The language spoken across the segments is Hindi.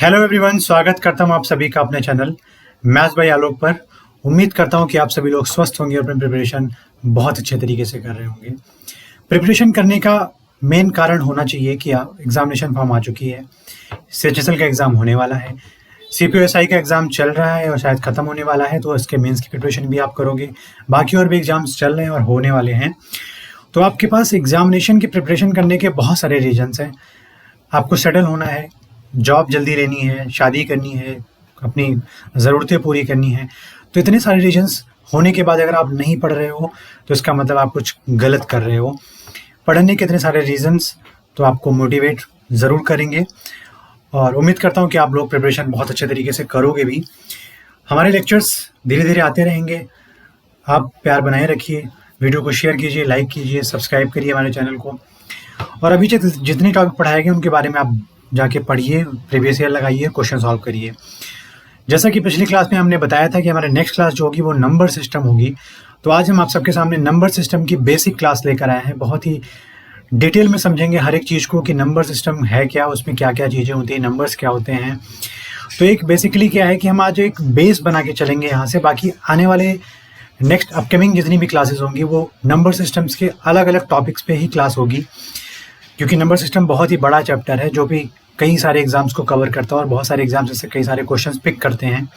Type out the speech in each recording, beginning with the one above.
हेलो एवरीवन, स्वागत करता हूं आप सभी का अपने चैनल मैथ्स बाय आलोक पर। उम्मीद करता हूं कि आप सभी लोग स्वस्थ होंगे और अपनी प्रिपरेशन बहुत अच्छे तरीके से कर रहे होंगे। प्रिपरेशन करने का मेन कारण होना चाहिए कि आप एग्जामिनेशन फॉर्म आ चुकी है, CHSL का एग्ज़ाम होने वाला है, CPOSI का एग्ज़ाम चल रहा है और शायद ख़त्म होने वाला है, तो इसके मेंस की प्रिपरेशन भी आप करोगे। बाकी और भी एग्ज़ाम्स चल रहे हैं और होने वाले हैं, तो आपके पास एग्जामिनेशन की प्रिपरेशन करने के बहुत सारे रीजन्स हैं। आपको सेटल होना है, जॉब जल्दी लेनी है, शादी करनी है, अपनी ज़रूरतें पूरी करनी है, तो इतने सारे रीजन्स होने के बाद अगर आप नहीं पढ़ रहे हो तो इसका मतलब आप कुछ गलत कर रहे हो। पढ़ने के इतने सारे रीजन्स तो आपको मोटिवेट ज़रूर करेंगे और उम्मीद करता हूँ कि आप लोग प्रिपरेशन बहुत अच्छे तरीके से करोगे भी। हमारे लेक्चर्स धीरे धीरे आते रहेंगे, आप प्यार बनाए रखिए, वीडियो को शेयर कीजिए, लाइक कीजिए, सब्सक्राइब करिए हमारे चैनल को। और अभी जितने टॉपिक पढ़ाए गए उनके बारे में आप जाके पढ़िए, प्रीवियस ईयर लगाइए, क्वेश्चन सॉल्व करिए। जैसा कि पिछली क्लास में हमने बताया था कि हमारे नेक्स्ट क्लास जो होगी वो नंबर सिस्टम होगी, तो आज हम आप सबके सामने नंबर सिस्टम की बेसिक क्लास लेकर आए हैं। बहुत ही डिटेल में समझेंगे हर एक चीज़ को कि नंबर सिस्टम है क्या, उसमें क्या क्या चीज़ें होती हैं, नंबर्स क्या होते हैं। तो एक बेसिकली क्या है कि हम आज एक बेस बना के चलेंगे यहाँ से। बाकी आने वाले नेक्स्ट अपकमिंग जितनी भी क्लासेस होंगी वो नंबर सिस्टम्स के अलग अलग टॉपिक्स पे ही क्लास होगी, क्योंकि नंबर सिस्टम बहुत ही बड़ा चैप्टर है जो भी कई सारे एग्जाम्स को कवर करता है और बहुत सारे एग्जाम्स से कई सारे क्वेश्चंस पिक करते हैं।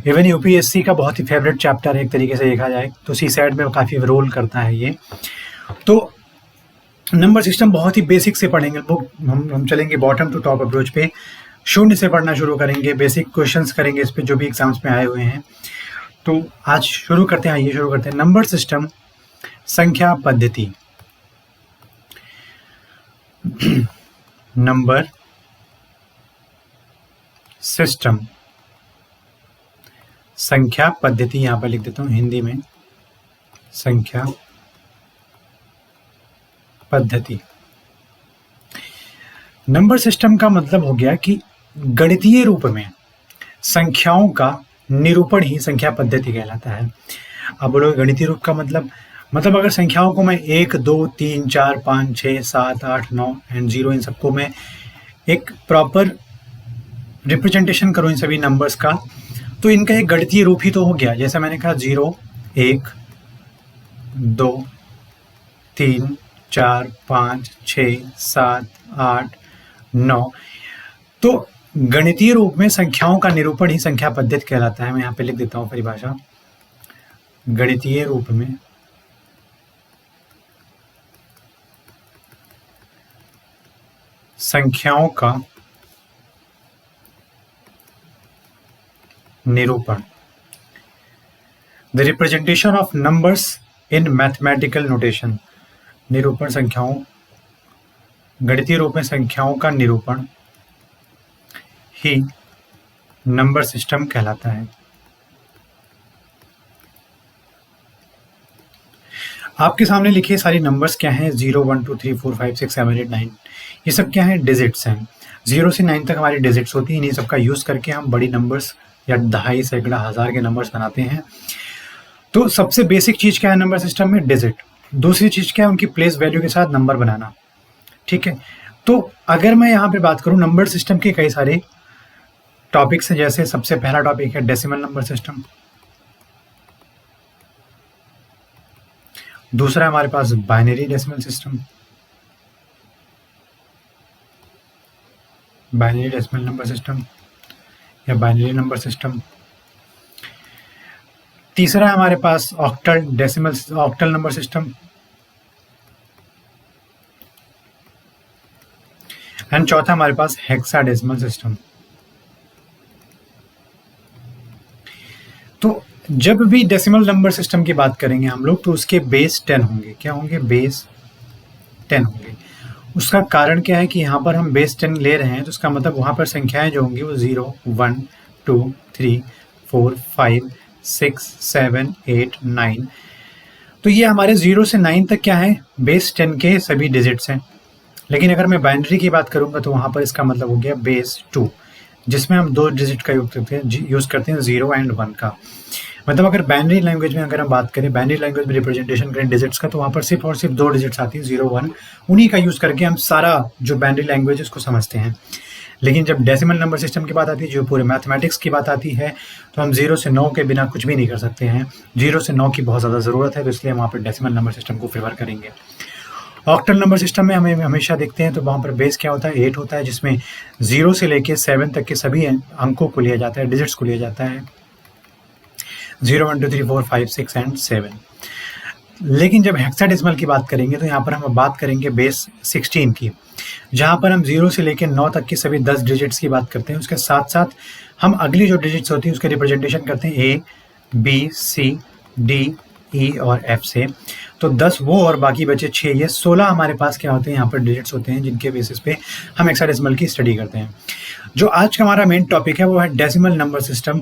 इवन UPSC का बहुत ही फेवरेट चैप्टर है एक तरीके से देखा जाए तो, CSAT में काफ़ी रोल करता है ये। तो नंबर सिस्टम बहुत ही बेसिक से पढ़ेंगे। हम चलेंगे बॉटम टू टॉप अप्रोच पे, शून्य से पढ़ना शुरू करेंगे, बेसिक क्वेश्चंस करेंगे इस पे जो भी एग्जाम्स में आए हुए हैं। तो आज शुरू करते हैं, आइए शुरू करते हैं। नंबर सिस्टम, संख्या पद्धति। नंबर सिस्टम, संख्या पद्धति, यहां पर लिख देता हूं हिंदी में, संख्या पद्धति। नंबर सिस्टम का मतलब हो गया कि गणितीय रूप में संख्याओं का निरूपण ही संख्या पद्धति कहलाता है। अब बोलोगे गणितीय रूप का मतलब अगर संख्याओं को मैं 1, 2, 3, 4, 5, 6, 7, 8, 9 एंड 0 इन सबको मैं एक प्रॉपर रिप्रेजेंटेशन करूं इन सभी नंबर्स का, तो इनका एक गणितीय रूप ही तो हो गया। जैसे मैंने कहा 0, 1, 2, 3, 4, 5, 6, 7, 8, 9। तो गणितीय रूप में संख्याओं का निरूपण ही संख्या पद्धति कहलाता है। मैं यहाँ पे लिख देता हूँ परिभाषा, गणितीय रूप में संख्याओं का निरूपण, the representation of numbers in mathematical notation. निरूपण, संख्याओं, गणितीय रूप में संख्याओं का निरूपण ही नंबर सिस्टम कहलाता है। आपके सामने लिखे सारी नंबर्स क्या हैं? 0, 1, 2, 3, 4, 5, 6, 7, 8, 9, ये सब क्या है? डिजिट्स हैं। 0 से 9 तक हमारी डिजिट्स होती हैं। इन्हीं सबका यूज करके हम बड़ी नंबर्स या दहाई, सैकड़ा, हजार के नंबर्स बनाते हैं। तो सबसे बेसिक चीज क्या है नंबर सिस्टम में? डिजिट। दूसरी चीज क्या है? उनकी प्लेस वैल्यू के साथ नंबर बनाना। ठीक है, तो अगर मैं यहाँ पे बात करूँ नंबर सिस्टम के कई सारे टॉपिक्स हैं। जैसे सबसे पहला टॉपिक है डेसिमल नंबर सिस्टम। दूसरा हमारे पास binary decimal system, binary decimal number system या बाइनरी नंबर सिस्टम। तीसरा है हमारे पास ऑक्टल नंबर सिस्टम। एंड चौथा हमारे पास हेक्साडेसिमल सिस्टम। तो जब भी डेसिमल नंबर सिस्टम की बात करेंगे हम लोग तो उसके बेस 10 होंगे। क्या होंगे? बेस 10 होंगे। उसका कारण क्या है कि यहाँ पर हम बेस 10 ले रहे हैं, तो उसका मतलब वहाँ पर संख्याएं जो होंगी वो 0, 1, 2, 3, 4, 5, 6, 7, 8, 9। तो ये हमारे 0 से 9 तक क्या है? बेस 10 के सभी डिजिट्स हैं। लेकिन अगर मैं बाइनरी की बात करूँगा तो वहाँ पर इसका मतलब हो गया बेस 2, जिसमें हम 2 डिजिट का यूज़ करते हैं 0 एंड 1 का। मतलब अगर बाइनरी लैंग्वेज में अगर हम बात करें, बाइनरी लैंग्वेज में रिप्रेजेंटेशन करें डिजिट्स का, तो वहाँ पर सिर्फ और सिर्फ 2 डिजिट्स आती हैं, 0, 1। उन्हीं का यूज़ करके हम सारा जो बाइनरी लैंग्वेज है उसको समझते हैं। लेकिन जब डेसिमल नंबर सिस्टम की बात आती है, जो पूरे मैथमेटिक्स की बात आती है, तो हम 0 से 9 के बिना कुछ भी नहीं कर सकते हैं। 0 से 9 की बहुत ज़्यादा ज़रूरत है, तो इसलिए हम वहाँ पर डेसिमल नंबर सिस्टम को प्रेफर करेंगे। ऑक्टल नंबर सिस्टम में हमें हमेशा देखते हैं तो वहाँ पर बेस क्या होता है, 8 होता है, जिसमें 0 से लेके 7 तक के सभी अंकों को लिया जाता है, डिजिट्स को लिया जाता है, 0 1 2 3 4 5 6 एंड 7। लेकिन जब हेक्साडेसिमल की बात करेंगे तो यहाँ पर हम बात करेंगे बेस 16 की, जहाँ पर हम 0 से लेकर 9 तक की सभी 10 डिजिट्स की बात करते हैं। उसके साथ साथ हम अगली जो डिजिट्स होती हैं उसके रिप्रेजेंटेशन करते हैं A, B, C, D, E और F से। तो 10 वो और बाकी बचे 6, ये 16 हमारे पास क्या होते हैं, यहाँ पर डिजिट्स होते हैं, जिनके बेसिस पे हम हेक्साडेसिमल की स्टडी करते हैं। जो आज का हमारा मेन टॉपिक है वो है डेसिमल नंबर सिस्टम।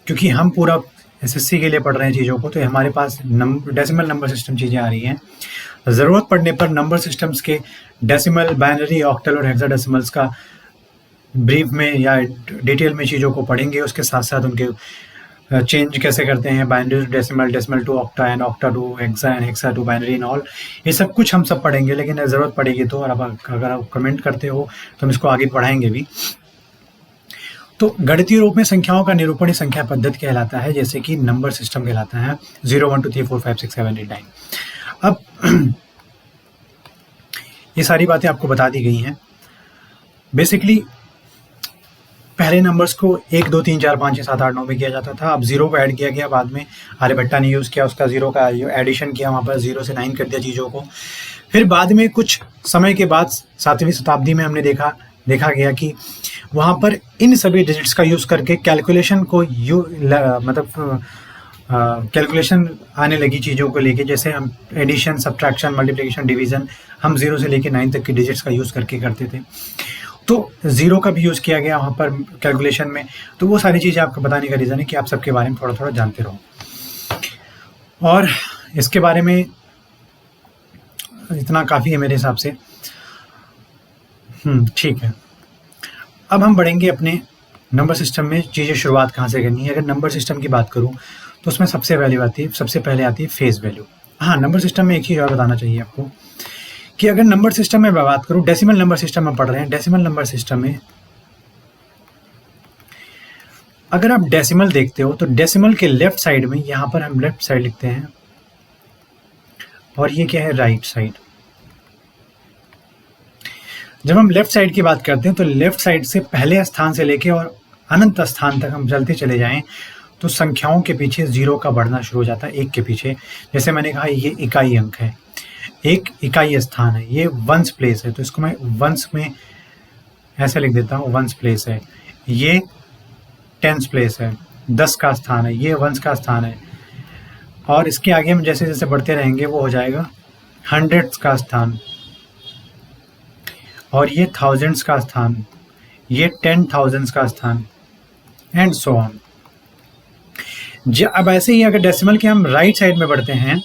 क्योंकि हम पूरा SSC के लिए पढ़ रहे हैं चीज़ों को, तो हमारे पास डेसिमल नंबर सिस्टम चीज़ें आ रही हैं। ज़रूरत पड़ने पर नंबर सिस्टम्स के डेसिमल, बाइनरी, ऑक्टल और हेक्साडेसिमल्स का ब्रीफ में या डिटेल में चीज़ों को पढ़ेंगे। उसके साथ साथ उनके चेंज कैसे करते हैं, binary to decimal, decimal to octa and octa to hexa and hexa to binary and all, ये सब कुछ हम सब पढ़ेंगे। लेकिन ज़रूरत पड़ेगी तो, और अगर आप कमेंट करते हो तो हम इसको आगे पढ़ाएंगे भी। तो गणितीय रूप में संख्याओं का निरूपण ही संख्या पद्धति कहलाता है, जैसे कि नंबर सिस्टम कहलाता है 0 1 2 3 4 5 6 7 8 9। अब ये सारी बातें आपको बता दी गई हैं। बेसिकली पहले नंबर्स को 1 2 3 4 5 6 7 8 9 में किया जाता था। अब 0 को ऐड किया गया बाद में, आर्यभट्टा ने यूज़ किया, उसका 0 का एडिशन किया, वहाँ पर 0 से 9 कर दिया चीज़ों को। फिर बाद में कुछ समय के बाद 7वीं शताब्दी में हमने देखा गया कि वहाँ पर इन सभी डिजिट्स का यूज़ करके कैलकुलेशन को कैलकुलेशन आने लगी चीज़ों को लेके, जैसे हम एडिशन, सब्ट्रैक्शन, मल्टीप्लिकेशन, डिवीज़न हम 0 से लेके 9 तक की डिजिट्स का यूज़ करके करते थे। तो 0 का भी यूज़ किया गया वहाँ पर कैलकुलेशन में। तो वो सारी चीज़ें आपको बताने का रीज़न है कि आप सबके बारे में थोड़ा थोड़ा जानते रहो। और इसके बारे में इतना काफ़ी है मेरे हिसाब से। ठीक है, अब हम बढ़ेंगे अपने नंबर सिस्टम में। चीज़ें शुरुआत कहाँ से करनी है? अगर नंबर सिस्टम की बात करूँ तो उसमें सबसे पहले आती है फेस वैल्यू। हाँ, नंबर सिस्टम में एक चीज़ और बताना चाहिए आपको कि अगर नंबर सिस्टम में बात करूँ, डेसिमल नंबर सिस्टम में पढ़ रहे हैं, डेसिमल नंबर सिस्टम में अगर आप डेसिमल देखते हो तो डेसिमल के लेफ्ट साइड में, यहाँ पर हम लेफ्ट साइड लिखते हैं और ये क्या है, राइट साइड। जब हम लेफ्ट साइड की बात करते हैं तो लेफ्ट साइड से पहले स्थान से लेके और अनंत स्थान तक हम चलते चले जाएं तो संख्याओं के पीछे 0 का बढ़ना शुरू हो जाता है, 1 के पीछे। जैसे मैंने कहा ये इकाई अंक है, एक इकाई स्थान है, ये वंस प्लेस है, तो इसको मैं वंस में ऐसे लिख देता हूँ, वंस प्लेस है। ये टेंस प्लेस है, 10 का स्थान है, ये वंस का स्थान है। और इसके आगे हम जैसे जैसे बढ़ते रहेंगे वो हो जाएगा हंड्रेड्स का स्थान, और ये थाउजेंड्स का स्थान, ये 10,000s का स्थान एंड सो ऑन। अब ऐसे ही अगर डेसिमल के हम राइट साइड में बढ़ते हैं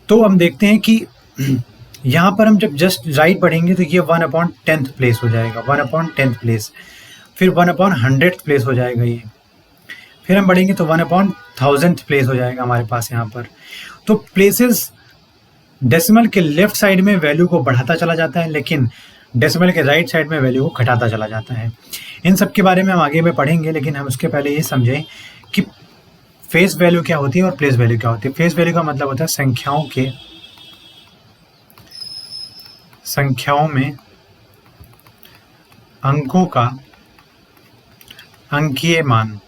तो हम देखते हैं कि यहाँ पर हम जब जस्ट राइट बढ़ेंगे तो ये 1/10th प्लेस हो जाएगा, 1/10th प्लेस, फिर 1/100th प्लेस हो जाएगा ये, फिर हम बढ़ेंगे तो 1/1000th प्लेस हो जाएगा हमारे पास यहाँ पर। तो प्लेसेस डेसिमल के लेफ्ट साइड में वैल्यू को बढ़ाता चला जाता है, लेकिन डेसिमल के राइट साइड में वैल्यू को घटाता चला जाता है। इन सब के बारे में हम आगे में पढ़ेंगे, लेकिन हम उसके पहले ये समझें कि फेस वैल्यू क्या होती है और प्लेस वैल्यू क्या होती है। फेस वैल्यू का मतलब होता है संख्याओं में अंकों का अंकीय मान,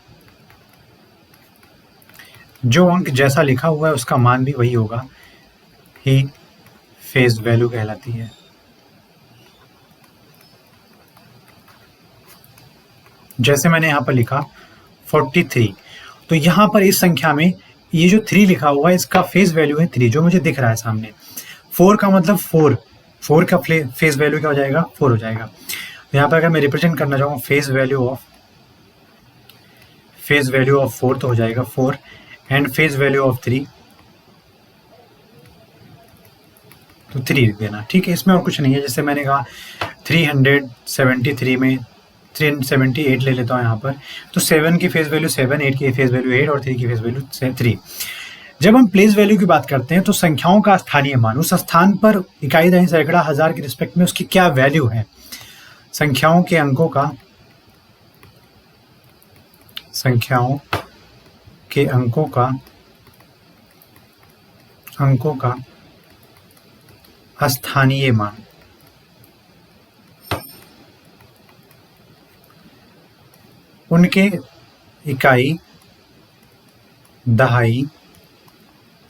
जो अंक जैसा लिखा हुआ है उसका मान भी वही होगा, ही फेस वैल्यू कहलाती है। जैसे मैंने यहाँ पर लिखा 43, तो यहाँ पर इस संख्या में ये जो 3 लिखा हुआ है इसका फेस वैल्यू है 3, जो मुझे दिख रहा है सामने। 4 का मतलब 4 का फेस वैल्यू क्या हो जाएगा, 4 हो जाएगा। तो यहाँ पर अगर मैं रिप्रेजेंट करना चाहूँ फेस वैल्यू ऑफ 4 तो हो जाएगा 4, एंड फेस वैल्यू ऑफ 3 तो 3 लिख देना। ठीक है, इसमें और कुछ नहीं है। जैसे मैंने कहा 373 में 378 ले लेता हूँ यहाँ पर, तो 7 की फेस वैल्यू 7, 8 की फेस वैल्यू 8 और 3 की फेस वैल्यू 3। जब हम प्लेस वैल्यू की बात करते हैं तो संख्याओं का स्थानीय मान, उस स्थान पर इकाई, दशमलव, सैकड़ा, हजार के रिस्पेक्ट में उसकी क्या वैल्यू है, संख्याओं के अंकों का स्थानीय मान। उनके इकाई, दहाई,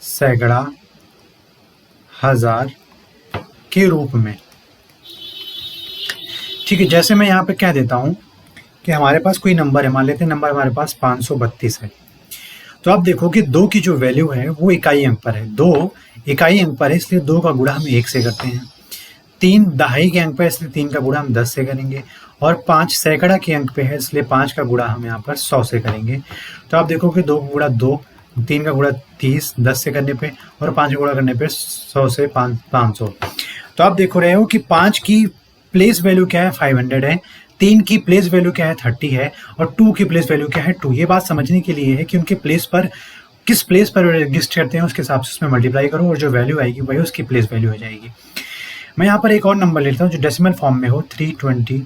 सैकड़ा, हजार के रूप में। ठीक है, जैसे मैं यहाँ पे कह देता हूँ कि हमारे पास कोई नंबर है, मान लेते हैं नंबर हमारे पास 532 है। तो आप देखो कि 2 की जो वैल्यू है वो इकाई अंक पर है, 2 इकाई अंक पर है, इसलिए 2 का गुणा हम 1 से करते हैं। 3 दहाई के अंक पर है, इसलिए 3 का गुणा हम 10 से करेंगे। और 5 सैकड़ा के अंक पे है, इसलिए 5 का गुणा हम यहाँ पर 100 से करेंगे। तो आप देखो कि 2 का गुणा 2, 3 का गुणा 30, 10 से करने पे, और 5 का गुणा करने पे 100 से 500। तो आप देख रहे हो कि 5 की प्लेस वैल्यू क्या है, 500 है। 3 की प्लेस वैल्यू क्या है, 30 है। और 2 की प्लेस वैल्यू क्या है, 2। ये बात समझने के लिए है कि उनके प्लेस पर, किस प्लेस पर एग्जिस्ट करते हैं उसके हिसाब से उसमें मल्टीप्लाई करो, और जो वैल्यू आएगी वही उसकी प्लेस वैल्यू हो जाएगी। मैं यहाँ पर एक और नंबर लेता हूँ जो डेसिमल फॉर्म में हो, 320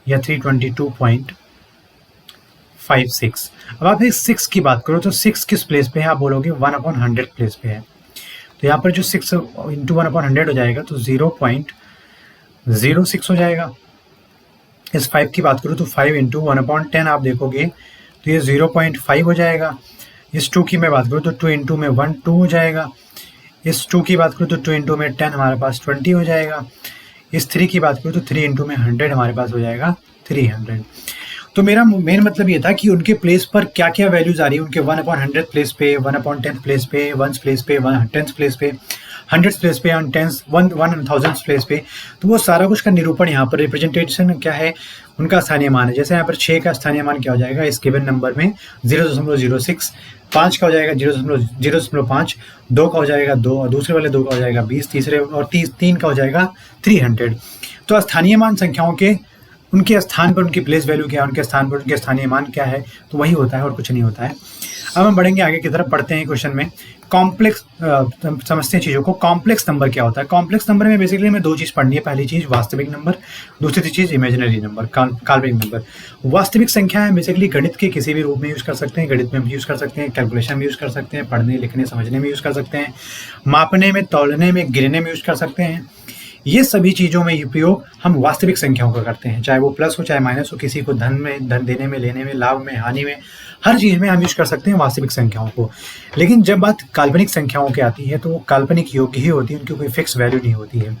या 322.56। अब आप इस 6 की बात करो तो 6 किस प्लेस पे है, आप बोलोगे 1/100 प्लेस पे है। तो यहाँ पर जो 6 इंटू 1/100 हो जाएगा तो 0.06 हो जाएगा। इस 5 की बात करूँ तो 5 इंटू 1/10 आप देखोगे तो ये 0.5 हो जाएगा। इस 2 की मैं बात करूँ तो 2 इंटू में 1 2 हो जाएगा। इस 2 की बात करूँ तो 2 इंटू में 10 हमारे पास 20 हो जाएगा। इस 3 की बात करूँ तो 3 इंटू में 100 हमारे पास हो जाएगा 300। तो मेरा मेन मतलब ये था कि उनके प्लेस पर क्या क्या वैल्यूज आ रही है, उनके 1/100 प्लेस पे, 1/10 प्लेस पे, 1 प्लेस पे, 10 प्लेस पे, 100 प्लेस पे, 1000 प्लेस पे। तो वो सारा कुछ का निरूपण यहाँ पर रिप्रेजेंटेशन क्या है, उनका स्थानीय मान है। जैसे यहाँ पर 6 का स्थानीय मान क्या हो जाएगा, इस गिवन नंबर में 0.06, 5 का हो जाएगा 0.05, 2 का हो जाएगा 2, और दूसरे वाले 2 का हो जाएगा 20, तीसरे और 3 का हो जाएगा 300। तो स्थानीय मान संख्याओं के उनके स्थान पर उनकी प्लेस वैल्यू क्या है, उनके स्थान पर उनके स्थानीय मान क्या है, तो वही होता है और कुछ नहीं होता है। अब हम बढ़ेंगे आगे की तरफ, पढ़ते हैं क्वेश्चन में। कॉम्प्लेक्स समझते हैं चीज़ों को। कॉम्प्लेक्स नंबर क्या होता है? कॉम्प्लेक्स नंबर में बेसिकली हमें 2 चीज़ पढ़नी है। पहली चीज़ वास्तविक नंबर, दूसरी चीज़ इमेजिनरी नंबर, काल्पनिक नंबर। वास्तविक संख्या है बेसिकली गणित के किसी भी रूप में यूज़ कर सकते हैं, गणित में भी यूज़ कर सकते हैं, कैलकुलेशन में यूज़ कर सकते हैं, पढ़ने लिखने समझने में यूज़ कर सकते हैं, मापने में, तौलने में, गिनने में यूज़ कर सकते हैं। ये सभी चीज़ों में उपयोग हम वास्तविक संख्याओं का करते हैं, चाहे वो प्लस हो चाहे माइनस हो, किसी को धन देने में, लेने में, लाभ में, हानि में, हर चीज़ में हम यूज कर सकते हैं वास्तविक संख्याओं को। लेकिन जब बात काल्पनिक संख्याओं की आती है तो वो काल्पनिक योग्य ही होती है, उनकी कोई फिक्स वैल्यू नहीं होती है।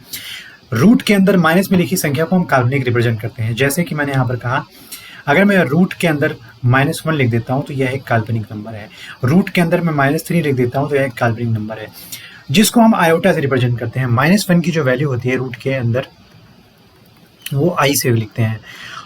रूट के अंदर माइनस में लिखी संख्या को हम काल्पनिक रिप्रेजेंट करते हैं। जैसे कि मैंने यहाँ पर कहा, अगर मैं रूट के अंदर -1 लिख देता हूँ तो यह एक काल्पनिक नंबर है। रूट के अंदर मैं -3 लिख देता हूँ तो यह एक काल्पनिक नंबर है, जिसको हम आयोटा से रिप्रेजेंट करते हैं। -1 की जो वैल्यू होती है रूट के अंदर वो आई से लिखते हैं।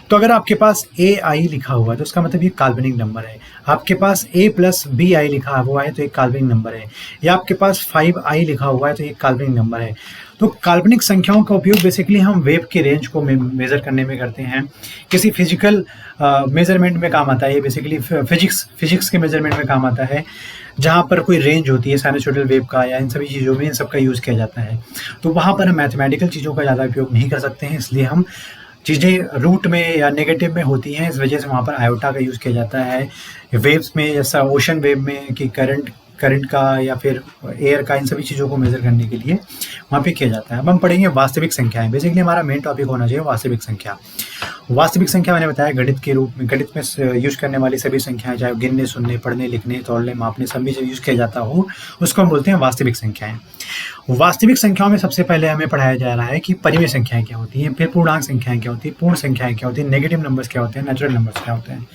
तो अगर आपके पास AI लिखा हुआ है तो उसका मतलब ये काल्पनिक नंबर है। आपके पास A+BI लिखा हुआ है तो एक काल्पनिक नंबर है, या आपके पास 5I लिखा हुआ है तो एक काल्पनिक नंबर है। तो काल्पनिक संख्याओं का उपयोग बेसिकली हम वेव के रेंज को मेजर करने में करते हैं, किसी फिजिकल मेजरमेंट में काम आता है। ये बेसिकली फिजिक्स के मेजरमेंट में काम आता है, जहाँ पर कोई रेंज होती है साइनसॉइडल वेव का, या इन सभी चीज़ों में इन सब का यूज़ किया जाता है। तो वहाँ पर हम मैथमेटिकल चीज़ों का ज़्यादा उपयोग नहीं कर सकते हैं, इसलिए हम चीज़ें रूट में या नेगेटिव में होती हैं, इस वजह से वहाँ पर आयोटा का यूज़ किया जाता है। वेव्स में, जैसा ओशन वेव में कि करंट का या फिर एयर का, इन सभी चीज़ों को मेजर करने के लिए वहाँ पे किया जाता है। अब हम पढ़ेंगे वास्तविक संख्याएं। बेसिकली हमारा मेन टॉपिक होना चाहिए वास्तविक संख्या। वास्तविक संख्या मैंने बताया गणित के रूप में, गणित में यूज करने वाली सभी संख्याएं, चाहे गिनने, सुनने, पढ़ने, लिखने, तोड़ने, मापने, सभी जो यूज किया जाता हो उसको हम बोलते हैं वास्तविक संख्याएं। वास्तविक संख्याओं में सबसे पहले हमें पढ़ाया जा रहा है कि परिमेय संख्याएं क्या होती हैं, फिर पूर्णांक संख्याएं क्या होती है, पूर्ण संख्याएं क्या होती है, नेगेटिव नंबर्स क्या होते हैं, नेचुरल नंबर्स क्या होते हैं।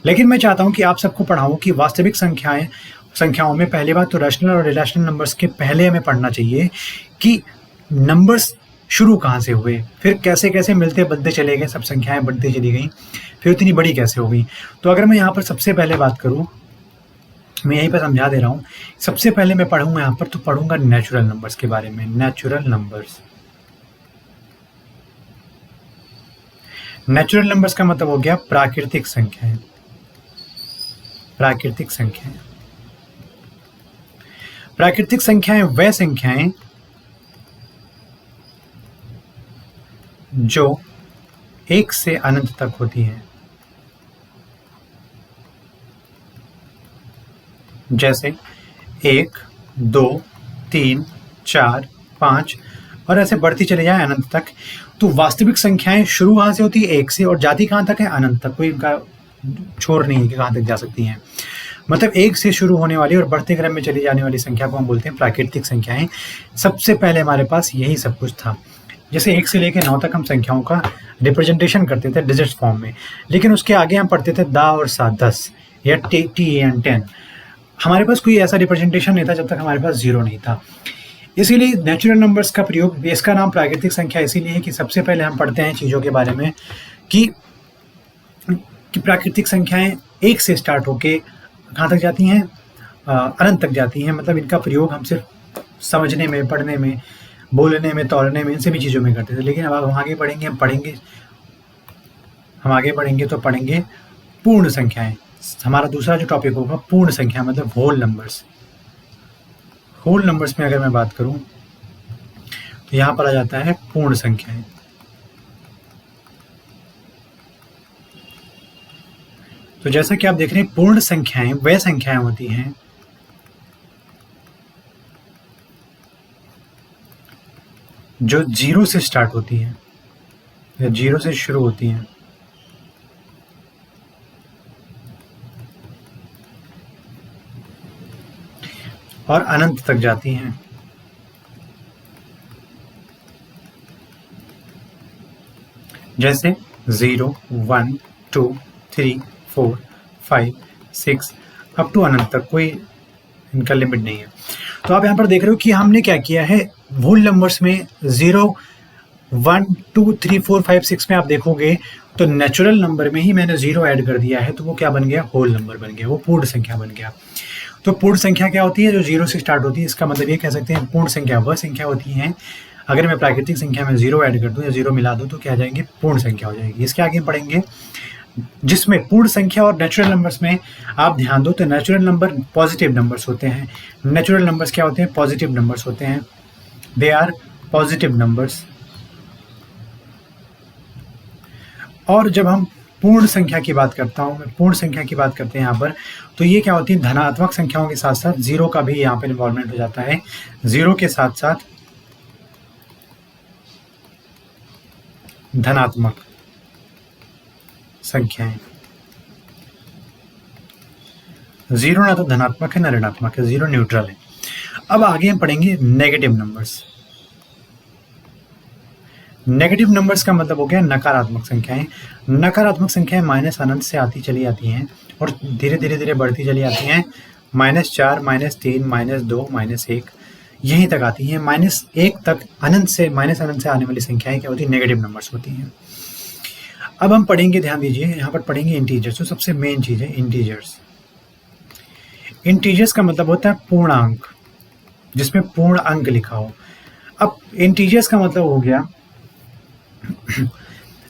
लेकिन मैं चाहता हूं कि आप सबको पढ़ाऊं कि वास्तविक संख्याओं में पहली बात तो रैशनल और इरेशनल नंबर्स के पहले हमें पढ़ना चाहिए कि नंबर्स शुरू कहाँ से हुए, फिर कैसे कैसे मिलते बनते चले गए, सब संख्याएं बढ़ती चली गई, फिर इतनी बड़ी कैसे हो गई। तो अगर मैं यहाँ पर सबसे पहले बात करूँ, मैं यहीं पर समझा दे रहा हूँ, सबसे पहले मैं पढ़ूंगा यहाँ पर तो पढ़ूंगा नेचुरल नंबर्स के बारे में। नेचुरल नंबर्स का मतलब हो गया प्राकृतिक संख्याएं। प्राकृतिक संख्याएं वह संख्याएं जो 1 से अनंत तक होती हैं। जैसे 1, 2, 3, 4, 5 और ऐसे बढ़ती चली जाए अनंत तक। तो वास्तविक संख्याएं शुरू कहाँ से होती है? 1 से, और जाती कहाँ तक है? अनंत तक। कोई इनका छोर नहीं है कि कहाँ तक जा सकती हैं। मतलब 1 से शुरू होने वाली और बढ़ते क्रम में चली जाने वाली संख्या को हम बोलते हैं प्राकृतिक संख्याएं। सबसे पहले हमारे पास यही सब कुछ था। जैसे 1 से लेकर 9 तक हम संख्याओं का रिप्रेजेंटेशन करते थे डिजिट्स फॉर्म में, लेकिन उसके आगे हम पढ़ते थे दा और सा, 10 या टी एंड 10। हमारे पास कोई ऐसा रिप्रेजेंटेशन नहीं था जब तक हमारे पास 0 नहीं था। इसीलिए नेचुरल नंबर्स का प्रयोग, इसका नाम प्राकृतिक संख्या इसीलिए है कि सबसे पहले हम पढ़ते हैं चीज़ों के बारे में कि प्राकृतिक संख्याएं 1 से स्टार्ट होके कहाँ तक जाती हैं? अनंत तक जाती हैं। मतलब इनका प्रयोग हम सिर्फ समझने में, पढ़ने में, बोलने में, तौलने में, इन सभी चीज़ों में करते थे। लेकिन अब हम आगे बढ़ेंगे, हम आगे बढ़ेंगे तो पढ़ेंगे पूर्ण संख्याएं। हमारा दूसरा जो टॉपिक होगा पूर्ण संख्या, मतलब होल नंबर्स। होल नंबर्स में अगर मैं बात करूं तो यहाँ पर आ जाता है पूर्ण संख्याएं। तो जैसा कि आप देख रहे हैं, पूर्ण संख्याएं वह संख्याएं होती हैं जो 0 से स्टार्ट होती हैं या 0 से शुरू होती हैं और अनंत तक जाती हैं। जैसे 0, 1, 2, 3, 4, 5, 6 अप टू अनंत तक, कोई इनका लिमिट नहीं है। तो आप यहाँ पर देख रहे हो कि हमने क्या किया है, होल नंबर्स में 0, 1, 2, 3, 4, 5, 6 में आप देखोगे तो नेचुरल नंबर में ही मैंने 0 ऐड कर दिया है, तो वो क्या बन गया? होल नंबर बन गया, वो पूर्ण संख्या बन गया। तो पूर्ण संख्या क्या होती है? जो 0 से स्टार्ट होती है। इसका मतलब ये कह सकते हैं पूर्ण संख्या वह संख्या होती है, अगर मैं प्राकृतिक संख्या में 0 ऐड कर दूं या 0 मिला दूं तो क्या आ जाएंगे? पूर्ण संख्या हो जाएगी। इसके आगे पढ़ेंगे जिसमें पूर्ण संख्या और नेचुरल नंबर्स में आप ध्यान दो तो नेचुरल नंबर पॉजिटिव नंबर्स होते हैं। नेचुरल नंबर्स क्या होते हैं? पॉजिटिव नंबर्स होते हैं। They are positive numbers. और जब हम पूर्ण संख्या की बात करता हूँ, मैं पूर्ण संख्या की बात करते हैं यहाँ पर, तो ये क्या होती है? धनात्मक संख्याओं के साथ साथ 0 का भी यहाँ पर इन्वॉल्वमेंट हो जाता है। 0 के साथ साथ धनात्मक संख्याएं। 0 ना तो धनात्मक है ना ऋणात्मक है, 0 न्यूट्रल है। अब आगे हम पढ़ेंगे नेगेटिव नंबर्स। नेगेटिव नंबर्स का मतलब हो गया नकारात्मक संख्याएं। नकारात्मक संख्याएं माइनस अनंत से आती चली जाती हैं और धीरे धीरे धीरे बढ़ती चली जाती हैं। -4, -3, -2, -1 यहीं तक आती हैं। -1 तक अनंत से, माइनस अनंत से आने वाली संख्याएं क्या होती है? नेगेटिव नंबर्स होती हैं। अब हम पढ़ेंगे, ध्यान दीजिए, यहाँ पर पढ़ेंगे इंटीजर्स। तो सबसे मेन चीज़ है इंटीजर्स। इंटीजर्स का मतलब होता है पूर्णांक, जिसमें पूर्ण अंक लिखा हो। अब इंटीजर्स का मतलब हो गया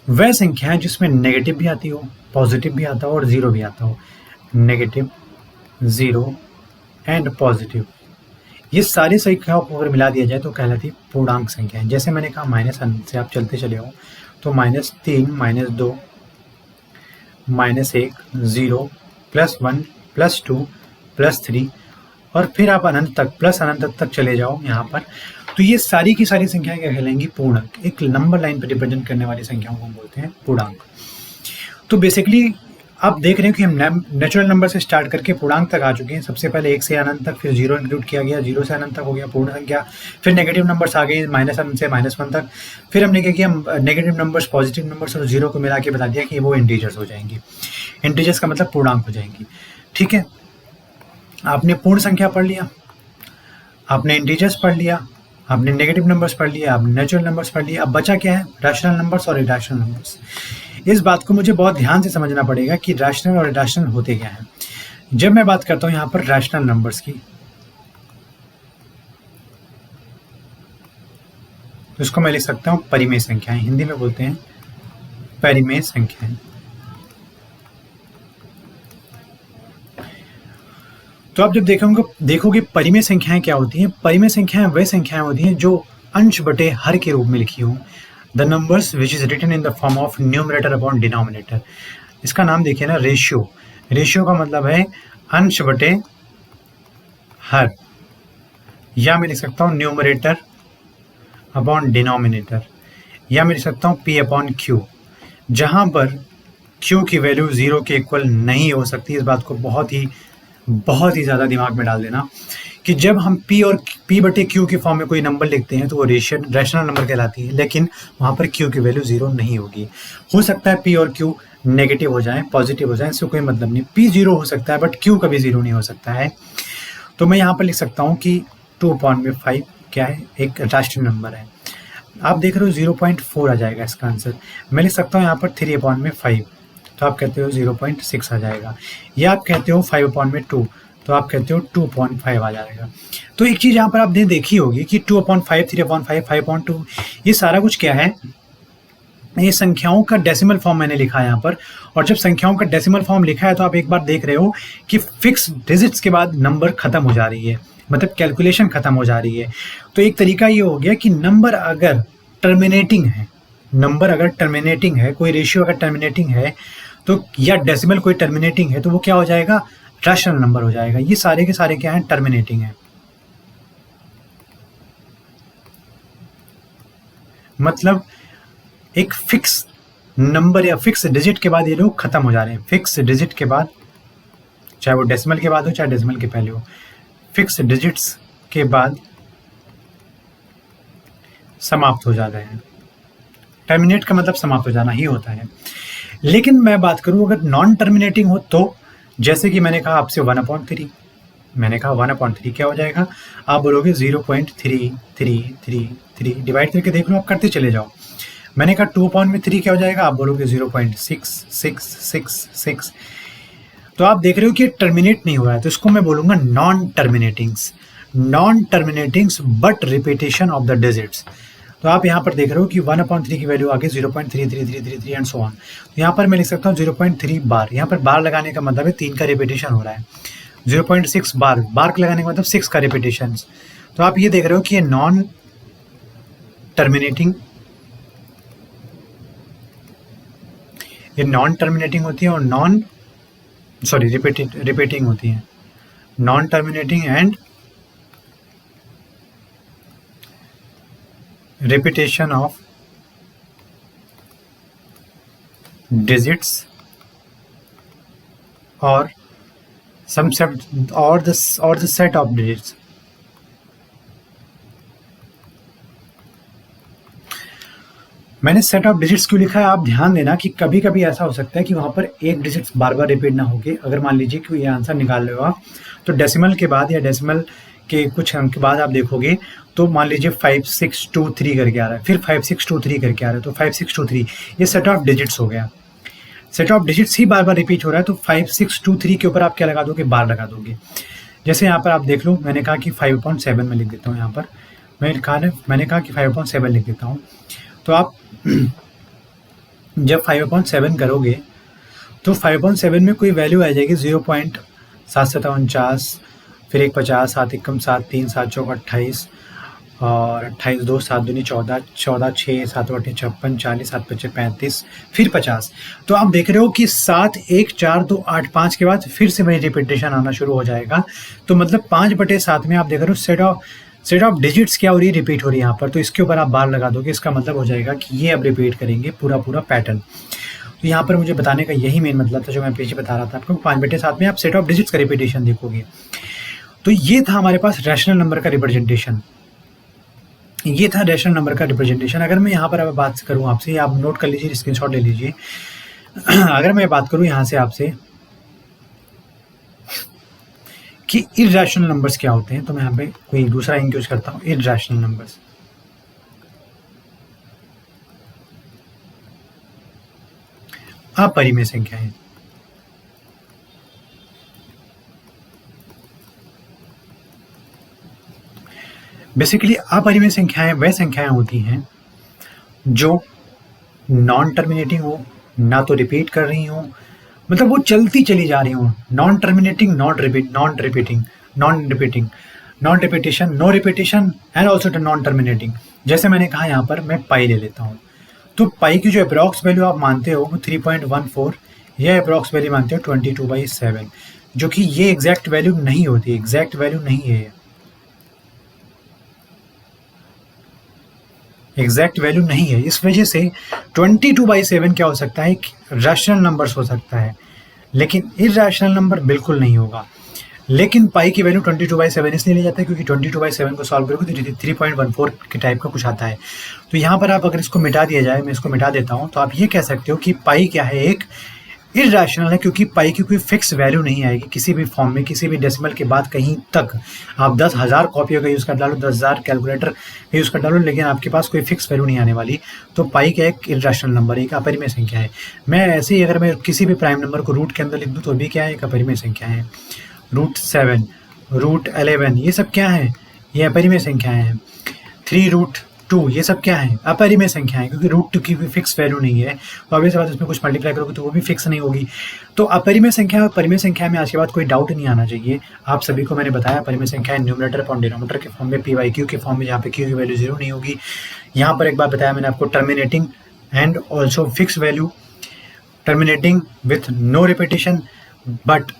वह संख्या है जिसमें नेगेटिव भी आती हो, पॉजिटिव भी आता हो और 0 भी आता हो। नेगेटिव, 0 एंड पॉजिटिव, ये सारी संख्याओं को अगर मिला दिया जाए तो कहलाती है पूर्णांक संख्या है। जैसे मैंने कहा माइनस अनंत से आप चलते चले हो तो -3, -2, -1, 0, +1, +2, +3 और फिर आप अनंत तक, प्लस अनंत तक चले जाओ यहाँ पर, तो ये सारी की सारी संख्याएं क्या कहलाएंगी? पूर्णांक। एक नंबर लाइन पर रिप्रेजेंट करने वाली संख्याओं को हम बोलते हैं पूर्णांक। तो बेसिकली आप देख रहे हो कि हम नेचुरल नंबर से स्टार्ट करके पूर्णांक तक आ चुके हैं। सबसे पहले 1 से अनंत तक, फिर 0 इंक्लूड किया गया, 0 से अनंत तक हो गया पूर्ण संख्या, फिर नेगेटिव नंबर्स आ गए माइनस अनंत से -1 तक, फिर हमने क्या किया? नेगेटिव नंबर्स, पॉजिटिव नंबर्स और 0 को मिला के बता दिया कि वो इंटीजर्स हो जाएंगी। इंटीजर्स का मतलब पूर्णांक हो जाएंगी। ठीक है, आपने पूर्ण संख्या पढ़ लिया, आपने इंटीजर्स पढ़ लिया, आपने नेगेटिव नंबर्स पढ़ लिया, आपने नेचुरल नंबर्स पढ़ लिया। अब बचा क्या है? रैशनल नंबर्स और इरैशनल नंबर्स। इस बात को मुझे बहुत ध्यान से समझना पड़ेगा कि रैशनल और इरैशनल होते क्या हैं। जब मैं बात करता हूं यहाँ पर रैशनल नंबर्स की, तो इसको मैं लिख सकता हूं परिमेय संख्याएं। हिंदी में बोलते हैं परिमेय संख्याएं। तो आप जब देखोगे परिमेय संख्याएं क्या होती हैं? परिमेय संख्याएं वह संख्याएं होती हैं जो अंश बटे हर के रूप में लिखी हों। The numbers which is written in the form of numerator upon denominator. इसका नाम देखिए ना, रेशियो। रेशियो का मतलब है अंश बटे हर, या मैं लिख सकता हूँ न्यूमरेटर अपॉन डिनोमिनेटर, या मैं लिख सकता हूँ पी अपॉन क्यू, जहाँ पर क्यू की वैल्यू 0 के इक्वल नहीं हो सकती। इस बात को बहुत ही ज़्यादा दिमाग में डाल देना कि जब हम p और p बटे q के फॉर्म में कोई नंबर लिखते हैं तो वो रैशनल नंबर कहलाती है, लेकिन वहाँ पर q की वैल्यू 0 नहीं होगी। हो सकता है p और q नेगेटिव हो जाए, पॉजिटिव हो जाए, इससे कोई मतलब नहीं। p 0 हो सकता है बट q कभी 0 नहीं हो सकता है। तो मैं यहाँ पर लिख सकता हूँ कि 2/5 क्या है, एक राष्ट्रीय नंबर है। आप देख रहे हो 0.4 आ जाएगा इसका आंसर। मैं लिख सकता हूँ यहाँ पर 3/5, तो आप कहते हो 0.6 आ जाएगा, या आप कहते हो 5/2, तो आप कहते हो 2.5 आ जाएगा। तो एक चीज़ यहाँ पर आपने देखी होगी कि 2/5, 3/5, 5/2, ये सारा कुछ क्या है, ये संख्याओं का डेसिमल फॉर्म मैंने लिखा है यहाँ पर। और जब संख्याओं का डेसिमल फॉर्म लिखा है तो आप एक बार देख रहे हो कि फिक्स डिजिट्स के बाद नंबर खत्म हो जा रही है, मतलब कैलकुलेशन खत्म हो जा रही है। तो एक तरीका ये हो गया कि नंबर अगर टर्मिनेटिंग है, कोई रेशियो अगर टर्मिनेटिंग है तो, या डेसिमल कोई टर्मिनेटिंग है, तो वो क्या हो जाएगा, रैशनल नंबर हो जाएगा। ये सारे के सारे क्या हैं, टर्मिनेटिंग है। मतलब एक फिक्स नंबर या फिक्स डिजिट के बाद ये लोग खत्म हो जा रहे हैं। फिक्स डिजिट के बाद, चाहे वो डेसिमल के बाद हो चाहे डेसिमल के पहले हो, फिक्स डिजिट्स के बाद समाप्त हो जा रहे हैं। टर्मिनेट का मतलब समाप्त हो जाना ही होता है। लेकिन मैं बात करूं अगर नॉन टर्मिनेटिंग हो तो, जैसे कि मैंने कहा आपसे 1/3, मैंने कहा 1/3 क्या हो जाएगा, आप बोलोगे 0.3333, डिवाइड करके देख लो, आप करते चले जाओ। मैंने कहा 2/3 क्या हो जाएगा, आप बोलोगे 0.6666। तो आप देख रहे हो कि टर्मिनेट नहीं हो रहा है, तो इसको मैं बोलूंगा non terminatings but repetition of the digits. तो आप यहाँ पर देख रहे हो कि 1/3 की वैल्यू आगे 0.33333 एंड सो ऑन। तो यहाँ पर मैं लिख सकता हूँ 0.3 बार। यहाँ पर बार लगाने का मतलब है 3 का रिपीटेशन हो रहा है। 0.6 बार लगाने का मतलब 6 का रिपीटेशन। तो आप ये देख रहे हो कि ये नॉन टर्मिनेटिंग होती है और रिपीटिंग होती है। Non terminating and repetition of digits or some set or the set of digits। मैंने सेट ऑफ डिजिट्स क्यों लिखा है, आप ध्यान देना कि कभी कभी ऐसा हो सकता है कि वहाँ पर एक डिजिट्स बार बार रिपीट ना होके, अगर मान लीजिए कि ये आंसर निकाल रहे हो आप, तो डेसिमल के बाद या डेसिमल के कुछ अंक के बाद आप देखोगे तो मान लीजिए 5623 करके आ रहा है, फिर 5623 करके आ रहा है, तो 5623 ये सेट ऑफ डिजिट्स हो गया। Set of digits he bar bar repeat हो रहा है, तो 5623 के ऊपर आप क्या लगा दोगे, बार लगा दोगे। जैसे यहाँ पर आप देख लो, मैंने कहा कि 5/7 में लिख देता हूँ। यहाँ पर मैंने कहा कि 5/7 लिख देता हूँ। तो आप जब 5/7 करोगे तो 5/7 में कोई वैल्यू आ जाएगी 0.7749, फिर 150, 7 एकम 7, 3 7 चौक 28 और 28 2 7 दूनी 14, 14 6 7 8 56, 40 7 5 35, फिर 50। तो आप देख रहे हो कि 7 1 4 2 8 5 के बाद फिर से वही रिपीटेशन आना शुरू हो जाएगा। तो मतलब 5/7 में आप देख रहे हो सेट ऑफ डिजिट्स क्या हो रही है, रिपीट हो रही है यहाँ पर। तो इसके ऊपर आप बार लगा दोगे, इसका मतलब हो जाएगा कि ये अब रिपीट करेंगे पूरा पैटर्न। तो यहाँ पर मुझे बताने का यही मेन मतलब था जो मैं पीछे बता रहा था आपको। 5/7 में आप सेट ऑफ डिजिट्स का रिपीटेशन देखोगे। तो ये था हमारे पास रैशनल नंबर का रिप्रेजेंटेशन। अगर मैं यहाँ पर अब बात करूँ आपसे, आप नोट कर लीजिए, स्क्रीनशॉट ले लीजिए। अगर मैं बात करूँ यहाँ से आपसे कि इरैशनल नंबर्स क्या होते हैं, तो मैं यहाँ पे कोई दूसरा इंक यूज करता हूँ, इरैशनल नंबर्स। अपरिमेय संख्याएं। बेसिकली अपरिमेय संख्याएं वह संख्याएं होती हैं जो नॉन टर्मिनेटिंग हो, ना तो रिपीट कर रही हो, मतलब वो चलती चली जा रही हो। Non terminating, non repeating, non repetition, no repetition and also non terminating. जैसे मैंने कहा यहाँ पर मैं पाई ले लेता हूँ, तो पाई की जो अप्रॉक्स वैल्यू आप मानते हो वो 3.14, यह अप्रॉक्स वैल्यू मानते हो 22/7, जो कि ये एग्जैक्ट वैल्यू नहीं होती, एग्जैक्ट वैल्यू नहीं है, एग्जैक्ट वैल्यू नहीं है। इस वजह से 22/7 क्या हो सकता है, रैशनल नंबर्स हो सकता है, लेकिन इरैशनल नंबर बिल्कुल नहीं होगा। लेकिन पाई की वैल्यू 22/7 इसलिए ली जाता है क्योंकि 22/7 को सॉल्व करोगे तो 3.14 के टाइप का कुछ आता है। तो यहाँ पर आप अगर इसको मिटा दिया जाए, मैं इसको मिटा देता हूँ, तो आप ये कह सकते हो कि पाई क्या है, एक इरैशनल है, क्योंकि पाई की कोई फिक्स वैल्यू नहीं आएगी किसी भी फॉर्म में, किसी भी डेसिमल के बाद कहीं तक। आप 10,000 कॉपियों का यूज़ कर डालो, 10,000 कैलकुलेटर का यूज़ कर डालो, लेकिन आपके पास कोई फिक्स वैल्यू नहीं आने वाली। तो पाई का एक इरैशनल नंबर है, एक अपरिमेय संख्या है। मैं ऐसे ही अगर मैं किसी भी प्राइम नंबर को रूट के अंदर लिख दूँ तो भी क्या है, एक अपरिमेय संख्या है। √7, √11 ये सब क्या है, ये अपरिमेय संख्याएं हैं। 3√2 ये सब क्या है, अपरिमेय संख्याएं, क्योंकि √2 की कोई फिक्स वैल्यू नहीं है, तो ऑब्वियस बात उसमें कुछ मल्टीप्लाई करोगे तो वो भी फिक्स नहीं होगी। तो अपरिमेय संख्या और परिमेय संख्या में आज के बाद कोई डाउट नहीं आना चाहिए। आप सभी को मैंने बताया परिमेय संख्या न्यूमरेटर अपॉन डिनोमिनेटर के फॉर्म में, PYQ के फॉर्म में, जहाँ पे Q की वैल्यू 0 नहीं होगी। यहाँ पर एक बात बताया मैंने आपको, terminating and also fix value, terminating with no repetition, but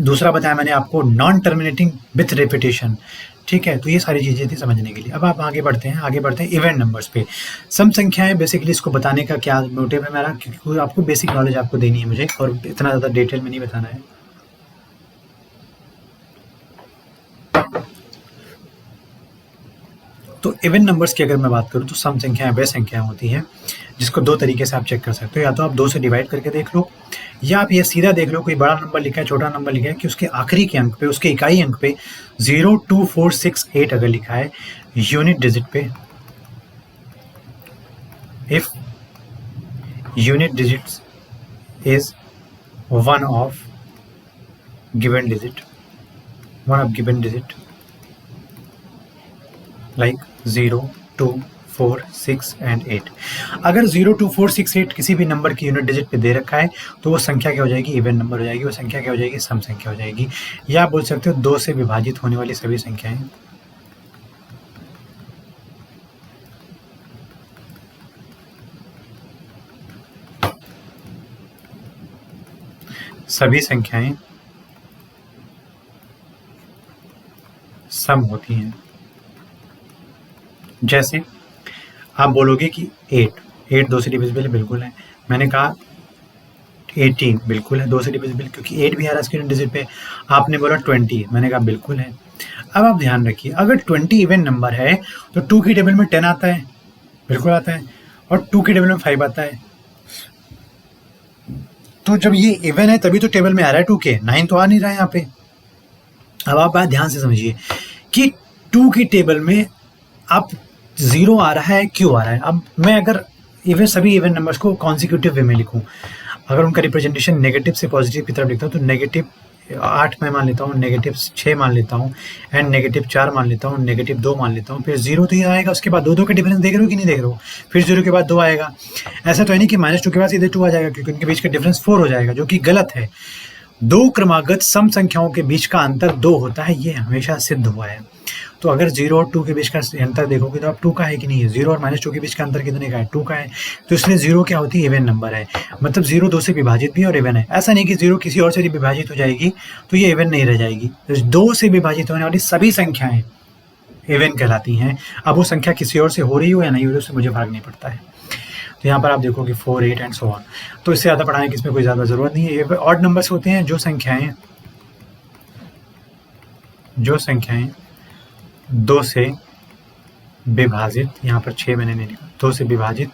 दूसरा बताया मैंने आपको नॉन टर्मिनेटिंग विथ रेपिटेशन। ठीक है, तो ये सारी चीज़ें थी समझने के लिए। अब आप आगे बढ़ते हैं इवेंट नंबर्स पे। सम संख्याएं बेसिकली इसको बताने का क्या मोटिव है मेरा, क्योंकि आपको बेसिक नॉलेज आपको देनी है मुझे, और इतना ज़्यादा डिटेल में नहीं बताना है। तो इवन नंबर्स की अगर मैं बात करूँ तो सम संख्याएं वह संख्याएं होती हैं जिसको दो तरीके से आप चेक कर सकते हो, या तो आप 2 से डिवाइड करके देख लो, या आप ये सीधा देख लो, कोई बड़ा नंबर लिखा है, छोटा नंबर लिखा है, कि उसके आखिरी के अंक पे, उसके इकाई अंक पे 0, 2, 4, 6, 8 अगर लिखा है यूनिट डिजिट पे, if unit digit is one of given digit, like 0, 2, 4, 6 and 8। अगर 0, 2, 4, 6, 8 किसी भी नंबर की यूनिट डिजिट पे दे रखा है तो वो संख्या क्या हो जाएगी, इवन नंबर हो जाएगी। वो संख्या क्या हो जाएगी, सम संख्या हो जाएगी। या आप बोल सकते हो 2 से विभाजित होने वाली सभी संख्याएं सम होती हैं। जैसे आप बोलोगे कि 8 2 से डिविजिबल बिल्कुल है, मैंने कहा 18 बिल्कुल है 2 से डिविजिबल, क्योंकि 8 भी आ रहा है इसके यूनिट डिजिट पे। आपने बोला 20, मैंने कहा बिल्कुल है। अब आप ध्यान रखिए, अगर 20 इवन नंबर है तो 2 की टेबल में 10 आता है, बिल्कुल आता है, और 2 की टेबल में 5 आता है। तो जब ये इवन है तभी तो टेबल में आ रहा है 2 के, 9 तो आ नहीं रहा है यहाँ पे। अब आप बात ध्यान से समझिए कि 2 की टेबल में आप 0 आ रहा है, क्यों आ रहा है। अब मैं अगर सभी इवन नंबर्स को कॉन्सिक्यूटिव वे में लिखूं, अगर उनका रिप्रेजेंटेशन नेगेटिव से पॉजिटिव की तरफ लिखता हूँ तो नेगेटिव 8 मैं मान लेता हूँ, नेगेटिव 6 मान लेता हूँ, एंड नेगेटिव 4 मान लेता हूँ, नेगेटिव 2 मान लेता हूँ, फिर 0 तो ये आएगा, उसके बाद 2 का डिफरेंस देख रहे हो कि नहीं देख रहे हो, फिर 0 के बाद 2 आएगा। ऐसा तो है नहीं कि -2 के बाद सीधे 2 आ जाएगा, क्योंकि उनके बीच का डिफरेंस 4 हो जाएगा, जो कि गलत है। 2 क्रमागत सम संख्याओं के बीच का अंतर 2 होता है, ये हमेशा सिद्ध हुआ है। तो अगर 0 और 2 के बीच का अंतर देखोगे तो आप 2 का है कि नहीं है, 0 और -2 के बीच का अंतर कितने का है, 2 का है। तो इसलिए 0 क्या होती है, इवन नंबर है। मतलब 0 2 से विभाजित भी और इवन है। ऐसा नहीं कि 0 किसी और से भी विभाजित हो जाएगी तो ये इवन नहीं रह जाएगी। तो 2 से विभाजित होने वाली सभी संख्याएं इवन कहलाती हैं। अब वो संख्या किसी और से हो रही हो या नहीं हो रही उससे मुझे फर्क नहीं पड़ता है। तो यहाँ पर आप देखोगे 4, 8 एंड सो ऑन। तो इससे ज़्यादा पढ़ाने की इसमें कोई ज़्यादा ज़रूरत नहीं है। ये ऑड नंबर्स होते हैं, जो संख्याएं 2 से विभाजित, यहाँ पर 6 मैंने नहीं लिखा, 2 से विभाजित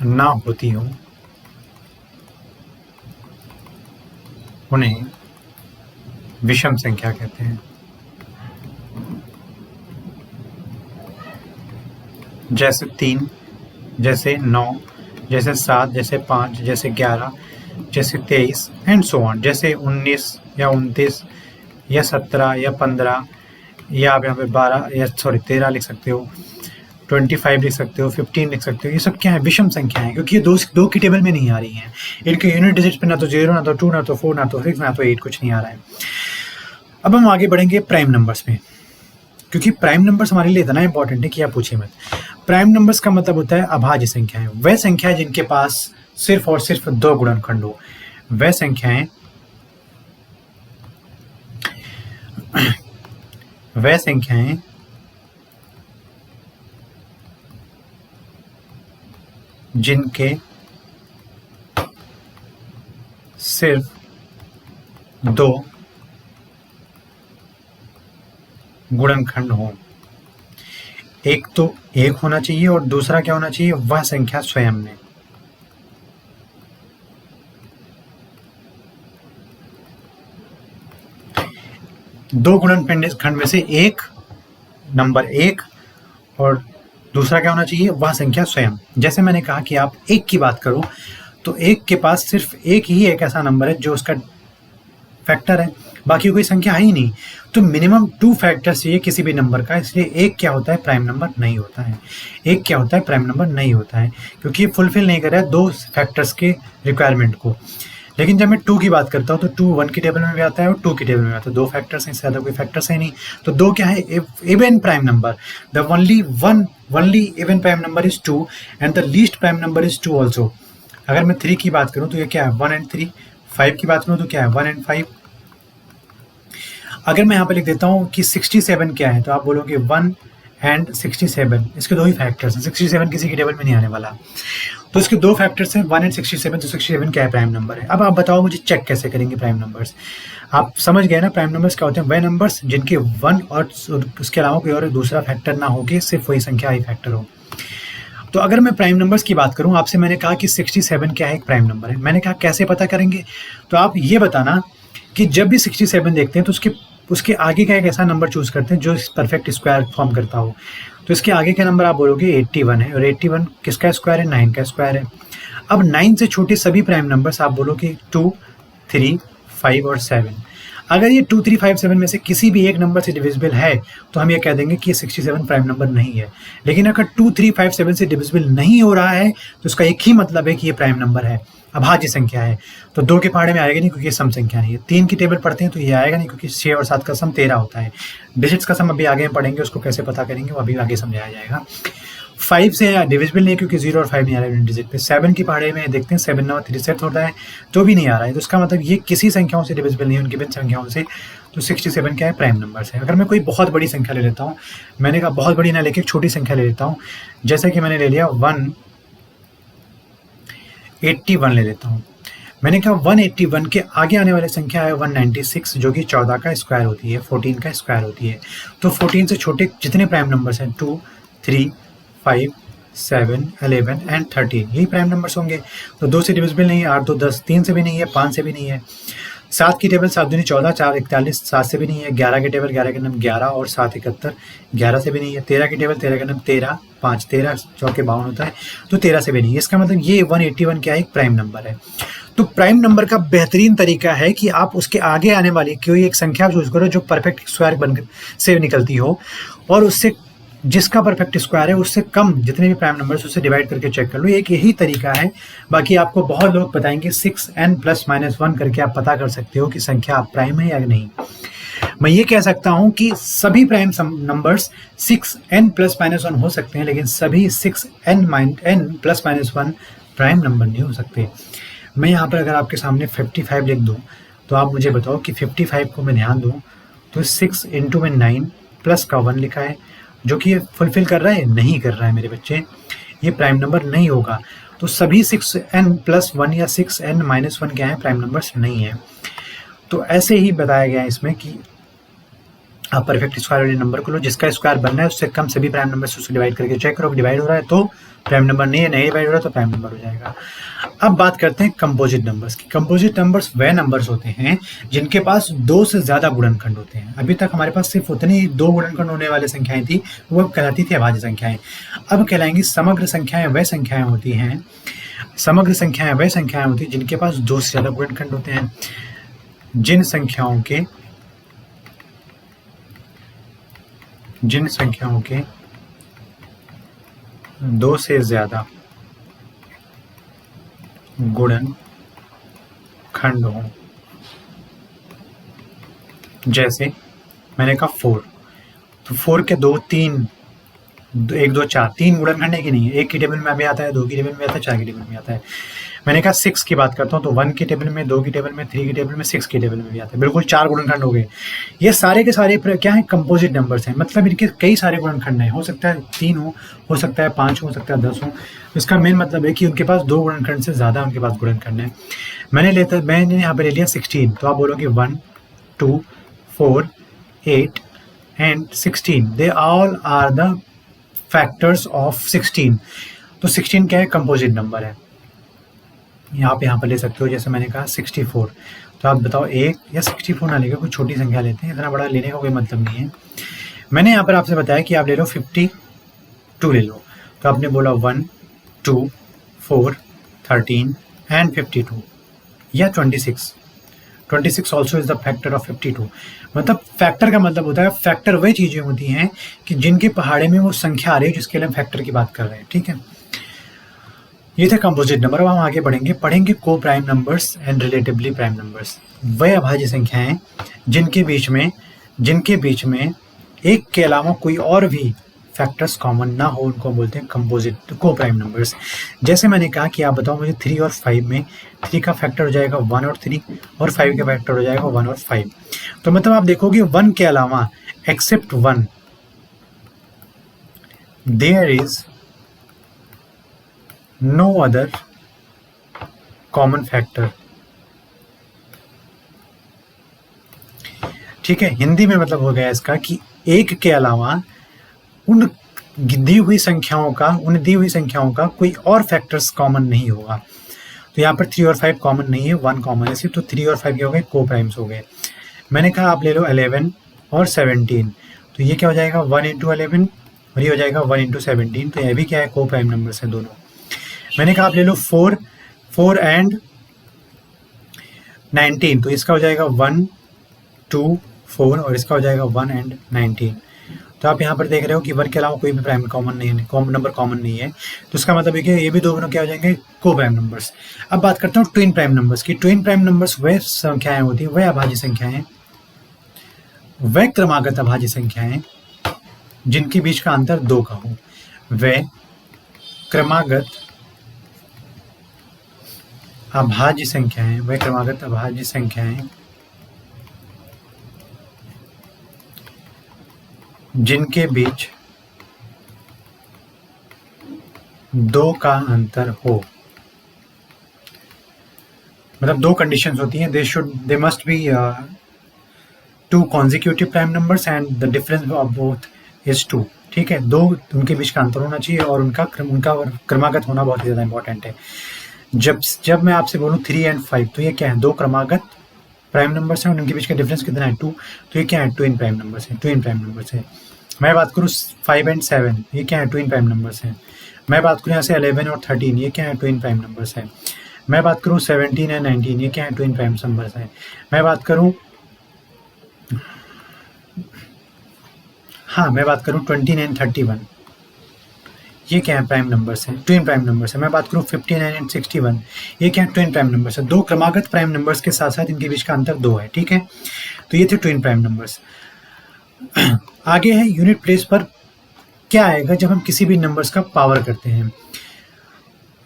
ना होती हो उन्हें विषम संख्या कहते हैं। जैसे 3, जैसे 9, जैसे 7, जैसे 5, जैसे 11, जैसे 23 एंड सो ऑन। जैसे 19 या 29 या 17 या 15, या आप यहाँ पे 13 लिख सकते हो, 25 लिख सकते हो, 15 लिख सकते हो। ये सब क्या है, विषम संख्या है, क्योंकि ये 2 की टेबल में नहीं आ रही हैं। इनके यूनिट डिजिट पे ना तो 0, ना तो 2, ना तो 4, ना तो 6, ना तो 8 कुछ नहीं आ रहा है। अब हम आगे बढ़ेंगे प्राइम नंबर्स में। क्योंकि प्राइम नंबर्स हमारे लिए इतना इंपॉर्टेंट है कि आप पूछिए मत। प्राइम नंबर्स का मतलब होता है अभाज्य संख्याएं, वह संख्याएं जिनके पास सिर्फ और सिर्फ दो गुणनखंड हो, वह संख्याएं जिनके सिर्फ दो गुणनखंड हो। एक तो एक होना चाहिए और दूसरा क्या होना चाहिए, वह संख्या स्वयं में। दो गुणनखंड में से एक नंबर एक और दूसरा क्या होना चाहिए, वह संख्या स्वयं। जैसे मैंने कहा कि आप एक की बात करो तो एक के पास सिर्फ एक ही एक ऐसा नंबर है जो उसका फैक्टर है, बाकी कोई संख्या है ही नहीं। तो मिनिमम 2 फैक्टर्स चाहिए किसी भी नंबर का, इसलिए एक क्या होता है, प्राइम नंबर नहीं होता है। एक क्या होता है, प्राइम नंबर नहीं होता है, क्योंकि ये फुलफिल नहीं कर रहा है 2 फैक्टर्स के रिक्वायरमेंट को। लेकिन जब मैं 2 की बात करता हूँ तो 2 1 की टेबल में भी आता है और 2 की टेबल में आता है। 2 फैक्टर्स हैं, इससे ज़्यादा कोई फैक्टर्स है नहीं। तो 2 क्या है, even prime number. The only even prime number is 2 and the least prime number is 2 also. अगर मैं 3 की बात करूँ तो ये क्या है, 1 and 3। 5 की बात करूँ तो क्या है, 1 and 5। अगर मैं यहाँ पे लिख देता हूँ कि 67 क्या है, तो आप बोलोगे 1 and 67, इसके 2 ही फैक्टर्स हैं। 67 किसी की टेबल में नहीं आने वाला, तो इसके 2 फैक्टर्स हैं 1 and 67। तो 67 क्या है, प्राइम नंबर है। अब आप बताओ मुझे चेक कैसे करेंगे प्राइम नंबर्स। आप समझ गए ना, प्राइम नंबर्स क्या होते हैं, वह नंबर्स जिनके 1 और उसके अलावा कोई और दूसरा फैक्टर ना हो, कि सिर्फ वही संख्या ही फैक्टर हो। तो अगर मैं प्राइम नंबर्स की बात करूं, आपसे मैंने कहा कि 67 क्या है, एक प्राइम नंबर है। मैंने कहा कैसे पता करेंगे, तो आप ये बताना कि जब भी 67 देखते हैं तो उसके आगे का एक ऐसा नंबर चूज करते हैं जो परफेक्ट स्क्वायर फॉर्म करता हो। तो इसके आगे का नंबर आप बोलोगे 81 है, और 81 किसका स्क्वायर है, 9 का स्क्वायर है। अब 9 से छोटे सभी प्राइम नंबर्स आप बोलोगे 2, 3, 5 और 7। अगर ये 2, 3, 5, 7 में से किसी भी एक नंबर से डिविजिबल है तो हम ये कह देंगे कि ये 67 प्राइम नंबर नहीं है। लेकिन अगर 2, 3, 5, 7 से डिविजिबल नहीं हो रहा है तो उसका एक ही मतलब है कि ये प्राइम नंबर है, अभाज्य संख्या है। तो 2 के पहाड़े में आएगा नहीं क्योंकि ये सम संख्या नहीं है। 3 की टेबल पढ़ते हैं तो ये आएगा नहीं क्योंकि 6 और 7 का सम 13 होता है। डिजिट्स का सम अभी आगे पढ़ेंगे, उसको कैसे पता करेंगे वो अभी आगे समझाया जाएगा। 5 से डिविजिबल नहीं है क्योंकि 0 और 5 नहीं आ रहा है डिजिट पे। 7 की पहाड़े में देखते हैं 7 9 3 होता है तो भी नहीं आ रहा है, तो उसका मतलब ये किसी संख्याओं से डिविजिबल नहीं है, उनकी भिन्न संख्याओं से। तो 67 क्या है, प्राइम नंबर्स है। अगर मैं कोई बहुत बड़ी संख्या ले लेता हूँ, मैंने कहा बहुत बड़ी ना लेके एक छोटी संख्या ले लेता हूँ, जैसे कि मैंने ले लिया 181 ले लेता हूँ। मैंने कहा 181 के आगे आने वाली संख्या है 196, जो कि 14 का स्क्वायर होती है, 14 का स्क्वायर होती है। तो 14 से छोटे जितने प्राइम नंबर्स हैं 2, 3, 5, 7, 11 एंड 13, यही प्राइम नंबर्स होंगे। तो 2 से डिविजिबल नहीं है, 8 2 10, 3 से भी नहीं है, 5 से भी नहीं है। 7 की टेबल 7 दूनी 14, 4 41, 7 से भी नहीं है। 11 की टेबल 11 के नाम 11 और 7 71, 11 से भी नहीं है। 13 की टेबल 13 के नाम 13, 5 13 चौके 52 होता है, तो 13 से भी नहीं है। इसका मतलब ये 181 क्या है, एक प्राइम नंबर है। तो प्राइम नंबर का बेहतरीन तरीका है कि आप उसके आगे आने वाली कोई एक संख्या चूज करो जो परफेक्ट स्क्वायर बन से निकलती हो, और उससे जिसका परफेक्ट स्क्वायर है उससे कम जितने भी प्राइम नंबर्स उससे डिवाइड करके चेक कर लो। एक यही तरीका है, बाकी आपको बहुत लोग बताएंगे 6n + -1 करके आप पता कर सकते हो कि संख्या प्राइम है या नहीं। मैं ये कह सकता हूं कि सभी प्राइम नंबर्स 6n + -1 हो सकते हैं, लेकिन सभी 6n + -1 प्राइम नंबर नहीं हो सकते। मैं यहाँ पर अगर आपके सामने 55 लिख दूँ तो आप मुझे बताओ कि 55 को मैं ध्यान दूँ तो 6 × 9 प्लस का 1 लिखा है, जो कि ये फुलफिल कर रहा है, नहीं कर रहा है मेरे बच्चे, ये प्राइम नंबर नहीं होगा। तो सभी 6n + 1 या 6n - 1 क्या है, प्राइम नंबर्स नहीं है। तो ऐसे ही बताया गया है इसमें कि आप परफेक्ट स्क्वायर वाले नंबर को लो, जिसका स्क्वायर बन रहा है उससे कम सभी प्राइम नंबर से उसको डिवाइड करके चेक करो, डिवाइड हो रहा है तो प्राइम नंबर नहीं है, नहीं डिवाइड हो रहा है तो प्राइम नंबर हो जाएगा। अब बात करते हैं कंपोजिट नंबर्स की। कंपोजिट नंबर्स वह नंबर्स होते हैं जिनके पास 2 से ज़्यादा गुणनखंड होते हैं। अभी तक हमारे पास सिर्फ उतनी ही 2 गुणनखंड होने वाली संख्याएं थी, वो कहलाती थी अभाज्य संख्याएं। अब कहलाएंगी समग्र संख्याएं वह संख्याएं होती हैं, समग्र संख्याएं वह संख्याएं होती हैं जिनके पास 2 से ज़्यादा गुणनखंड होते हैं। जिन संख्याओं के 2 से ज़्यादा गुणनखंड हो, जैसे मैंने कहा 4, तो 4 के 2 3 1 2 4 3 गुणनखंड है कि नहीं है? 1 की टेबल में भी आता है, 2 की टेबल में आता है, 4 की टेबल में आता है। मैंने कहा 6 की बात करता हूँ तो 1 की टेबल में, 2 की टेबल में, 3 की टेबल में, 6 की टेबल में भी आता है। बिल्कुल 4 गुणनखंड हो गए। ये सारे के सारे क्या है? कंपोजिट नंबर्स हैं, मतलब इनके कई सारे गुणनखंड हैं। हो सकता है 3 हो सकता है 5 हो सकता है 10 हो। इसका मेन मतलब है कि उनके पास 2 गुणनखंड से ज़्यादा उनके पास गुणनखंड है। मैंने यहाँ पर ले लिया 16, तो आप बोलोगे 1 2 4 8 and 16 they all are the factors of 16। तो 16 क्या है? कंपोजिट नंबर है। यहाँ पर ले सकते हो, जैसे मैंने कहा 64। तो आप बताओ 1 या 64 ना लेकर कोई छोटी संख्या लेते हैं, इतना बड़ा लेने का कोई मतलब नहीं है। मैंने यहाँ पर आपसे बताया कि आप ले लो 52 ले लो, तो आपने बोला 1 2 4 13 एंड 52 या 26। 26 also is the factor of 52। मतलब फैक्टर का मतलब होता है, फैक्टर वही चीज़ें होती हैं कि जिनके पहाड़े में वो संख्या आ रही है जिसके लिए हम फैक्टर की बात कर रहे हैं। ठीक है, ये थे कंपोजिट नंबर। अब हम आगे पढ़ेंगे को prime numbers and relatively prime numbers. वह अभाज्य संख्याएं जिनके बीच में एक के अलावा कोई और भी फैक्टर्स कॉमन ना हो, उनको बोलते हैं कंपोजिट को प्राइम नंबर्स। जैसे मैंने कहा कि आप बताओ मुझे 3 और 5 में 3 का फैक्टर हो जाएगा 1 और 3, और 5 का फैक्टर हो जाएगा 1 और 5। तो मतलब आप देखोगे 1 के अलावा except 1 there is no other common factor. ठीक है, हिंदी में मतलब हो गया इसका कि एक के अलावा उन दी हुई संख्याओं का कोई और फैक्टर्स कॉमन नहीं होगा। तो यहाँ पर 3 और 5 कॉमन नहीं है, 1 कॉमन है सिर्फ। तो 3 और 5 क्या हो गए? को प्राइम्स हो गए। मैंने कहा आप ले लो 11 और 17, तो ये क्या हो जाएगा? 1 इंटू 11 और ये हो जाएगा 1 इंटू 17। तो ये भी क्या है? को प्राइम नंबर्स हैं दोनों। मैंने कहा आप ले लो 4 एंड 19, तो इसका हो जाएगा 1 2 4 और इसका हो जाएगा 1 एंड 19। तो आप यहाँ पर देख रहे हो कि 1 के अलावा कोई भी प्राइम कॉमन नहीं है, नंबर कॉमन नहीं है। तो इसका मतलब है कि ये भी दोनों क्या हो जाएंगे? को प्राइम नंबर्स। अब बात करता हूँ ट्विन प्राइम नंबर्स की। ट्विन प्राइम नंबर्स वह संख्याएं होती हैं, वह अभाज्य संख्याएं, वह क्रमागत अभाज्य संख्याएं जिनके बीच का अंतर 2 का हो। वह क्रमागत अभाज्य संख्याएं जिनके बीच 2 का अंतर हो। मतलब 2 कंडीशंस होती हैं। They must be 2 consecutive prime numbers and the difference of both is 2। ठीक है, 2 उनके बीच का अंतर होना चाहिए और उनका क्रमागत होना बहुत ही ज़्यादा इंपॉर्टेंट है। जब मैं आपसे बोलूँ 3 एंड 5, तो ये क्या है? 2 क्रमागत प्राइम नंबर्स हैं और उनके बीच का डिफरेंस कितना है? 2। तो ये क्या है? ट्विन प्राइम नंबर्स है। मैं बात करूँ 5 एंड 7, ये क्या है? ट्विन प्राइम नंबर्स हैं। मैं बात करूँ यहाँ से 11 और 13, ये क्या है? ट्विन प्राइम नंबर्स हैं। मैं बात करूँ 17 एंड 19, ये क्या है? ट्विन प्राइम नंबर्स हैं। मैं बात करूँ 29 एंड 31, ये क्या है? प्राइम नंबर्स हैं, ट्विन प्राइम नंबर्स है। मैं बात करूँ 59 एंड 61, ये क्या है? ट्विन प्राइम नंबर्स है। 2 क्रमागत प्राइम नंबर्स के साथ साथ इनके बीच का अंतर 2 है। ठीक है, तो ये थे ट्विन प्राइम नंबर्स। आगे है यूनिट प्लेस पर क्या आएगा जब हम किसी भी नंबर्स का पावर करते हैं।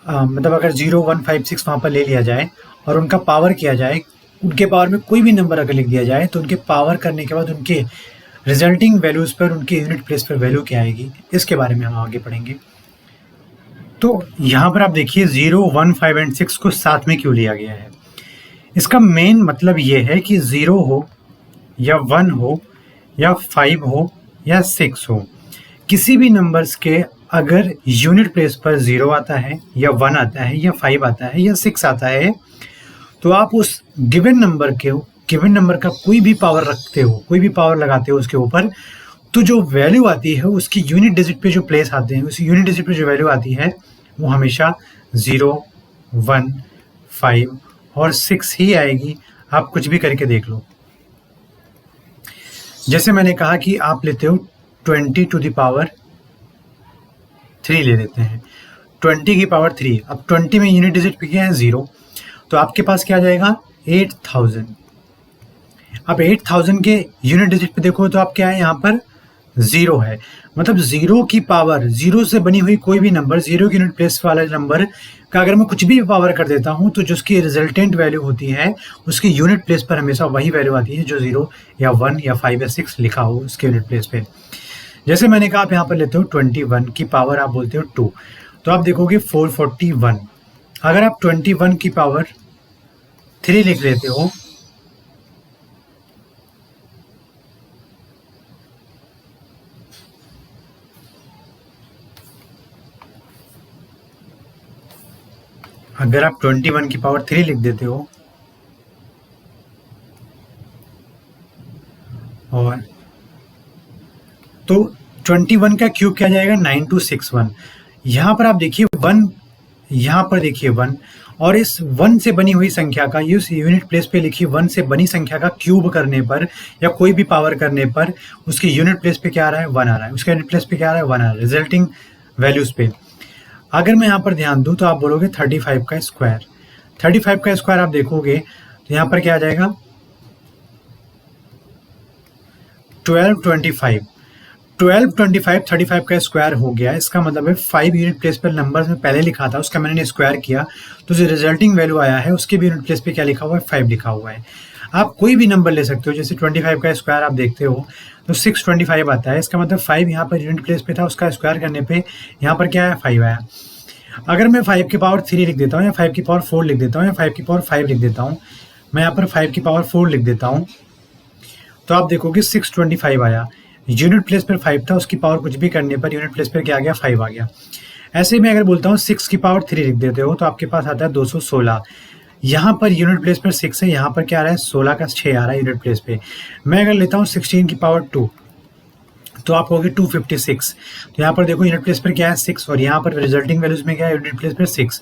मतलब अगर 0 1 5 6 वहाँ पर ले लिया जाए और उनका पावर किया जाए, उनके पावर में कोई भी नंबर अगर लिख दिया जाए, तो उनके पावर करने के बाद उनके रिजल्टिंग वैल्यूज़ पर उनके यूनिट प्लेस पर वैल्यू क्या आएगी, इसके बारे में हम आगे पढ़ेंगे। तो यहाँ पर आप देखिए 0 1 5 एंड 6 को साथ में क्यों लिया गया है। इसका मेन मतलब ये है कि 0 हो या 1 हो या 5 हो या 6 हो, किसी भी नंबर्स के अगर यूनिट प्लेस पर 0 आता है या 1 आता है या 5 आता है या 6 आता है, तो आप उस गिवन नंबर का कोई भी पावर रखते हो, कोई भी पावर लगाते हो उसके ऊपर, तो जो वैल्यू आती है उसकी यूनिट डिजिट पे जो प्लेस आते हैं, उस यूनिट डिजिट पे जो वैल्यू आती है वो हमेशा 0 1 5 और 6 ही आएगी। आप कुछ भी करके देख लो। जैसे मैंने कहा कि आप लेते हो 20 टू द पावर 3 ले लेते हैं, 20 की पावर 3। अब 20 में यूनिट डिजिट पे क्या है? 0, तो आपके पास क्या आ जाएगा? 8000। अब 8000 के यूनिट डिजिट पे देखो तो आप क्या है यहाँ पर ज़ीरो है। मतलब ज़ीरो की पावर, ज़ीरो से बनी हुई कोई भी नंबर, ज़ीरो की यूनिट प्लेस वाला नंबर का अगर मैं कुछ भी पावर कर देता हूँ, तो जो उसकी रिजल्टेंट वैल्यू होती है, उसकी यूनिट प्लेस पर हमेशा वही वैल्यू आती है जो 0 या 1 या 5 या 6 लिखा हो उसके यूनिट प्लेस पे। जैसे मैंने कहा, आप यहाँ पर लेते हो 21 की पावर, आप बोलते हो 2, तो आप देखोगे 441। अगर आप 21 की पावर 3 लिख लेते हो, अगर आप 21 की पावर 3 लिख देते हो, और तो 21 का क्यूब क्या जाएगा, 9261। यहाँ पर आप देखिए 1, यहाँ पर देखिए 1, और इस 1 से बनी हुई संख्या का, इस यूनिट प्लेस पे लिखी 1 से बनी संख्या का क्यूब करने पर या कोई भी पावर करने पर उसकी यूनिट प्लेस पे क्या आ रहा है, 1 आ रहा है। उसके यूनिट प्लेस पे क्या आ रहा है, 1 आ रहा है, रिजल्टिंग वैल्यूज पे। अगर मैं यहाँ पर ध्यान दूँ तो आप बोलोगे 35 का स्क्वायर। 35 का स्क्वायर आप देखोगे तो यहाँ पर क्या आ जाएगा, 1225। 1225 35 का स्क्वायर हो गया। इसका मतलब है 5 यूनिट प्लेस पर नंबर में पहले लिखा था, उसका मैंने स्क्वायर किया, तो जो रिजल्टिंग वैल्यू आया है उसके भी यूनिट प्लेस पे क्या लिखा हुआ है, 5 लिखा हुआ है। आप कोई भी नंबर ले सकते हो, जैसे 25 का स्क्वायर आप देखते हो तो 625 आता है। इसका मतलब 5 यहाँ पर यूनिट प्लेस पे था, उसका स्क्वायर करने पे यहाँ पर क्या आया, 5 आया। अगर मैं 5 की पावर 3 लिख देता हूँ, या 5 की पावर 4 लिख देता हूँ, या 5 की पावर 5 लिख देता हूँ, मैं यहाँ पर 5 की पावर 4 लिख देता हूँ, तो आप देखोगे 625 आया। यूनिट प्लेस पर 5 था, उसकी पावर कुछ भी करने पर यूनिट प्लेस पर क्या आ गया, 5 आ गया। ऐसे में अगर बोलता हूँ 6 की पावर 3 लिख देते हो तो आपके पास आता है 216। यहाँ पर यूनिट प्लेस पर 6 है, यहाँ पर क्या आ रहा है, 16 का 6 आ रहा है यूनिट प्लेस पे। मैं अगर लेता हूँ 16 की पावर 2 तो आप कहोगे 256। तो यहाँ पर देखो यूनिट प्लेस पर क्या है, 6, और यहाँ पर रिजल्टिंग वैल्यूज में क्या है, यूनिट प्लेस पर 6।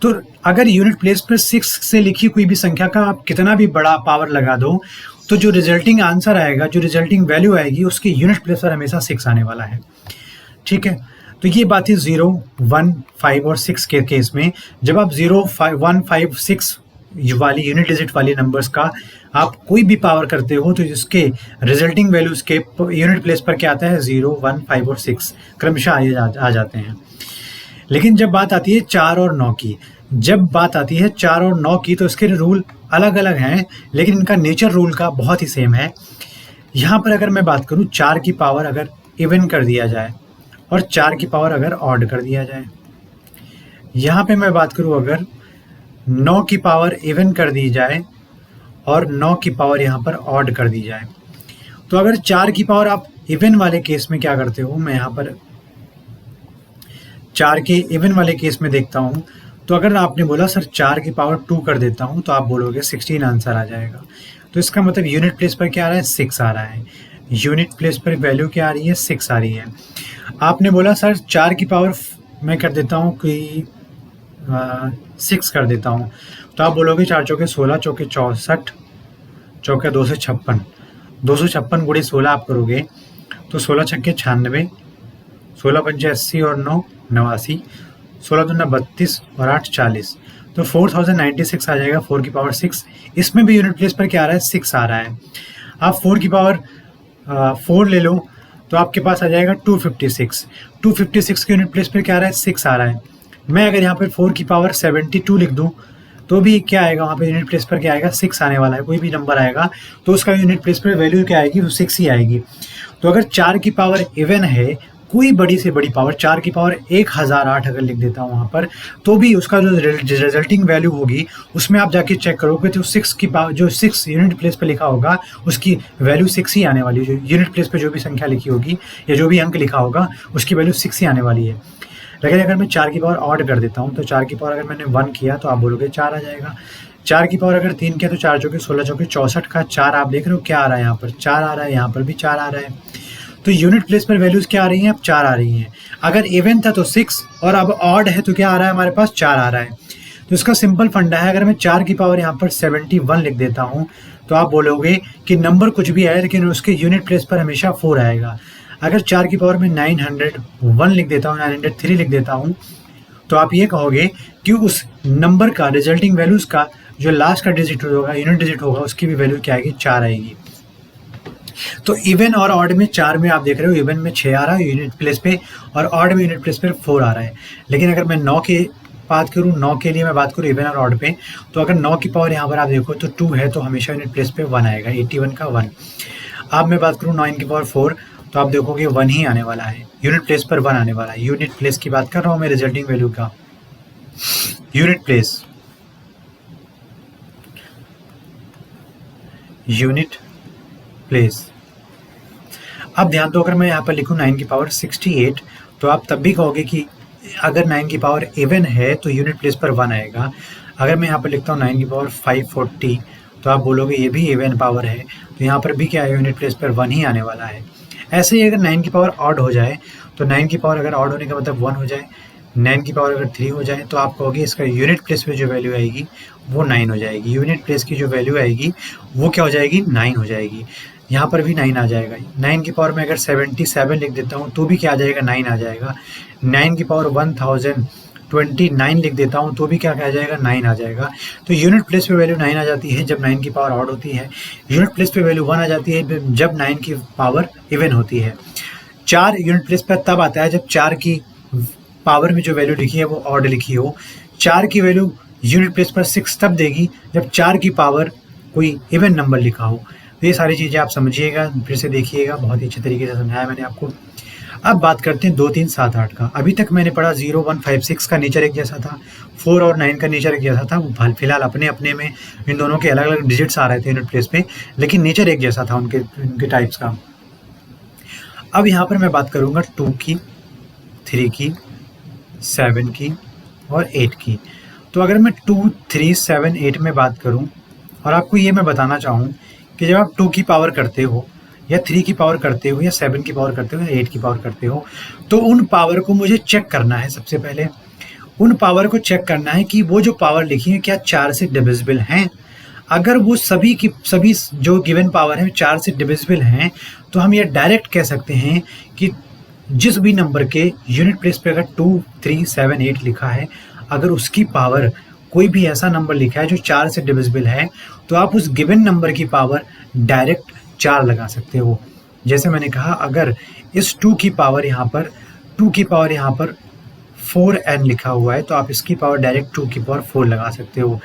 तो अगर यूनिट प्लेस पर 6 से लिखी कोई भी संख्या का आप कितना भी बड़ा पावर लगा दो, तो जो रिजल्टिंग आंसर आएगा, जो रिजल्टिंग वैल्यू आएगी, उसकी यूनिट प्लेस पर हमेशा 6 आने वाला है। ठीक है, तो ये बात है 0, 1, 5 और 6 के केस में। जब आप 0, 1, 5, 6 वाली यूनिट डिजिट वाली नंबर्स का आप कोई भी पावर करते हो, तो इसके रिजल्टिंग वैल्यूज के यूनिट प्लेस पर क्या आता है, 0, 1, 5 और 6 क्रमशः आ जाते हैं। लेकिन जब बात आती है 4 और 9 की, तो इसके रूल अलग अलग हैं, लेकिन इनका नेचर रूल का बहुत ही सेम है। यहाँ पर अगर मैं बात करूँ 4 की पावर अगर इवन कर दिया जाए और 4 की पावर अगर ऑड कर दिया जाए, यहाँ पे मैं बात करूँ अगर 9 की पावर इवन कर दी जाए और 9 की पावर यहाँ पर ऑड कर दी जाए, तो अगर 4 की पावर आप इवन वाले केस में क्या करते हो, मैं यहाँ पर 4 के इवन वाले केस में देखता हूँ, तो अगर आपने बोला सर 4 की पावर 2 कर देता हूँ, तो आप बोलोगे 16 आंसर आ जाएगा। तो इसका मतलब यूनिट प्लेस पर क्या आ रहा है, 6 आ रहा है। यूनिट प्लेस पर वैल्यू क्या आ रही है, 6 आ रही है। आपने बोला सर 4 की पावर मैं कर देता हूँ कि 6 कर देता हूँ, तो आप बोलोगे 4 चौके 16, चौके 64, चौके 2 से 56, 256 गुणे 16 आप करोगे तो 16 छक्के 96, 16 पंचे 80 और 9 89, 16 दूना 32 और 8 40, तो 4096 आ जाएगा 4 की पावर 6। इसमें भी यूनिट प्लेस पर क्या आ रहा है, 6 आ रहा है। आप 4 की पावर 4 ले लो तो आपके पास आ जाएगा 256। 256 के यूनिट प्लेस पर क्या आ रहा है, 6 आ रहा है। मैं अगर यहाँ पर 4 की पावर 72 लिख दूँ तो भी क्या आएगा, वहाँ पे यूनिट प्लेस पर क्या आएगा, 6 आने वाला है। कोई भी नंबर आएगा तो उसका यूनिट प्लेस पर वैल्यू क्या आएगी, वो 6 ही आएगी। तो अगर 4 की पावर इवन है, कोई बड़ी से बड़ी पावर, 4 की पावर 1008 अगर लिख देता हूँ वहाँ पर, तो भी उसका जो रिजल्टिंग वैल्यू होगी उसमें आप जाके चेक करोगे तो 6 की पावर, जो 6 यूनिट प्लेस पर लिखा होगा उसकी वैल्यू 6 ही आने वाली है। जो यूनिट प्लेस पर जो भी संख्या लिखी होगी या जो भी अंक लिखा होगा उसकी वैल्यू 6 ही आने वाली है। लेकिन अगर मैं 4 की पावर ऑड कर देता हूँ, तो 4 की पावर अगर मैंने 1 किया तो आप बोलोगे 4 आ जाएगा। 4 की पावर अगर 3 किया तो 4 चौके 16, चौके 64 का 4 आप देख रहे हो क्या आ रहा है, यहाँ पर 4 आ रहा है, यहाँ पर भी 4 आ रहा है। तो यूनिट प्लेस पर वैल्यूज क्या आ रही हैं, अब 4 आ रही हैं। अगर इवन था तो 6 और अब ऑड है तो क्या आ रहा है, हमारे पास 4 आ रहा है। तो इसका सिंपल फंडा है, अगर मैं 4 की पावर यहाँ पर 71 लिख देता हूँ तो आप बोलोगे कि नंबर कुछ भी आए लेकिन उसके यूनिट प्लेस पर हमेशा 4 आएगा। अगर 4 की पावर में 901 लिख देता हूँ, 903 लिख देता हूँ, तो आप ये कहोगे कि उस नंबर का रिजल्टिंग वैल्यूज का जो लास्ट का डिजिट होगा, यूनिट डिजिट होगा, उसकी भी वैल्यू क्या आएगी, 4 आएगी। तो इवन और ऑड में 4 में आप देख रहे हो, इवन में 6 आ रहा है यूनिट प्लेस पे और ऑड में यूनिट प्लेस पे 4 आ रहा है। लेकिन अगर मैं 9 की बात करूँ, 9 के लिए मैं बात करूँ इवन और ऑड पे, तो अगर 9 की पावर यहाँ पर आप देखो तो 2 है, तो हमेशा यूनिट प्लेस पे 1 आएगा, 81 का 1। अब मैं बात करूँ 9 की पावर 4, तो आप देखोगे 1 ही आने वाला है, यूनिट प्लेस पर 1 आने वाला है। यूनिट प्लेस की बात कर रहा हूँ मैं, रिजल्टिंग वैल्यू का यूनिट प्लेस, यूनिट प्लेस। अब ध्यान दो, अगर मैं यहाँ पर लिखूँ 9 की पावर 68, तो आप तब भी कहोगे कि अगर 9 की पावर इवन है तो यूनिट प्लेस पर 1 आएगा। अगर मैं यहाँ पर लिखता हूँ 9 की पावर 540, तो आप बोलोगे ये भी इवन पावर है, तो यहाँ पर भी क्या है, यूनिट प्लेस पर 1 ही आने वाला है। ऐसे ही अगर 9 की पावर ऑड हो जाए, तो 9 की पावर अगर ऑड होने का मतलब 1 हो जाए, 9 की पावर अगर 3 हो जाए, तो आप कहोगे इसका यूनिट प्लेस पे जो वैल्यू आएगी वो 9 हो जाएगी। यूनिट प्लेस की जो वैल्यू आएगी वो क्या हो जाएगी, 9 हो जाएगी। यहाँ पर भी 9 आ जाएगा। 9 की पावर में अगर 77 लिख देता हूँ तो भी क्या आ जाएगा, 9 आ जाएगा। 9 की पावर 1029 लिख देता हूँ तो भी क्या आ जाएगा, 9 आ जाएगा। तो यूनिट प्लेस पे वैल्यू 9 आ जाती है जब 9 की पावर ऑड होती है। यूनिट प्लेस पे वैल्यू 1 आ जाती है जब 9 की पावर इवन होती है। 4 यूनिट प्लेस पर तब आता है जब 4 की पावर में जो वैल्यू लिखी है वो ऑड लिखी हो। 4 की वैल्यू यूनिट प्लेस पर 6 तब देगी जब 4 की पावर कोई इवन नंबर लिखा हो। तो ये सारी चीज़ें आप समझिएगा, फिर से देखिएगा, बहुत ही अच्छे तरीके से समझाया मैंने आपको। अब बात करते हैं 2, 3, 7, 8 का। अभी तक मैंने पढ़ा 0, 1, 5, 6 का नेचर एक जैसा था, 4 और 9 का नेचर एक जैसा था। वो फिलहाल अपने अपने में इन दोनों के अलग अलग डिजिट्स आ रहे थे यूनिट प्लेस पे, लेकिन नेचर एक जैसा था उनके टाइप्स का। अब यहाँ पर मैं बात करूँगा 2 की, 3 की, 7 की और 8 की। तो अगर मैं 2, 3, 7, 8 में बात करूं, और आपको ये मैं बताना चाहूँ कि जब आप 2 की पावर करते हो या 3 की पावर करते हो या 7 की पावर करते हो या 8 की पावर करते हो, तो उन पावर को मुझे चेक करना है। सबसे पहले उन पावर को चेक करना है कि वो जो पावर लिखी है क्या 4 से डिविजिबल हैं। अगर वो सभी की सभी जो गिवन पावर है 4 से डिविजिबल हैं, तो हम ये डायरेक्ट कह सकते हैं कि जिस भी नंबर के यूनिट प्लेस पे अगर 2, 3, 7, 8 लिखा है, अगर उसकी पावर कोई भी ऐसा नंबर लिखा है जो 4 से डिविजिबल है, तो आप उस गिवन नंबर की पावर डायरेक्ट 4 लगा सकते हो। जैसे मैंने कहा, अगर इस 2 की पावर यहाँ पर 4n लिखा हुआ है, तो आप इसकी पावर डायरेक्ट 2 की पावर 4 लगा सकते हो।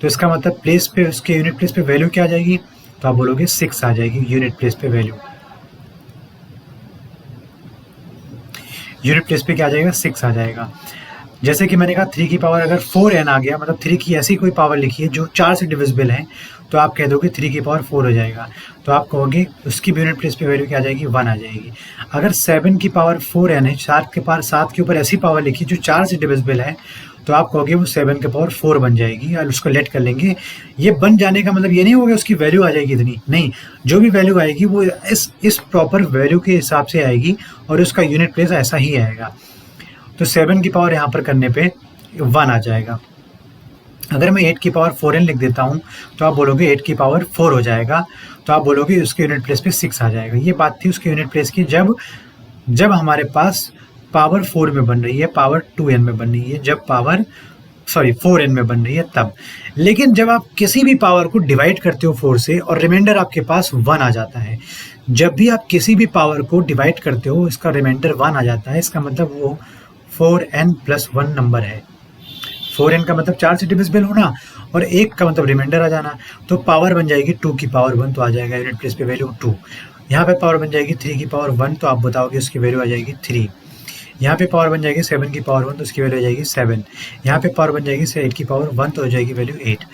तो इसका मतलब प्लेस पे, उसके यूनिट प्लेस पे वैल्यू क्या आ जाएगी, तो आप बोलोगे 6 आ जाएगी यूनिट प्लेस पे वैल्यू। यूनिट प्लेस पे क्या आ जाएगा, 6 आ जाएगा। जैसे कि मैंने कहा 3 की पावर अगर 4n आ गया, मतलब 3 की ऐसी कोई पावर लिखी है जो 4 से डिविजिबल है, तो आप कह दोगे 3 की पावर 4 हो जाएगा। तो आप कहोगे उसकी भी यूनिट प्लेस पे वैल्यू क्या आ जाएगी, 1 आ जाएगी। अगर 7 की पावर 4n है, 7 के ऊपर ऐसी पावर लिखी जो 4 से डिविजिबल है, तो आप कहोगे वो 7 की पावर 4 बन जाएगी, और उसको लेट कर लेंगे। ये बन जाने का मतलब ये नहीं होगा उसकी वैल्यू आ जाएगी इतनी, नहीं, जो भी वैल्यू आएगी वो इस प्रॉपर वैल्यू के हिसाब से आएगी और उसका यूनिट प्लेस ऐसा ही आएगा। तो 7 की पावर यहाँ पर करने पे 1 आ जाएगा। अगर मैं 8 की पावर 4n लिख देता हूँ, तो आप बोलोगे 8 की पावर 4 हो जाएगा, तो आप बोलोगे उसके यूनिट प्लेस पे 6 आ जाएगा। ये बात थी उसके यूनिट प्लेस की जब हमारे पास पावर 4 में बन रही है, पावर 2n में बन रही है, जब 4n में बन रही है तब। लेकिन जब आप किसी भी पावर को डिवाइड करते हो 4 से और रिमाइंडर आपके पास 1 आ जाता है, जब भी आप किसी भी पावर को डिवाइड करते हो इसका रिमाइंडर 1 आ जाता है, इसका मतलब वो 4n+1 नंबर है। 4n का मतलब 4 से डिविजिबल होना और 1 का मतलब रिमाइंडर आ जाना। तो पावर बन जाएगी 2 की पावर 1, तो आ जाएगा यूनिट प्लेस पे वैल्यू 2। यहाँ पे पावर बन जाएगी 3 की पावर 1, तो आप बताओगे उसकी वैल्यू आ जाएगी 3। यहाँ पे पावर बन जाएगी 7 की पावर 1, तो उसकी वैल्यू आ जाएगी 7। यहाँ पे पावर बन जाएगी 8 की पावर 1, तो हो जाएगी वैल्यू 8।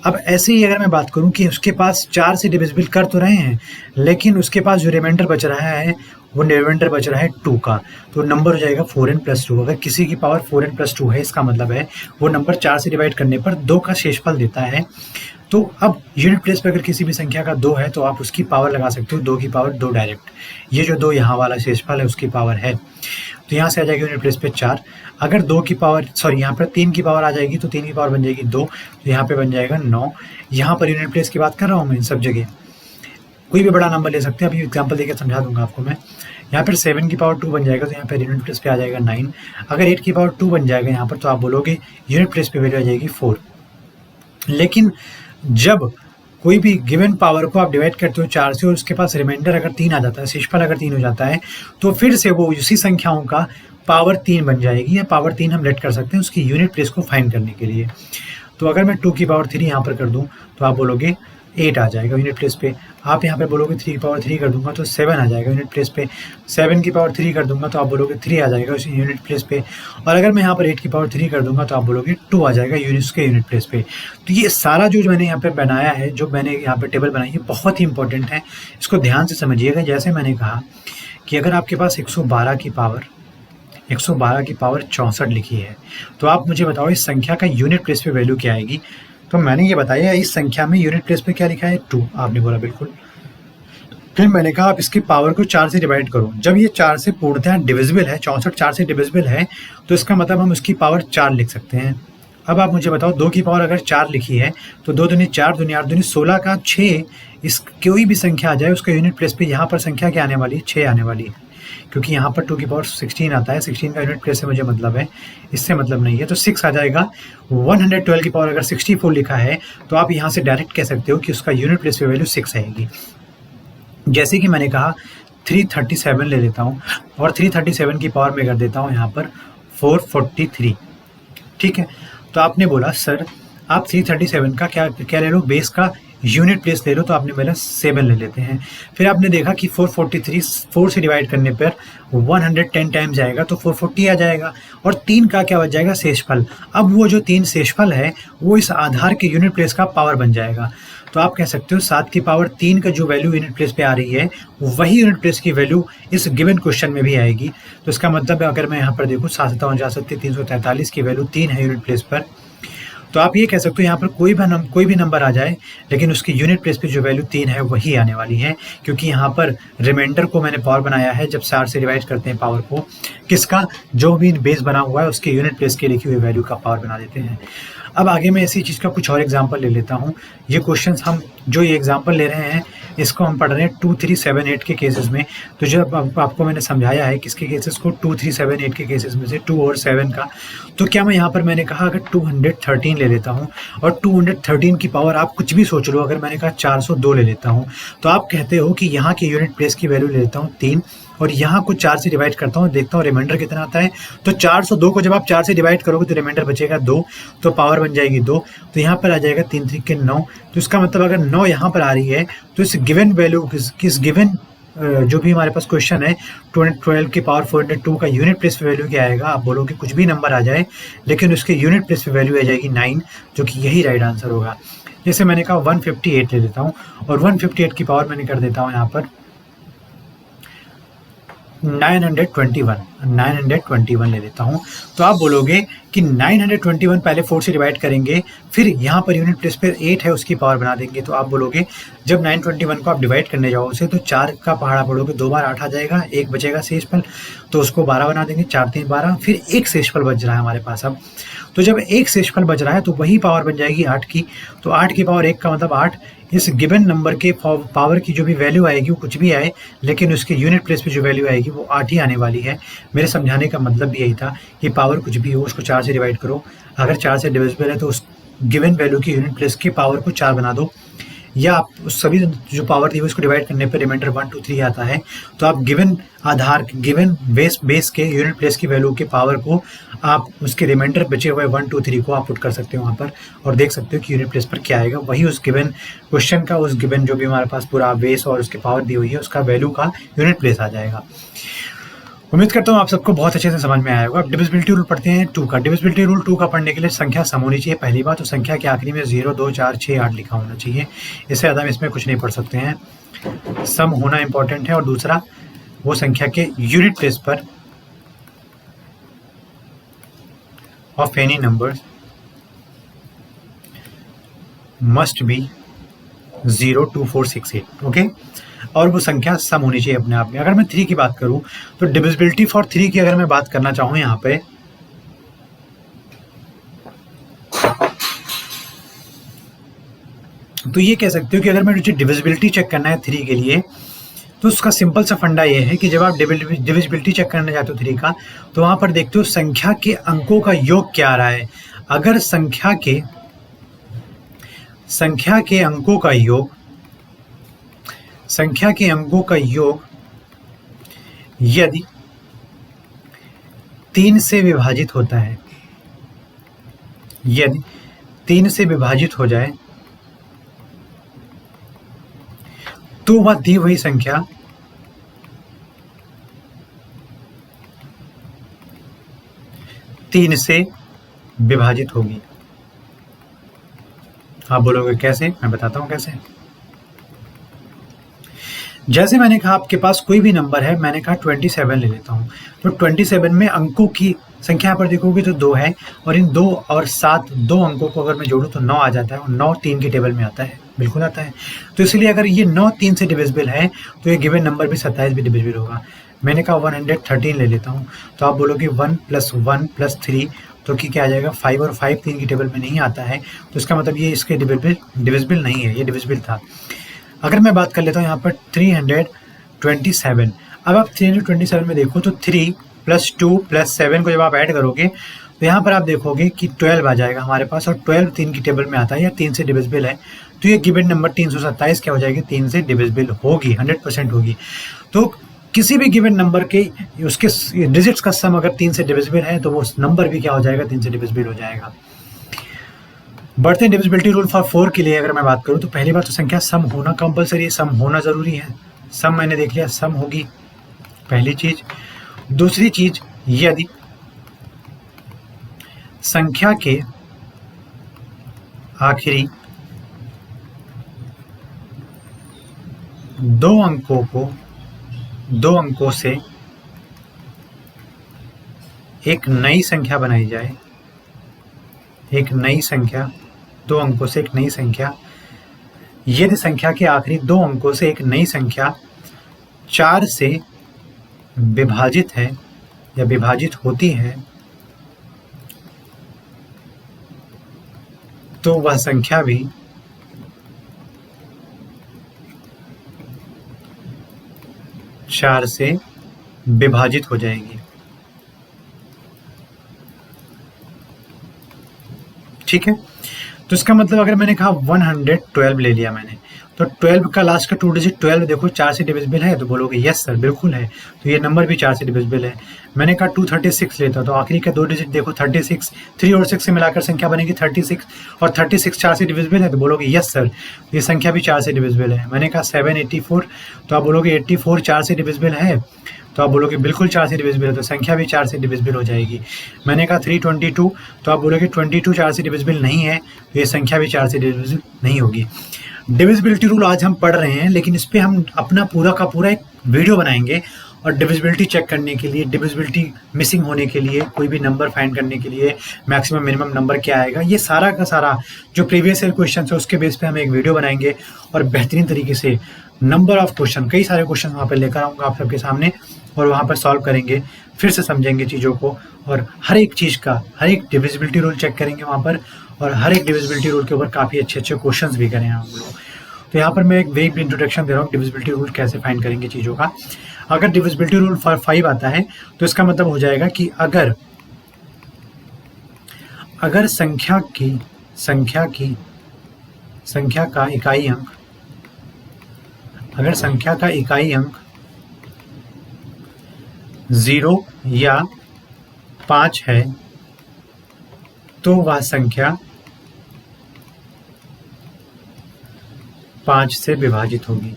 अब ऐसे ही अगर मैं बात करूँ कि उसके पास 4 से डिविजिबल कर तो रहे हैं, लेकिन उसके पास जो रिमाइंडर बच रहा है वो रिमाइंडर बच रहा है 2 का, तो नंबर हो जाएगा 4n+2। अगर किसी की पावर 4n+2 है, इसका मतलब है वो नंबर 4 से डिवाइड करने पर 2 का शेषफल देता है। तो अब यूनिट प्लेस पे अगर किसी भी संख्या का 2 है, तो आप उसकी पावर लगा सकते हो 2 की पावर 2 डायरेक्ट। ये जो 2 यहाँ वाला शेषफल है उसकी पावर है, तो यहाँ से आ जाएगी यूनिट प्लेस पे 4। अगर 2 की पावर यहाँ पर 3 की पावर आ जाएगी, तो 3 की पावर बन जाएगी 2, तो यहाँ पे बन जाएगा 9। यहाँ पर यूनिट प्लेस की बात कर रहा हूँ मैं, इन सब जगह कोई भी बड़ा नंबर ले सकते हैं, अभी एग्जांपल देकर समझा दूंगा आपको मैं। यहाँ पर 7 की पावर 2 बन जाएगा, तो यहाँ पर यूनिट प्लेस पे आ जाएगा 9। अगर 8 की पावर 2 बन जाएगा यहाँ पर, तो आप बोलोगे यूनिट प्लेस पे वैल्यू आ जाएगी 4। लेकिन जब कोई भी गिवन पावर को आप डिवाइड करते हो 4 से और उसके पास रिमाइंडर अगर 3 आ जाता है, शेषफल अगर 3 हो जाता है, तो फिर से वो उसी संख्याओं का पावर 3 बन जाएगी, या पावर 3 हम लेट कर सकते हैं उसकी यूनिट प्लेस को फाइंड करने के लिए। तो अगर मैं 2 की पावर 3 यहाँ पर कर दूँ तो आप बोलोगे 8 आ जाएगा यूनिट प्लेस पे। आप यहाँ पे बोलोगे 3 की पावर 3 कर दूंगा तो 7 आ जाएगा यूनिट प्लेस पे। 7 की पावर 3 कर दूंगा तो आप बोलोगे 3 आ जाएगा उस यूनिट प्लेस पे। और अगर मैं यहाँ पर 8 की पावर 3 कर दूंगा तो आप बोलोगे 2 आ जाएगा उसके यूनिट प्लेस पे। तो ये सारा जो मैंने यहाँ पे बनाया है, जो मैंने यहाँ पे टेबल बनाई है, बहुत ही इंपॉर्टेंट है, इसको ध्यान से समझिएगा। जैसे मैंने कहा कि अगर आपके पास 112 की पावर 64 लिखी है, तो आप मुझे बताओ इस संख्या का यूनिट प्लेस पे वैल्यू क्या आएगी। तो मैंने ये बताया इस संख्या में यूनिट प्लेस पे क्या लिखा है 2, आपने बोला बिल्कुल। फिर मैंने कहा आप इसकी पावर को 4 से डिवाइड करो। जब ये 4 से पूर्णतः डिविजिबल है, 64 4 से डिविजिबल है, तो इसका मतलब हम उसकी पावर 4 लिख सकते हैं। अब आप मुझे बताओ 2 की पावर अगर 4 लिखी है तो 2 दूनी 4 दूनी 8 दूनी 16 का 6, इस कोई भी संख्या आ जाए उसका यूनिट प्लेस पे यहाँ पर संख्या क्या आने वाली है, 6 आने वाली है, क्योंकि यहाँ पर 2 की पावर 16 आता है। 16 का यूनिट प्लेस से मुझे मतलब है, इससे मतलब नहीं है, तो 6 आ जाएगा। 112 की पावर अगर 64 लिखा है तो आप यहाँ से डायरेक्ट कह सकते हो कि उसका यूनिट प्लेस पे वैल्यू 6 आएगी। जैसे कि मैंने कहा 337 ले लेता हूँ और 337 की पावर में कर देता हूँ यहाँ पर 443, ठीक है। तो आपने बोला सर आप 337 का क्या ले लो, बेस का यूनिट प्लेस ले लो, तो आपने बोला 7 ले लेते हैं। फिर आपने देखा कि 443 4 से डिवाइड करने पर 110 टाइम्स जाएगा तो 440 आ जाएगा, और 3 का क्या बच जाएगा, शेषफल। अब वो जो 3 शेषफल है वो इस आधार के यूनिट प्लेस का पावर बन जाएगा। तो आप कह सकते हो 7 की पावर 3 का जो वैल्यू यूनिट प्लेस पे आ रही है वही यूनिट प्लेस की वैल्यू इस गिवन क्वेश्चन में भी आएगी। तो इसका मतलब है अगर मैं यहाँ पर देखूँ 7 7 343 की वैल्यू 3 है यूनिट प्लेस पर, तो आप ये कह सकते हो यहाँ पर कोई भी नंबर आ जाए लेकिन उसकी यूनिट प्लेस पे जो वैल्यू 3 है वही आने वाली है, क्योंकि यहाँ पर रिमाइंडर को मैंने पावर बनाया है। जब 4 से डिवाइड करते हैं पावर को, किसका, जो भी बेस बना हुआ है उसके यूनिट प्लेस के लिखी हुई वैल्यू का पावर बना देते हैं। अब आगे मैं इसी चीज़ का कुछ और एग्जाम्पल ले लेता हूँ। ये क्वेश्चंस हम जो ये एग्जाम्पल ले रहे हैं इसको हम पढ़ रहे हैं 2 3 7 8 के केसेस में। तो जब आपको मैंने समझाया है किसके केसेस को, 2 3 7 8 के केसेस में से 2 और 7 का, तो क्या मैं यहाँ पर मैंने कहा अगर 213 ले लेता हूँ और 213 की पावर आप कुछ भी सोच लो, अगर मैंने कहा 402 ले लेता हूँ, तो आप कहते हो कि यहाँ के यूनिट प्लेस की वैल्यू ले लेता हूँ 3 और यहाँ को 4 से डिवाइड करता हूँ, देखता हूँ रिमाइंडर कितना आता है। तो 402 को जब आप 4 से डिवाइड करोगे तो रिमाइंडर बचेगा 2, तो पावर बन जाएगी 2, तो यहाँ पर आ जाएगा 3 3 के 9। तो इसका मतलब अगर 9 यहाँ पर आ रही है तो इस गिवन वैल्यू किस गिवन जो भी हमारे पास क्वेश्चन है 212 की पावर 402 का यूनिट प्लेस पे वैल्यू क्या आएगा। आप बोलोगे कुछ भी नंबर आ जाए लेकिन उसके यूनिट प्लेस पे वैल्यू आ जाएगी 9, जो कि यही राइट आंसर होगा। जैसे मैंने कहा 158 ले लेता हूँ और 158 की पावर मैंने कर देता हूँ यहाँ पर 921 ले लेता हूँ। तो आप बोलोगे कि 921 पहले 4 से डिवाइड करेंगे, फिर यहाँ पर यूनिट प्लेस पे 8 है उसकी पावर बना देंगे। तो आप बोलोगे जब 921 को आप डिवाइड करने जाओ उसे, तो 4 का पहाड़ा पढ़ोगे 2 बार 8 आ जाएगा, एक बचेगा शेषफल, तो उसको 12 बना देंगे, 4 3 12, फिर एक शेषफल बच रहा है हमारे पास अब। तो जब एक शेषफल बच रहा है तो वही पावर बन जाएगी 8 की। तो 8 की पावर 1 का मतलब 8, इस गिवन नंबर के पावर की जो भी वैल्यू आएगी वो कुछ भी आए लेकिन उसके यूनिट प्लेस पे जो वैल्यू आएगी वो 8 ही आने वाली है। मेरे समझाने का मतलब भी यही था कि पावर कुछ भी हो उसको 4 से डिवाइड करो, अगर 4 से डिविजिबल है तो उस गिवन वैल्यू की यूनिट प्लेस के पावर को 4 बना दो, या आप उस सभी जो पावर दी है उसको डिवाइड करने पर रिमाइंडर 1 2 3 आता है। तो आप गिवन आधार गिवन बेस के यूनिट प्लेस की वैल्यू के पावर को आप उसके रिमाइंडर बचे हुए 1 2 3 को आप पुट कर सकते हो वहाँ पर और देख सकते हो कि यूनिट प्लेस पर क्या आएगा। वही उस गिवन क्वेश्चन का, उस गिवन जो भी हमारे पास पूरा बेस और उसके पावर दी हुई है उसका वैल्यू का यूनिट प्लेस आ जाएगा। उम्मीद करता हूँ आप सबको बहुत अच्छे से समझ में आएगा। अब डिविजिबिलिटी रूल पढ़ते हैं 2 का। डिविजिबिलिटी रूल 2 का पढ़ने के लिए संख्या सम होनी चाहिए। पहली बात तो संख्या के आखिरी में 0 2 4 6 8 लिखा होना चाहिए, इससे ज़्यादा हम इसमें कुछ नहीं पढ़ सकते हैं। सम होना इंपॉर्टेंट है। और दूसरा वो संख्या के यूनिट प्लेस पर of any number must be 0 2 4 6 8, okay. और वो संख्या सम होनी चाहिए अपने आप में। अगर मैं 3 की बात करूं तो डिविजिबिलिटी फॉर 3 की अगर मैं बात करना चाहूं यहाँ पे, तो ये कह सकते हो कि अगर मुझे डिविजिबिलिटी चेक करना है 3 के लिए तो उसका सिंपल सा फंडा ये है कि जब आप डिविजिबिलिटी चेक करने जाते हो 3 का तो वहां पर देखते हो संख्या के अंकों का योग क्या आ रहा है। अगर संख्या के संख्या के अंकों का योग, संख्या के अंकों का योग यदि 3 से विभाजित होता है, यदि 3 से विभाजित हो जाए तो वह दी हुई संख्या तीन से विभाजित होगी। आप बोलोगे कैसे? मैं बताता हूं कैसे। जैसे मैंने कहा आपके पास कोई भी नंबर है, मैंने कहा 27 ले लेता हूं, तो 27 में अंकों की संख्या पर देखोगे तो 2 है, और इन 2 और 7 दो अंकों को अगर मैं जोड़ूं तो 9 आ जाता है, और 9 3 की टेबल में आता है, बिल्कुल आता है। तो इसलिए अगर ये 9 3 से डिविजिबल है तो ये गिवन नंबर भी 27 भी डिविजिबल होगा। मैंने कहा 113 ले लेता हूँ, तो आप बोलोगे 1 + 1 + 3, तो कि क्या आ जाएगा 5, और 5 3 की टेबल में नहीं आता है, तो इसका मतलब ये इसके डिविजिबल नहीं है, ये डिविजिबल था। अगर मैं बात कर लेता हूँ यहाँ पर 327, अब आप 327 में देखो तो 3 + 2 + 7 को जब आप ऐड करोगे तो यहाँ पर आप देखोगे कि 12 आ जाएगा हमारे पास, और 12 3 की टेबल में आता है या 3 से डिविजिबल है, तो ये गिवन नंबर 327 क्या हो जाएगी, 3 से डिविजिबल होगी, 100% होगी। तो किसी भी गिवन नंबर के उसके डिजिट्स का सम अगर 3 से डिविजिबल है तो वो नंबर भी क्या हो जाएगा, 3 से डिविजिबल हो जाएगा। बढ़ते डिविजिबिलिटी रूल फॉर 4 के लिए अगर मैं बात करूं तो पहली बात तो संख्या सम होना कंपलसरी है, सम होना जरूरी है। सम मैंने देख लिया, सम होगी पहली चीज। दूसरी चीज, यदि संख्या के आखिरी 2 अंकों से एक नई संख्या बनाई जाए, एक नई संख्या, 2 अंकों से एक नई संख्या, यदि संख्या के आखिरी 2 अंकों से एक नई संख्या 4 से विभाजित है या विभाजित होती है, तो वह संख्या भी 4 से विभाजित हो जाएगी। ठीक है, तो इसका मतलब अगर मैंने कहा 112 ले लिया मैंने, तो 12 का लास्ट का 2 डिजिट 12 देखो 4 से डिविजिबल है, तो बोलोगे यस सर बिल्कुल है, तो ये नंबर भी 4 से डिविजिबल है। मैंने कहा 236 लेता, तो आखिरी का 2 डिजिट देखो 36, 3 और 6 से मिलाकर संख्या बनेगी 36, और 36 4 से डिविजिबल है, तो बोलोगे यस सर, ये संख्या भी 4 से डिविजिबल है। मैंने कहा 784, तो आप बोलोगे 84 4 से डिविजिबल है, तो आप बोलोगे बिल्कुल 4 से डिविजिबल है, तो संख्या भी 4 से डिविजिबल हो जाएगी। मैंने कहा 322, तो आप बोलोगे 22 4 से डिविजिबल नहीं है, तो ये संख्या भी 4 से डिविजिबल नहीं होगी। डिविजिबिलिटी रूल आज हम पढ़ रहे हैं, लेकिन इस पर हम अपना पूरा का पूरा एक वीडियो बनाएंगे, और डिविजिबिलिटी चेक करने के लिए, डिविजिबिलिटी मिसिंग होने के लिए, कोई भी नंबर फाइंड करने के लिए मैक्सिमम मिनिमम नंबर क्या आएगा, ये सारा का सारा जो प्रीवियस ईयर क्वेश्चन है उसके बेस पे हम एक वीडियो बनाएंगे, और बेहतरीन तरीके से नंबर ऑफ क्वेश्चन, कई सारे क्वेश्चन वहाँ पर लेकर आऊँगा आप सबके सामने, और वहाँ पर सॉल्व करेंगे, फिर से समझेंगे चीज़ों को, और हर एक चीज़ का, हर एक डिविजिबिलिटी रूल चेक करेंगे वहाँ पर, और हर एक डिविजिबिलिटी रूल के ऊपर काफ़ी अच्छे अच्छे क्वेश्चंस भी करें हम लोग। तो यहाँ पर मैं एक वेग इंट्रोडक्शन दे रहा हूँ डिविजिबिलिटी रूल कैसे फाइंड करेंगे चीज़ों का। अगर डिविजिबिलिटी रूल फॉर 5 आता है तो इसका मतलब हो जाएगा कि अगर संख्या का इकाई अंक, अगर संख्या का इकाई अंक 0 या 5 है, तो वह संख्या 5 से विभाजित होगी।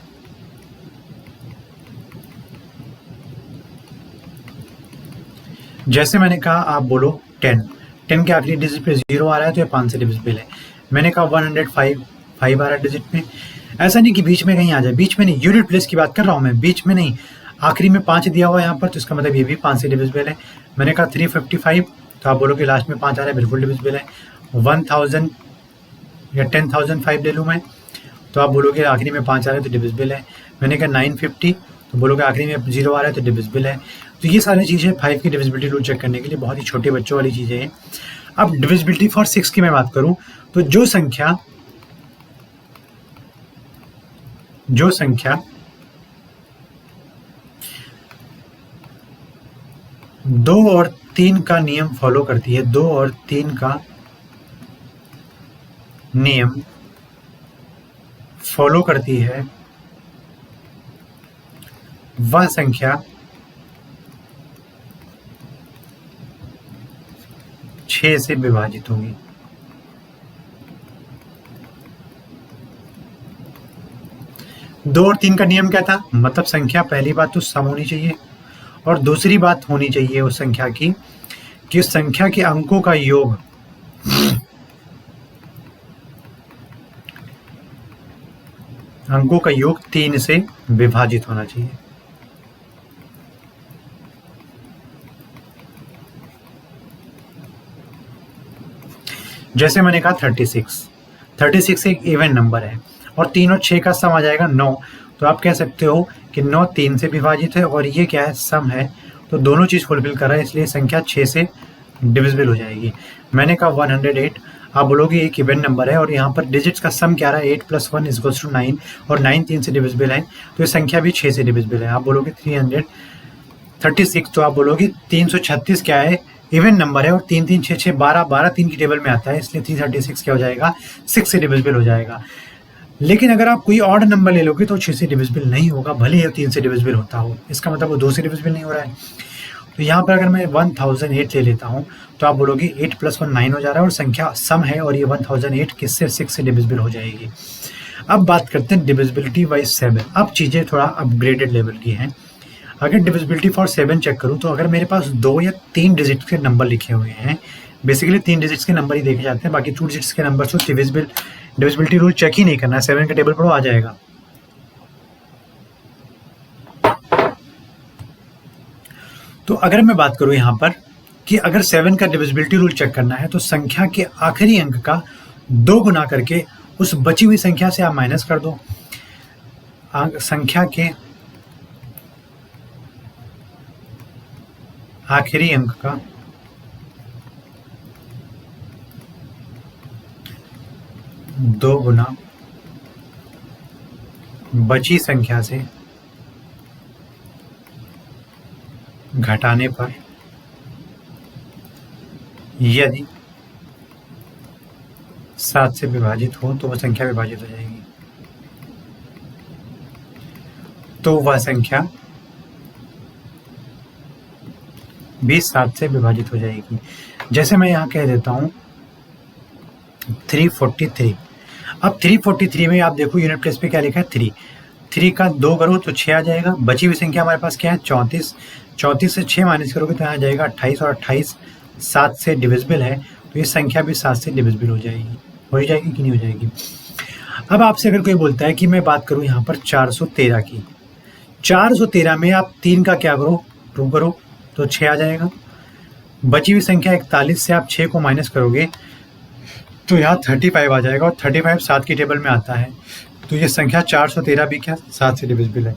जैसे मैंने कहा, आप बोलो 10 के आखिरी डिजिट पे 0 आ रहा है, तो ये 5 से डिविजिबल है। मैंने कहा 105 5 आ रहा है डिजिट में, ऐसा नहीं कि बीच में कहीं आ जाए, बीच में नहीं, यूनिट प्लेस की बात कर रहा हूँ मैं, बीच में नहीं, आखिरी में 5 दिया हुआ है यहाँ पर, तो इसका मतलब ये भी 5 से डिविजिबल है। मैंने कहा 355, तो आप बोलो कि लास्ट में 5 आ रहा है, बिल्कुल डिविजिबल है। 1000 या 10,005 ले लूँ मैं, तो आप बोलोगे आखिरी में 5 आ रहा है तो डिविजिबल है। मैंने कहा 950, तो बोलोगे आखिरी में 0 आ रहा है तो डिविजिबल है। तो ये सारी चीज़ें 5 की डिविजिबिलिटी रूल चेक करने के लिए बहुत ही छोटे बच्चों वाली चीज़ें हैं। अब डिविजिबिलिटी फॉर 6 की मैं बात करूं तो जो संख्या 2 और 3 का नियम फॉलो करती है, 2 और 3 का नियम फॉलो करती है वह संख्या 6 से विभाजित होगी। दो और तीन का नियम क्या था? मतलब संख्या पहली बात तो सम होनी चाहिए और दूसरी बात होनी चाहिए उस संख्या की कि उस संख्या के अंकों का योग अंकों का योग 3 से विभाजित होना चाहिए। जैसे मैंने कहा 36 एक इवन नंबर है और 3 और 6 का सम आ जाएगा 9, तो आप कह सकते हो कि 9 3 से विभाजित है और ये क्या है? सम है, तो दोनों चीज़ फुलफिल कर रहा है, इसलिए संख्या 6 से डिविजिबल हो जाएगी। मैंने कहा 108, आप बोलोगे एक इवन नंबर है और यहाँ पर डिजिट्स का सम क्या रहा है? 8 + 1 = 9 और 9 3 से डिविजिबल है, तो ये संख्या भी 6 से डिविजिबल है। आप बोलोगे 336, तो आप बोलोगे 336 क्या है? इवन नंबर है और 3 3 6 6 12 12 3 की टेबल में आता है, इसलिए 336 क्या हो जाएगा? 6 से डिविजिबल हो जाएगा। लेकिन अगर आप कोई ऑड नंबर ले लोगे तो 6 से डिविजिबल नहीं होगा, भले ही 3 से डिविजिबल होता हो, इसका मतलब वो 2 से डिविजिबल नहीं हो रहा है। तो यहाँ पर अगर मैं 1008 ले लेता हूँ तो आप बोलोगे 8 + 1 9 हो जा रहा है और संख्या सम है और ये 1008 किससे? 6 से डिविजिबल हो जाएगी। अब बात करते हैं डिविजिबिलिटी बाई 7। अब चीज़ें थोड़ा अपग्रेडेड लेवल की हैं। अगर डिविजिबिलिटी फॉर 7 चेक करूँ तो अगर मेरे पास 2 या 3 डिजिट्स के नंबर लिखे हुए हैं, बेसिकली 3 डिजिट्स के नंबर ही देखे जाते हैं, बाकी 2 डिजिट्स के नंबर से डिविजिबिलिटी रूल चेक ही नहीं करना है, 7 का टेबल पढ़ो आ जाएगा। तो अगर मैं बात करूं यहाँ पर कि अगर 7 का डिविजिबिलिटी रूल चेक करना है तो संख्या के आखिरी अंक का 2 गुना करके उस बची हुई संख्या से आप माइनस कर दो। संख्या के आखिरी अंक का 2 गुना बची संख्या से घटाने पर यदि 7 से विभाजित हो तो वह संख्या विभाजित हो जाएगी। तो वह संख्या भी 7 से विभाजित हो जाएगी। जैसे मैं यहाँ कह देता हूँ 343। अब 343 में आप देखो यूनिट प्लेस पे क्या लिखा है? 3 का 2 करो तो 6 आ जाएगा। बची हुई संख्या हमारे पास क्या है? 34 से 6 माइनस करोगे तो यहाँ आ जाएगा 28 और 28 7 से डिविजिबल है, तो ये संख्या भी 7 से डिविजिबल हो जाएगी कि नहीं हो जाएगी? अब आपसे अगर कोई बोलता है कि मैं बात करूँ यहाँ पर 413 की, 413 में आप 3 का क्या करो? 2 करो तो 6 आ जाएगा। बची हुई संख्या 41 से आप 6 को माइनस करोगे तो यहाँ 35 आ जाएगा और 35 7 की टेबल में आता है, तो ये संख्या 413 भी क्या 7 से डिविजिबल है।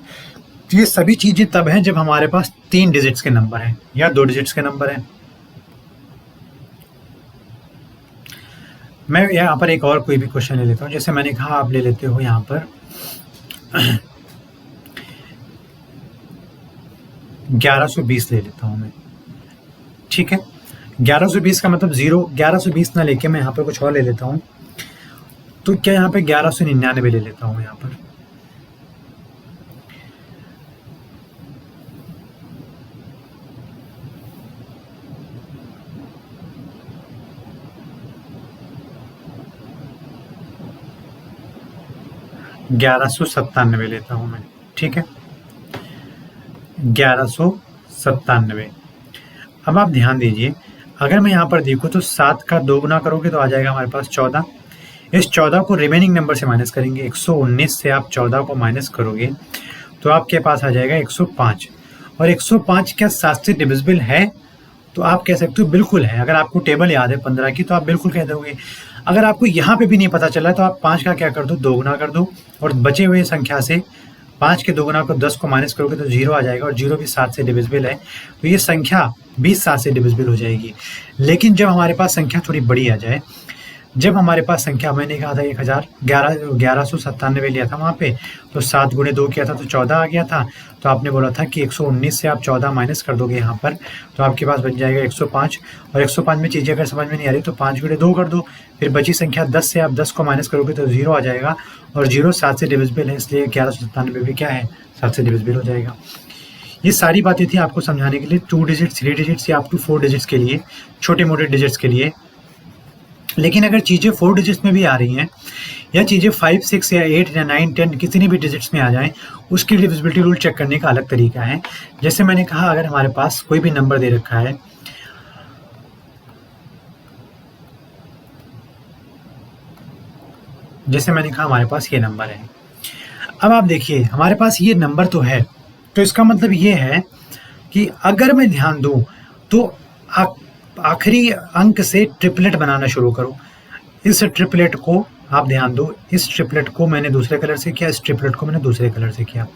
तो ये सभी चीज़ें तब हैं जब हमारे पास 3 डिजिट्स के नंबर हैं या 2 डिजिट्स के नंबर हैं। मैं यहाँ पर एक और कोई भी क्वेश्चन ले लेता हूँ। जैसे मैंने कहा आप ले लेते हो यहाँ पर 1120 ले लेता हूँ मैं, ठीक है। 1120 का मतलब 1120 ना लेके मैं यहाँ पर कुछ और ले लेता हूँ, तो क्या यहाँ पे 1199 ले लेता हूँ यहाँ पर। $1197 लेता हूँ मैं, ठीक है, 1197। अब आप ध्यान दीजिए, अगर मैं यहाँ पर देखूँ तो 7 का 2 गुना करोगे तो आ जाएगा हमारे पास 14। इस 14 को रिमेनिंग नंबर से माइनस करेंगे। 119 से आप 14 को माइनस करोगे तो आपके पास आ जाएगा 105। और 105 क्या 7 से डिविजिबल है? तो आप कह सकते हो बिल्कुल है। अगर आपको टेबल याद है 15 की तो आप बिल्कुल कह दोगे। अगर आपको यहाँ पे भी नहीं पता चला तो आप 5 का क्या कर दो? 2 गुना कर दो और बचे हुए संख्या से 5 के 2 गुना को 10 को माइनस करोगे तो 0 आ जाएगा और 0 भी 7 से डिविजिबल है, तो ये संख्या भी 7 से डिविजिबल हो जाएगी। लेकिन जब हमारे पास संख्या थोड़ी बड़ी आ जाए, जब हमारे पास संख्या मैंने कहा था 1197 लिया था वहाँ पे, तो 7 गुणे 2 किया था तो 14 आ गया था। तो आपने बोला था कि 119 से आप 14 माइनस कर दोगे यहाँ पर, तो आपके पास बन जाएगा 105। और 105 में चीज़ें अगर समझ में नहीं आ रही तो 5 गुणे 2 कर दो, फिर बची संख्या 10 से आप 10 को माइनस करोगे तो 0 आ जाएगा, और 0 7 से डिविजिबल है, इसलिए 1197 भी क्या है, 7 से डिविजिबल हो जाएगा। ये सारी बातें थी आपको समझाने के लिए 2 डिजिट्स, 3 डिजिट्स या अप टू 4 डिजिट्स के लिए, छोटे मोटे डिजिट्स के लिए। लेकिन अगर चीज़ें 4 डिजिट्स में भी आ रही हैं, या चीज़ें 5, 6 या 8 या 9, 10 किसी भी डिजिट्स में आ जाएं, उसकी डिविजिबिलिटी रूल चेक करने का अलग तरीका है। जैसे मैंने कहा, अगर हमारे पास कोई भी नंबर दे रखा है, जैसे मैंने कहा हमारे पास ये नंबर है। अब आप देखिए हमारे पास ये नंबर तो है, तो इसका मतलब ये है कि अगर मैं ध्यान दूं तो आखिरी अंक से ट्रिपलेट बनाना शुरू करो। इस ट्रिपलेट को आप ध्यान दो, इस ट्रिपलेट को मैंने दूसरे कलर से किया, इस ट्रिपलेट को मैंने दूसरे कलर से किया।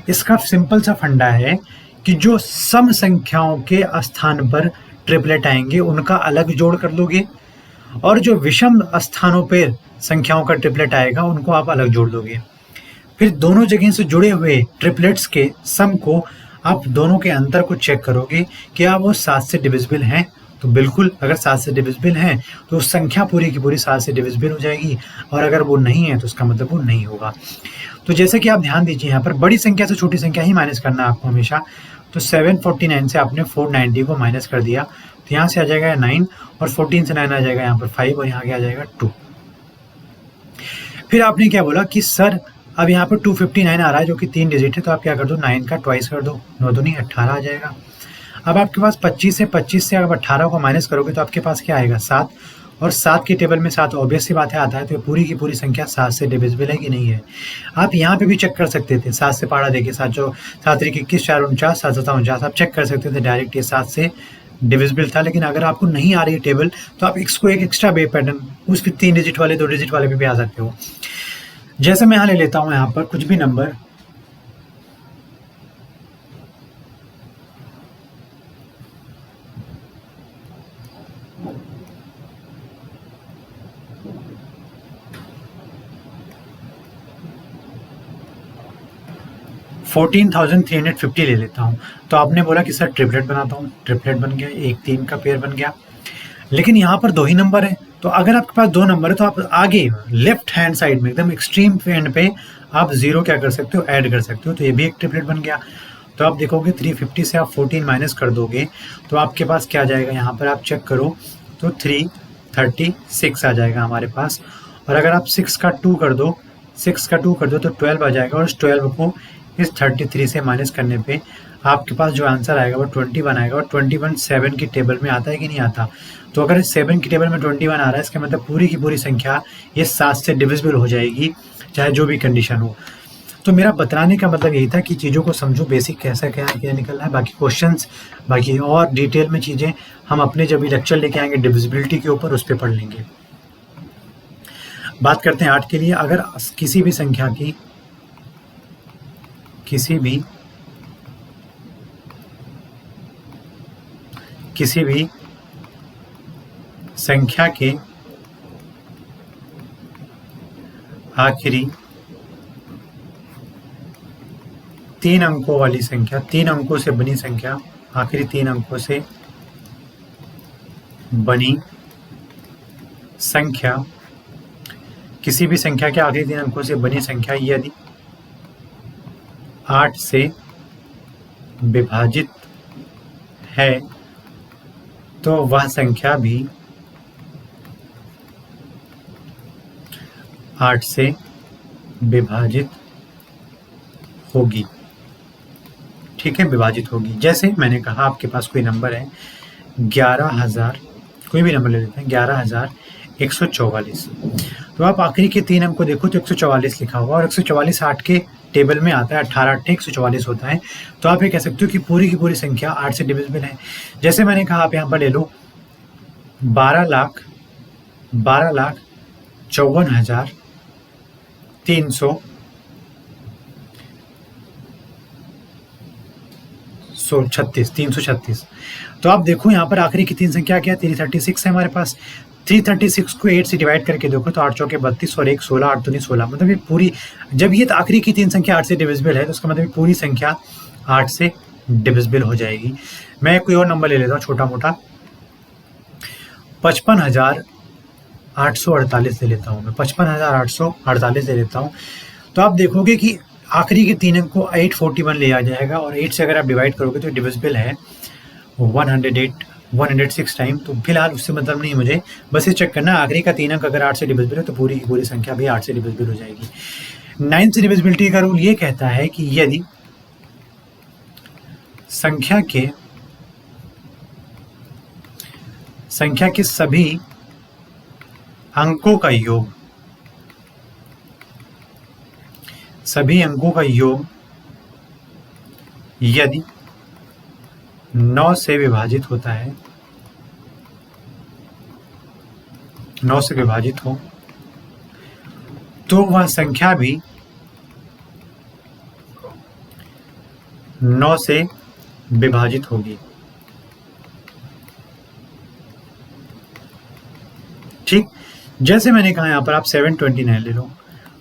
इसका सिंपल सा फंडा है कि जो सम संख्याओं के स्थान पर ट्रिपलेट आएंगे उनका अलग जोड़ कर लोगे, और जो विषम स्थानों पर संख्याओं का ट्रिपलेट आएगा उनको आप अलग जोड़ दोगे। फिर दोनों जगह से जुड़े हुए ट्रिपलेट्स के सम को आप दोनों के अंतर को चेक करोगे, क्या वो 7 से डिविजिबल हैं, तो बिल्कुल अगर 7 से डिविजिबल हैं तो संख्या पूरी की पूरी 7 से डिविजिबल हो जाएगी, और अगर वो नहीं है तो उसका मतलब वो नहीं होगा। तो जैसे कि आप ध्यान दीजिए, यहाँ पर बड़ी संख्या से छोटी संख्या ही माइनस करना है आपको हमेशा। तो 749 से आपने 490 को माइनस कर दिया, तो यहाँ से आ जाएगा 9, और 14 से 9 आ जाएगा यहाँ पर 5, और यहाँ आ जाएगा 2। फिर आपने क्या बोला कि सर अब यहाँ पर 259 आ रहा है जो कि 3 डिजिट है, तो आप क्या कर दो, 9 का ट्वाइस कर दो, 9 दूनी 18 आ जाएगा। अब आपके पास 25 से अगर 18 को माइनस करोगे तो आपके पास क्या आएगा, 7, और 7 के टेबल में 7 ऑब्वियस सी बात है आता है, तो पूरी की पूरी संख्या 7 से डिविजिबल है कि नहीं है। आप यहाँ पे भी चेक कर सकते थे, 7 से पहाड़ा देखिए, 7 3 21 4 49 7 7 49, आप चेक कर सकते थे डायरेक्ट, ये 7 से डिविजिबल था। लेकिन अगर आपको नहीं आ रही है टेबल तो आप इसको एक एक्स्ट्रा बे पैटर्न उसके 3 डिजिट वाले 2 डिजिट वाले भी आ सकते हो। जैसे मैं यहाँ ले लेता हूँ यहाँ पर कुछ भी नंबर, $14,350 ले लेता हूँ। तो आपने बोला कि सर ट्रिपलेट बनाता हूँ, ट्रिपलेट बन गया, 1 3 का पेयर बन गया। लेकिन यहाँ पर 2 ही नंबर है, तो अगर आपके पास 2 नंबर है तो आप आगे लेफ्ट हैंड साइड में एकदम एक्सट्रीम एंड पे आप 0 क्या कर सकते हो, ऐड कर सकते हो, तो ये भी एक ट्रिपलेट बन गया। तो आप देखोगे 350 से आप 14 माइनस कर दोगे तो आपके पास क्या आ जाएगा, यहाँ पर आप चेक करो तो 336 आ जाएगा हमारे पास। और अगर आप 6 का 2 कर दो, 6 का 2 कर दो तो 12 आ जाएगा, और इस 12 को इस 33 से माइनस करने पे आपके पास जो आंसर आएगा वो 21 आएगा। और 21 7 की टेबल में आता है कि नहीं आता, तो अगर इस 7 की टेबल में 21 आ रहा है, इसका मतलब पूरी की पूरी संख्या ये 7 से डिविजिबल हो जाएगी, चाहे जो भी कंडीशन हो। तो मेरा बताने का मतलब यही था कि चीज़ों को समझो, बेसिक कैसा क्या निकलना है। बाकी क्वेश्चंस, बाकी और डिटेल में चीज़ें हम अपने जब भी लेक्चर लेके आएंगे डिविजिबिलिटी के ऊपर, उस पर पढ़ लेंगे। बात करते हैं 8 के लिए। अगर किसी भी संख्या की किसी भी संख्या के आखिरी 3 अंकों वाली संख्या, 3 अंकों से बनी संख्या, आखिरी 3 अंकों से बनी संख्या, किसी भी संख्या के आखिरी 3 अंकों से बनी संख्या यदि 8 से विभाजित है तो वह संख्या भी 8 से विभाजित होगी। ठीक है, विभाजित होगी। जैसे मैंने कहा आपके पास कोई नंबर है 11,000, कोई भी नंबर ले लेते हैं 11,144, तो आप आखिरी के 3 अंक को देखो तो 144 लिखा होगा, और 144 8 के टेबल में आता है, 18 8 144 होता है। तो आप ये कह सकते हो कि पूरी की पूरी संख्या 8 से डिविजिबल है। जैसे मैंने कहा आप यहाँ पर ले लो 12,54,336। तो आप देखो यहाँ पर आखिरी की 3 संख्या क्या है, 336 है हमारे पास। 336 को 8 से डिवाइड करके देखो तो 8 चौके 32 और 1 16, 8 दूनी 16, मतलब ये पूरी, जब ये आखिरी की 3 संख्या 8 से डिविजिबल है तो उसका मतलब पूरी संख्या 8 से डिविजिबल हो जाएगी। मैं कोई और नंबर ले लेता हूँ छोटा मोटा, 55,848 ले लेता हूँ मैं, 55,848 ले लेता हूँ। तो आप देखोगे कि आखिरी के 3 अंक को 841 ले आ जाएगा और 8 से अगर आप डिवाइड करोगे तो डिविजिबल है 106 टाइम। तो फिलहाल उससे मतलब नहीं मुझे, बस ये चेक करना आखिरी का 3 अंक अगर 8 से डिविजिबल है तो पूरी की पूरी संख्या भी 8 से डिविजिबल हो जाएगी। 9 से डिविजिबिलिटी का रूल ये कहता है कि यदि संख्या के सभी अंकों का योग यदि 9 से विभाजित होता है, 9 से विभाजित हो तो वह संख्या भी 9 से विभाजित होगी। ठीक, जैसे मैंने कहा यहाँ पर आप 729 ले लो,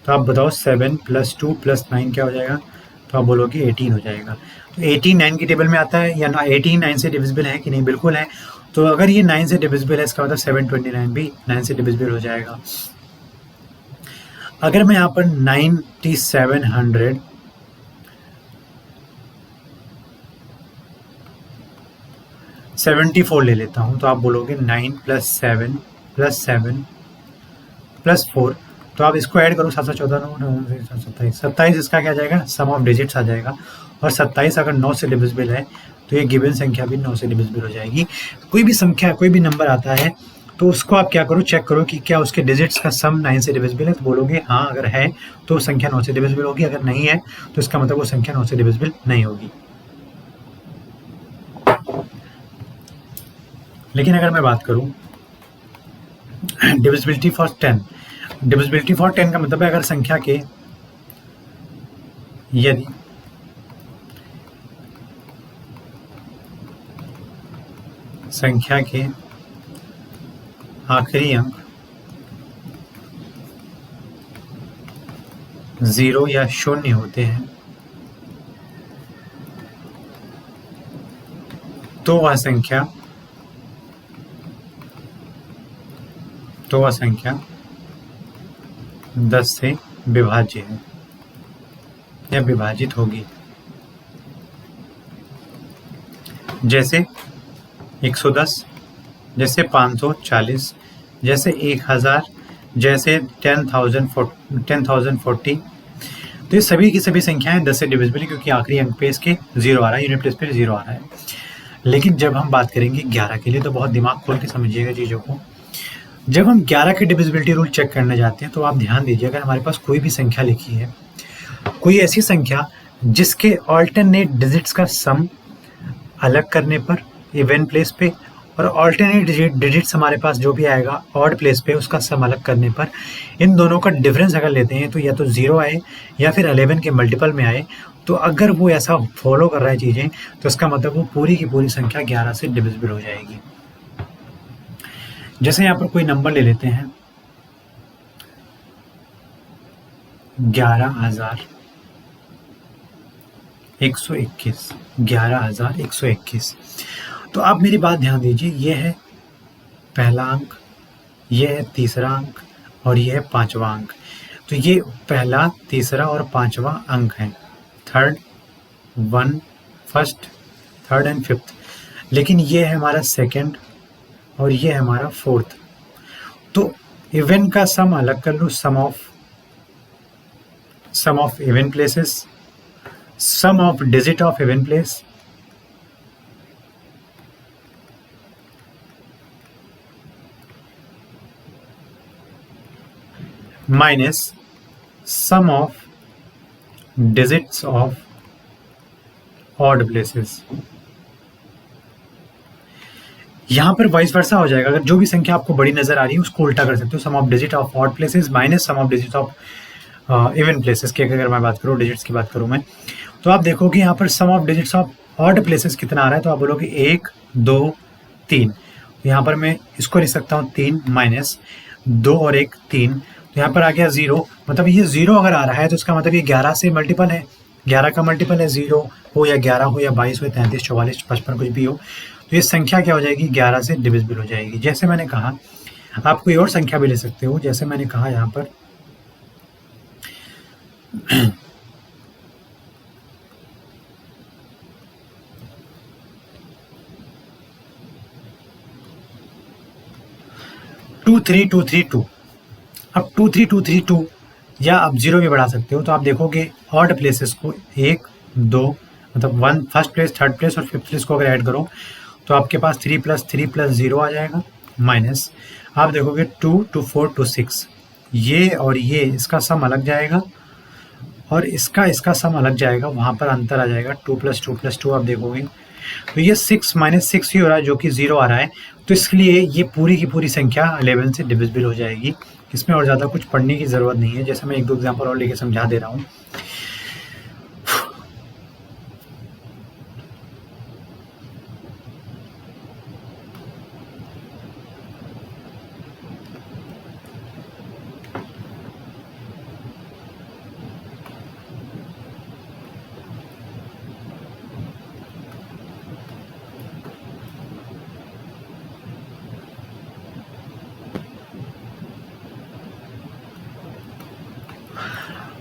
तो आप बताओ 7 + 2 + 9 क्या हो जाएगा, तो आप बोलोगे 18 हो जाएगा। तो 18 9 की टेबल में आता है या ना, 18 9 से डिविजिबल है कि नहीं, बिल्कुल है। तो अगर ये 9 से डिविजिबल है इसका मतलब 729 भी 9 से डिविजिबल हो जाएगा। अगर मैं यहाँ पर 9774 ले लेता हूँ तो आप बोलोगे 9 + 7 + 7 + 4, तो आप इसको ऐड करो, 7 7 14 27, इसका क्या जाएगा, सम ऑफ डिजिट्स आ जाएगा। और 27 अगर 9 से डिविजिबल है तो ये गिवन संख्या भी 9 से डिविजिबल हो जाएगी। कोई भी संख्या, कोई भी नंबर आता है तो उसको आप क्या करो, चेक करो कि क्या उसके डिजिट्स का सम 9 से डिविजिबल है, तो बोलोगे हाँ अगर है तो संख्या 9 से डिविजिबल होगी, अगर नहीं है तो इसका मतलब वो संख्या 9 से डिविजिबल नहीं होगी। लेकिन अगर मैं बात करूं डिविजिबिलिटी फॉर 10, डिविजिबिलिटी फॉर 10 का मतलब है अगर यदि संख्या के आखिरी अंक 0 या 0 होते हैं तो वह संख्या 10 से विभाज्य है या विभाजित होगी। जैसे 110, जैसे 540, जैसे 1000, जैसे 10,040, तो ये सभी की सभी संख्याएं 10 से डिविजिबल, क्योंकि आखिरी अंक पे इसके 0 आ रहा है, यूनिट प्लेस पे 0 आ रहा है। लेकिन जब हम बात करेंगे 11 के लिए, तो बहुत दिमाग खोल के समझिएगा चीज़ों को। जब हम 11 के डिविजिबिलिटी रूल चेक करने जाते हैं तो आप ध्यान दीजिए, अगर हमारे पास कोई भी संख्या लिखी है, कोई ऐसी संख्या जिसके ऑल्टरनेट डिजिट्स का सम अलग करने पर इवन प्लेस पे, और ऑल्टरनेट डिजिट्स हमारे पास जो भी आएगा ऑड प्लेस पे उसका सम अलग करने पर, इन दोनों का डिफरेंस अगर लेते हैं तो या तो 0 आए या फिर 11 के मल्टीपल में आए, तो अगर वो ऐसा फॉलो कर रहा है चीज़ें तो इसका मतलब वो पूरी की पूरी संख्या 11 से डिविजिबल हो जाएगी। जैसे यहाँ पर कोई नंबर ले लेते हैं 11,121, तो आप मेरी बात ध्यान दीजिए, ये है पहला अंक, ये है तीसरा अंक और ये है पांचवा अंक। तो ये पहला, तीसरा और पांचवा अंक है, फर्स्ट, थर्ड एंड फिफ्थ। लेकिन ये है हमारा सेकंड और ये है हमारा फोर्थ। तो इवन का सम अलग कर लो, sum of even places, sum of digit of even place, minus sum of digits of odd places. यहां पर वाइस वर्सा हो जाएगा, अगर जो भी संख्या आपको बड़ी नजर आ रही है उसको उल्टा कर सकते हो, sum of digit of odd places minus sum of digit of even places की। अगर मैं बात करूँ, डिजिट्स की बात करूँ मैं, तो आप देखोगे यहाँ पर sum of digits of odd places कितना आ रहा है, तो आप बोलोगे 1 2 3, तो यहाँ पर मैं इसको लिख सकता हूँ 3 माइनस 2 और 1 3, तो यहाँ पर आ गया 0। मतलब ये 0 अगर आ रहा है तो इसका मतलब ये 11 से मल्टीपल है, 11 का मल्टीपल है, 0 हो या 11 हो या 22 हो, 33, 44, 55 कुछ भी हो, तो ये संख्या क्या हो जाएगी, 11 से डिविजिबल हो जाएगी। जैसे मैंने कहा आप कोई और संख्या भी ले सकते हो, जैसे मैंने कहा यहाँ पर 23232। अब 23232 या आप 0 भी बढ़ा सकते हो, तो आप देखोगे ऑड प्लेसेस को 1 2 मतलब 1 फर्स्ट प्लेस, थर्ड प्लेस और फिफ्थ प्लेस को अगर ऐड करो तो आपके पास 3 + 3 + 0 आ जाएगा, माइनस आप देखोगे 2 2 4 2 6, ये और ये इसका सम अलग जाएगा और इसका सम अलग जाएगा, वहाँ पर अंतर आ जाएगा 2 + 2 + 2 आप देखोगे, तो ये 6 - 6 ही हो रहा है जो कि 0 आ रहा है, तो इसलिए ये पूरी की पूरी संख्या 11 से डिविजिबल हो जाएगी। इसमें और ज़्यादा कुछ पढ़ने की ज़रूरत नहीं है, जैसे मैं 1-2 एग्जांपल और लेके समझा दे रहा हूँ।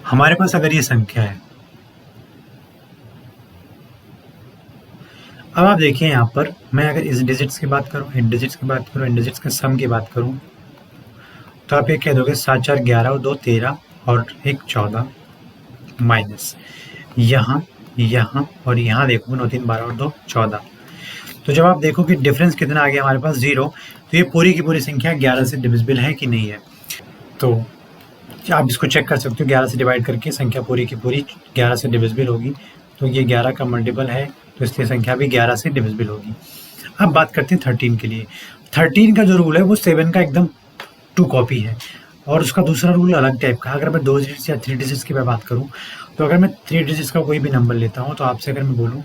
हमारे पास अगर ये संख्या है, अब आप देखिए यहाँ पर मैं अगर इस डिजिट्स की बात करूँ, इन डिजिट्स की बात करूँ, इन डिजिट्स के सम की बात करूँ, तो आप ये कह दोगे 7 4 11 और 2 13 और 1 14, माइनस यहाँ यहाँ और यहाँ देखो 9 3 12 और 2 14। तो जब आप देखो कि डिफरेंस कितना आ गया हमारे पास 0, तो ये पूरी की पूरी संख्या 11 से डिविजिबल है कि नहीं है। तो आप इसको चेक कर सकते हो, 11 से डिवाइड करके संख्या पूरी की पूरी 11 से डिविजिबल होगी, तो ये 11 का मल्टीपल है, तो इसलिए संख्या भी 11 से डिविजिबल होगी। अब बात करते हैं 13 के लिए। 13 का जो रूल है वो 7 का एकदम 2 कॉपी है, और उसका दूसरा रूल अलग टाइप का। अगर मैं 2 डिजिट्स या 3 डिजिट्स की मैं बात करूँ, तो अगर मैं 3 डिजिट्स का कोई भी नंबर लेता हूँ, तो आपसे अगर मैं बोलूँ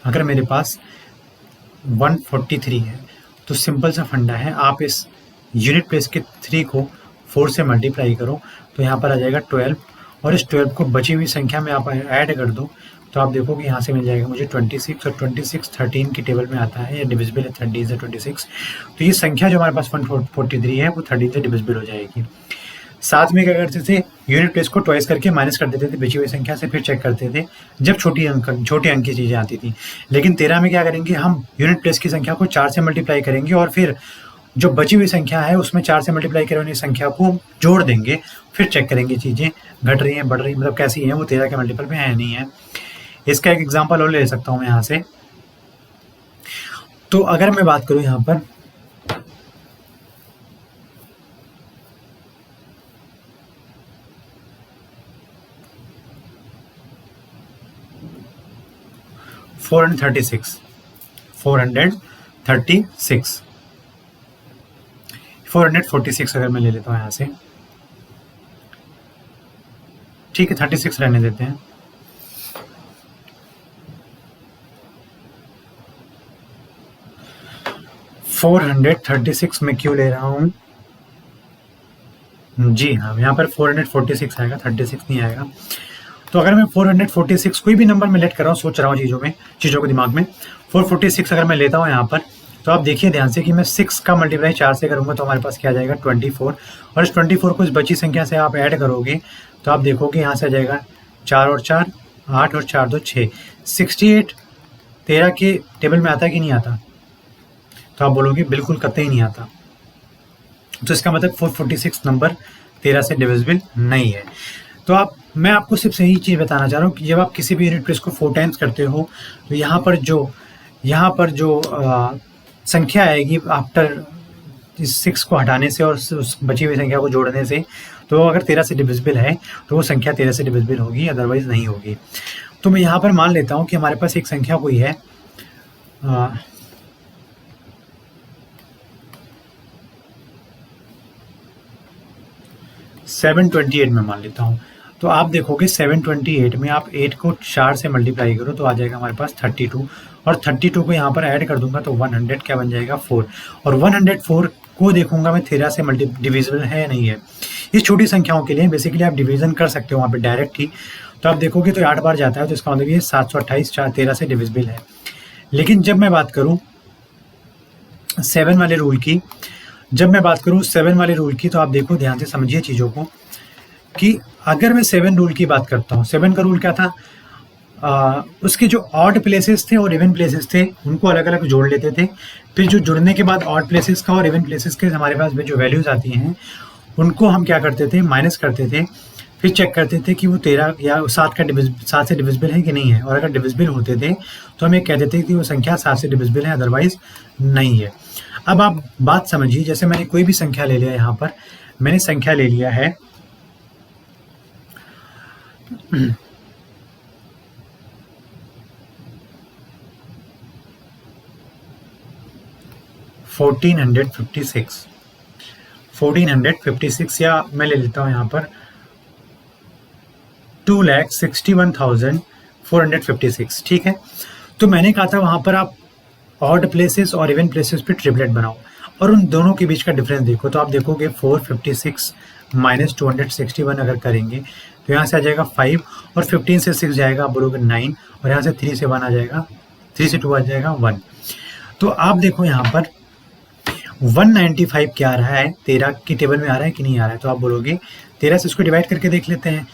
अगर मेरे पास 143 है, तो सिंपल सा फंडा है, आप इस यूनिट प्लेस के 3 को 4 से मल्टीप्लाई करो, तो यहाँ पर आ जाएगा 12, और इस 12 को बची हुई संख्या में आप ऐड कर दो, तो आप देखोगे यहाँ से मिल जाएगा मुझे 26, और 26 13 की टेबल में आता है, या डिविजिबल है 30 से 26, तो ये संख्या जो हमारे पास 143 है वो 30 से डिविजिबल हो जाएगी। साथ में क्या करते थे, यूनिट प्लेस को ट्वाइस करके माइनस कर देते थे बची हुई संख्या से, फिर चेक करते थे जब छोटे अंक की चीज़ें आती थी। लेकिन 13 में क्या करेंगे, हम यूनिट प्लेस की संख्या को 4 से मल्टीप्लाई करेंगे, और फिर जो बची हुई संख्या है उसमें 4 से मल्टीप्लाई करे हुई संख्या को जोड़ देंगे, फिर चेक करेंगे चीज़ें घट रही हैं, बढ़ रही, मतलब कैसी हैं, वो 13 के मल्टीपल में है नहीं है। इसका एक एग्जाम्पल और ले सकता हूँ मैं यहाँ से। तो अगर मैं बात करूँ यहाँ पर 436 446 अगर मैं ले लेता हूँ यहाँ से, ठीक है 36 रहने देते हैं। फोर 436 में क्यों ले रहा हूँ, जी हाँ यहाँ पर 446 आएगा, 36 नहीं आएगा। तो अगर मैं 446 कोई भी नंबर में लेट कर रहा हूँ, सोच रहा हूँ चीज़ों को दिमाग में, 446 अगर मैं लेता हूँ यहाँ पर, तो आप देखिए ध्यान से कि मैं 6 का मल्टीप्लाई 4 से करूँगा, तो हमारे पास क्या आ जाएगा 24, और इस 24 को इस बची संख्या से आप ऐड करोगे, तो आप देखोगे यहाँ से आ जाएगा 4 और 4 8 और 4 2 6, 68 13 के टेबल में आता है कि नहीं आता, तो आप बोलोगे बिल्कुल कतई नहीं आता। तो इसका मतलब 446 नंबर 13 से डिविजिबल नहीं है। तो मैं आपको सिर्फ सही चीज़ बताना चाह रहा हूँ कि जब आप किसी भी यूनिट प्लेस को 4 टाइम्स करते हो, तो यहाँ पर जो संख्या आएगी आफ्टर इस 6 को हटाने से और उस बची हुई संख्या को जोड़ने से, तो अगर 13 से डिविजिबल है तो वो संख्या 13 से डिविजिबल होगी, अदरवाइज नहीं होगी। तो मैं यहाँ पर मान लेता हूँ कि हमारे पास एक संख्या कोई है 728 में मान लेता हूँ। तो आप देखोगे 728 में आप 8 को 4 से मल्टीप्लाई करो तो आ जाएगा हमारे पास 32, और 32 को यहाँ पर ऐड कर दूंगा तो 100 क्या बन जाएगा 4, और 104 को देखूंगा मैं 13 से डिविजिबल है या नहीं है। ये छोटी संख्याओं के लिए बेसिकली आप डिवीजन कर सकते हो वहाँ पे डायरेक्ट ही, तो आप देखोगे तो 8 बार जाता है, तो इसका मतलब ये 728 13 से डिविजिबल है। लेकिन जब मैं बात करूँ 7 वाले रूल की, तो आप देखो ध्यान से समझिए चीज़ों को कि अगर मैं 7 रूल की बात करता हूँ, 7 का रूल क्या था, उसके जो ऑड प्लेसेस थे और इवन प्लेसेस थे उनको अलग अलग जोड़ लेते थे, फिर जो जुड़ने के बाद ऑड प्लेसेस का और इवन प्लेसेस के हमारे पास में जो वैल्यूज आती हैं उनको हम क्या करते थे, माइनस करते थे, फिर चेक करते थे कि वो 13 या 7 से डिविजिबल है कि नहीं है, और अगर डिविजिबल होते थे तो हम ये कहते थे कि वो संख्या 7 से डिविजिबल है, अदरवाइज नहीं है। अब आप बात समझिए, जैसे मैंने कोई भी संख्या ले लिया, यहाँ पर मैंने संख्या ले लिया है 1456, या मैं ले लेता हूँ यहाँ पर 2,61,456, ठीक है। तो मैंने कहा था वहाँ पर आप ऑड प्लेसेस और इवन प्लेसेस पे ट्रिपलेट बनाओ और उन दोनों के बीच का डिफरेंस देखो, तो आप देखोगे 456 माइनस 261 अगर करेंगे तो यहाँ से आ जाएगा 5, और 15 से 6 जाएगा, आप बोलोगे 9, और यहाँ से 3 से 1 आ जाएगा, 3 से 2 आ जाएगा 1। तो आप देखो यहाँ पर 195 क्या आ रहा है, 13 की टेबल में आ रहा है कि नहीं आ रहा है, तो आप बोलोगे 13 से इसको डिवाइड करके देख लेते हैं।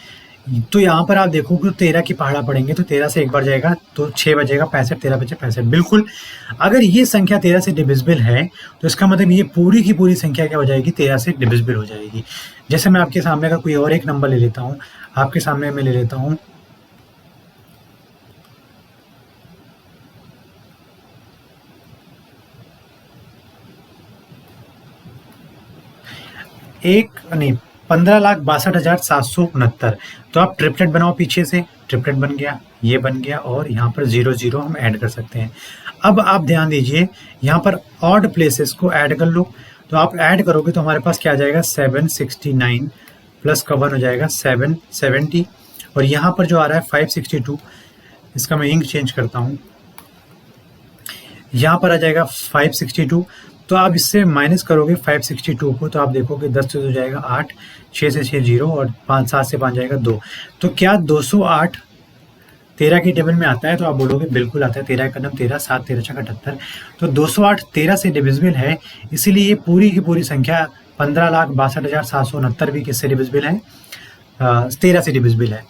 तो यहाँ पर आप देखोगे 13 की पहाड़ा पड़ेंगे तो 13 से एक बार जाएगा तो 6 बचेगा, 65, 13 बचे 65, बिल्कुल। अगर ये संख्या 13 से डिविजिबल है तो इसका मतलब ये पूरी की पूरी संख्या क्या हो जाएगी, 13 से डिविजिबल हो जाएगी। जैसे मैं आपके सामने का कोई और एक नंबर ले लेता हूँ, आपके सामने मैं ले लेता हूँ 15,62,769। तो आप ट्रिपलेट बनाओ, पीछे से ट्रिपलेट बन गया, ये बन गया, और यहाँ पर 0 0 हम ऐड कर सकते हैं। अब आप ध्यान दीजिए, यहाँ पर ऑड प्लेसेस को ऐड कर लो, तो आप ऐड करोगे तो हमारे पास क्या आ जाएगा 769 प्लस का 1 हो जाएगा 770, और यहाँ पर जो आ रहा है 562, इसका मैं इंक चेंज करता हूँ, यहाँ पर आ जाएगा 562। तो आप इससे माइनस करोगे 562 को, तो आप देखोगे 10 से हो जाएगा 8, 6 से 6 0, और 7 से 5 जाएगा 2। तो क्या 208 13 की टेबल में आता है, तो आप बोलोगे बिल्कुल आता है, 13 कदम 13, 7 13 छक्का 78। तो 208 13 से डिविजिबल है, इसीलिए ये पूरी की पूरी संख्या 15,62,769 भी किससे डिविजिबल है, 13 से डिविजिबल है।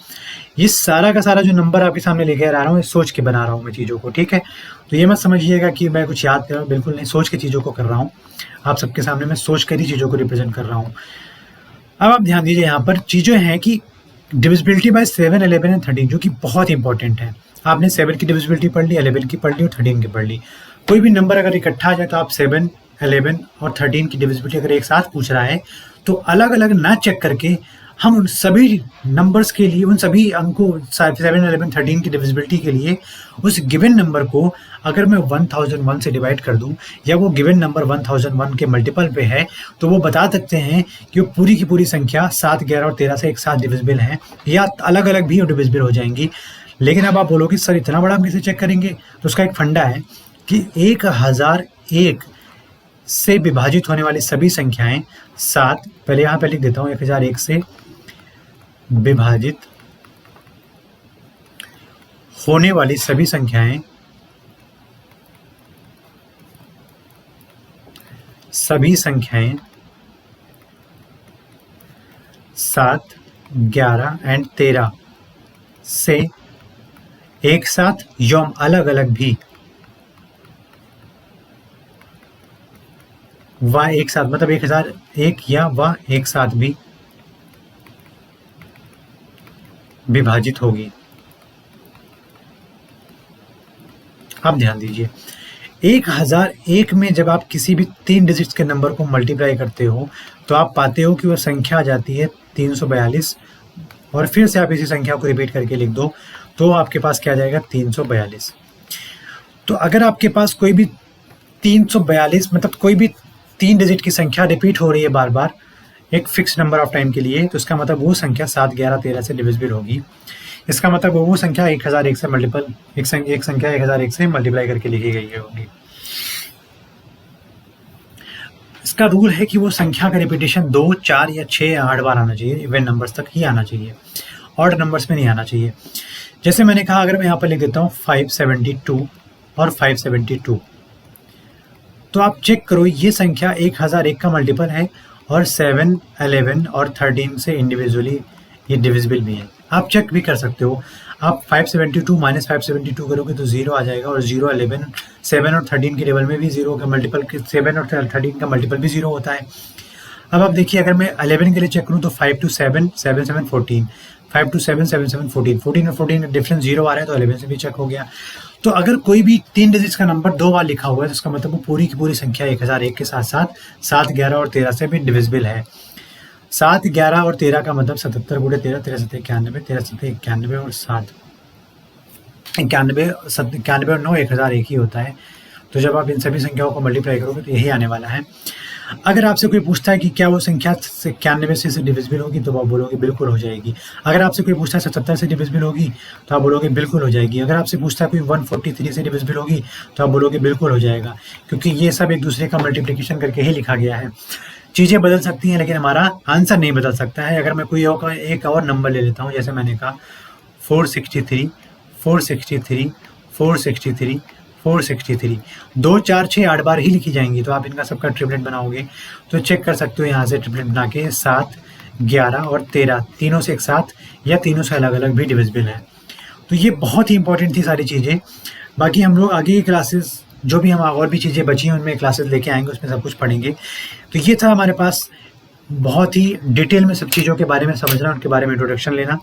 ये सारा का सारा जो नंबर आपके सामने लेके आ रहा हूँ, सोच के बना रहा हूँ मैं चीज़ों को, ठीक है। तो ये मत समझिएगा कि मैं कुछ याद कर रहा हूँ, बिल्कुल नहीं, सोच के चीज़ों को कर रहा हूँ। आप सबके सामने मैं सोच कर ही चीज़ों को रिप्रेजेंट कर रहा हूँ। अब आप ध्यान दीजिए, यहाँ पर चीज़ें हैं कि डिविजिबिलिटी बाय 7, 11 एंड 13, जो कि बहुत इंपॉर्टेंट है। आपने 7 की डिविजिबिलिटी पढ़ ली, 11 की पढ़ ली और 13 की पढ़ ली। कोई भी नंबर अगर इकट्ठा आ जाए तो आप 7, 11 और 13 की डिविजिबिलिटी अगर एक साथ पूछ रहा है तो अलग अलग ना चेक करके हम उन सभी नंबर्स के लिए, उन सभी अंकों 7, 11, 13 की डिविजिबिलिटी के लिए उस गिवन नंबर को अगर मैं 1001 से डिवाइड कर दूं, या वो गिवन नंबर 1001 के मल्टीपल पे है, तो वो बता सकते हैं कि वो पूरी की पूरी संख्या 7, 11 और 13 से एक साथ डिविजिबल है, या अलग अलग भी डिविजिबल हो जाएंगी। लेकिन अब आप बोलोगे सर इतना बड़ा हम कैसे चेक करेंगे, तो उसका एक फंडा है कि 1001 से विभाजित होने वाली सभी संख्याएं 7, पहले यहाँ पे लिख देता हूँ, 1001 से विभाजित होने वाली सभी संख्याएं 7, 11 एंड 13 से एक साथ यौम अलग अलग भी व एक साथ, मतलब 1001 या व एक साथ भी विभाजित होगी। अब ध्यान दीजिए, 1001 में जब आप किसी भी 3 डिजिट्स के नंबर को मल्टीप्लाई करते हो तो आप पाते हो कि वो संख्या आ जाती है 342, और फिर से आप इसी संख्या को रिपीट करके लिख दो तो आपके पास क्या आ जाएगा 342। तो अगर आपके पास कोई भी 342, मतलब कोई भी 3 डिजिट की संख्या रिपीट हो रही है बार बार, एक फिक्स नंबर ऑफ टाइम के लिए, तो इसका मतलब वो संख्या 7, 11, 13 से डिविजिबल होगी। इसका मतलब वो संख्या 1001 से मल्टीपल एक संख्या 1001 से मल्टीप्लाई करके लिखी गई होगी। इसका रूल है कि वो संख्या का रिपीटेशन 2, 4 या 6 या 8 बार आना चाहिए, इवन नंबर्स तक ही आना चाहिए, ऑड नंबर्स में नहीं आना चाहिए। जैसे मैंने कहा, अगर मैं यहाँ पर लिख देता हूँ 572 और 572, तो आप चेक करो ये संख्या 1001 का मल्टीपल है और 7, 11 और 13 से इंडिविजुअली ये डिविजिबल भी है। आप चेक भी कर सकते हो। आप 572 माइनस 572 करोगे तो 0 आ जाएगा, और 0, 11, 7 और 13 के टेबल में भी 0 का मल्टीपल, 7 और 13 का मल्टीपल भी 0 होता है। अब आप देखिए, अगर मैं 11 के लिए चेक करूँ तो 5 to 7, 7, 7, 14, 5 to 7, 7, 7, 14, 14 और 14 का डिफरेंस 0 आ रहा है, तो 11 से भी चेक हो गया। तो अगर कोई भी 3 डिजिट्स का नंबर 2 बार लिखा हुआ है तो इसका मतलब वो पूरी की पूरी संख्या 1001 के साथ साथ 7, 11 और 13 से भी डिविजिबल है। 7, 11 और 13 का मतलब 77 गुणे 13, 13 7 91, 13 7 91 और 7 91 और 9 1001 ही होता है। तो जब आप इन सभी संख्याओं को मल्टीप्लाई करोगे तो यही आने वाला है। अगर आपसे कोई पूछता है कि क्या वो संख्या 91 से डिविजिबल होगी, तो आप बोलोगे बिल्कुल हो जाएगी। अगर आपसे कोई पूछता है 77 से डिविजिबल होगी, तो आप बोलोगे बिल्कुल हो जाएगी। अगर आपसे पूछता है कोई 143 से डिविजिबल होगी, तो आप बोलोगे बिल्कुल हो जाएगा, क्योंकि ये सब एक दूसरे का मल्टीप्लिकेशन करके ही लिखा गया है। चीज़ें बदल सकती हैं लेकिन हमारा आंसर नहीं बदल सकता है। अगर मैं कोई एक और नंबर ले लेता हूँ, जैसे मैंने कहा 463, 463, 463, 463, 2, 4, 6, 8 बार ही लिखी जाएंगी। तो आप इनका सबका ट्रिपलेट बनाओगे तो चेक कर सकते हो यहाँ से ट्रिपलेट बना के 7, 11 और 13 तीनों से एक साथ या तीनों से अलग अलग भी डिविजिबल है। तो ये बहुत ही इंपॉर्टेंट थी सारी चीज़ें। बाकी हम लोग आगे की क्लासेस, जो भी हम और भी चीज़ें बची हैं उनमें क्लासेस लेके आएंगे, उसमें सब कुछ पढ़ेंगे। तो ये था हमारे पास बहुत ही डिटेल में सब चीज़ों के बारे में समझना, उनके बारे में इंट्रोडक्शन लेना।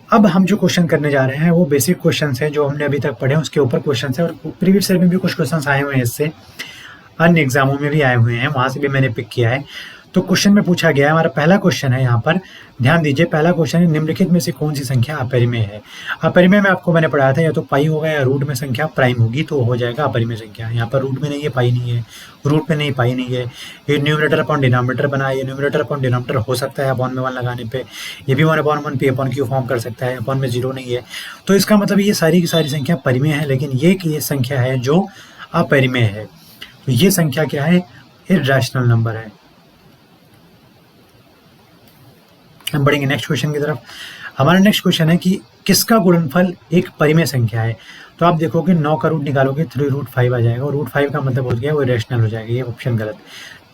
अब हम जो क्वेश्चन करने जा रहे हैं वो बेसिक क्वेश्चन हैं जो हमने अभी तक पढ़े हैं, उसके ऊपर क्वेश्चन है। और प्रीवियस ईयर में भी कुछ क्वेश्चन आए हुए हैं, इससे अन्य एग्जामों में भी आए हुए हैं, वहाँ से भी मैंने पिक किया है। तो क्वेश्चन में पूछा गया है, हमारा पहला क्वेश्चन है, यहाँ पर ध्यान दीजिए। पहला क्वेश्चन है, निम्नलिखित में से कौन सी संख्या अपरिमेय है। अपरिमेय में आपको मैंने पढ़ाया था, या तो पाई होगा या रूट में संख्या प्राइम होगी, तो हो जाएगा अपरिमेय संख्या। यहाँ पर रूट में नहीं है, पाई नहीं है, रूट में नहीं, पाई नहीं है। ये न्यूमरेटर अपॉन डिनोमिनेटर बना है, ये न्यूमरेटर अपॉन डिनोमिनेटर हो सकता है अपॉन में 1 लगाने पे, ये भी 1/1 पी अपॉन क्यू फॉर्म कर सकता है, अपॉन में 0 नहीं है। तो इसका मतलब ये सारी की सारी संख्या परिमेय है, लेकिन ये संख्या है जो अपरिमेय है। तो ये संख्या क्या है, इर्रेशनल नंबर है। हम बढ़ेंगे नेक्स्ट क्वेश्चन की तरफ। हमारा नेक्स्ट क्वेश्चन है कि किसका गुणनफल एक परिमेय संख्या है। तो आप देखोगे 9 का रूट निकालोगे 3√5 आ जाएगा, और √5 का मतलब हो गया वो इरेशनल हो जाएगा, ये ऑप्शन गलत।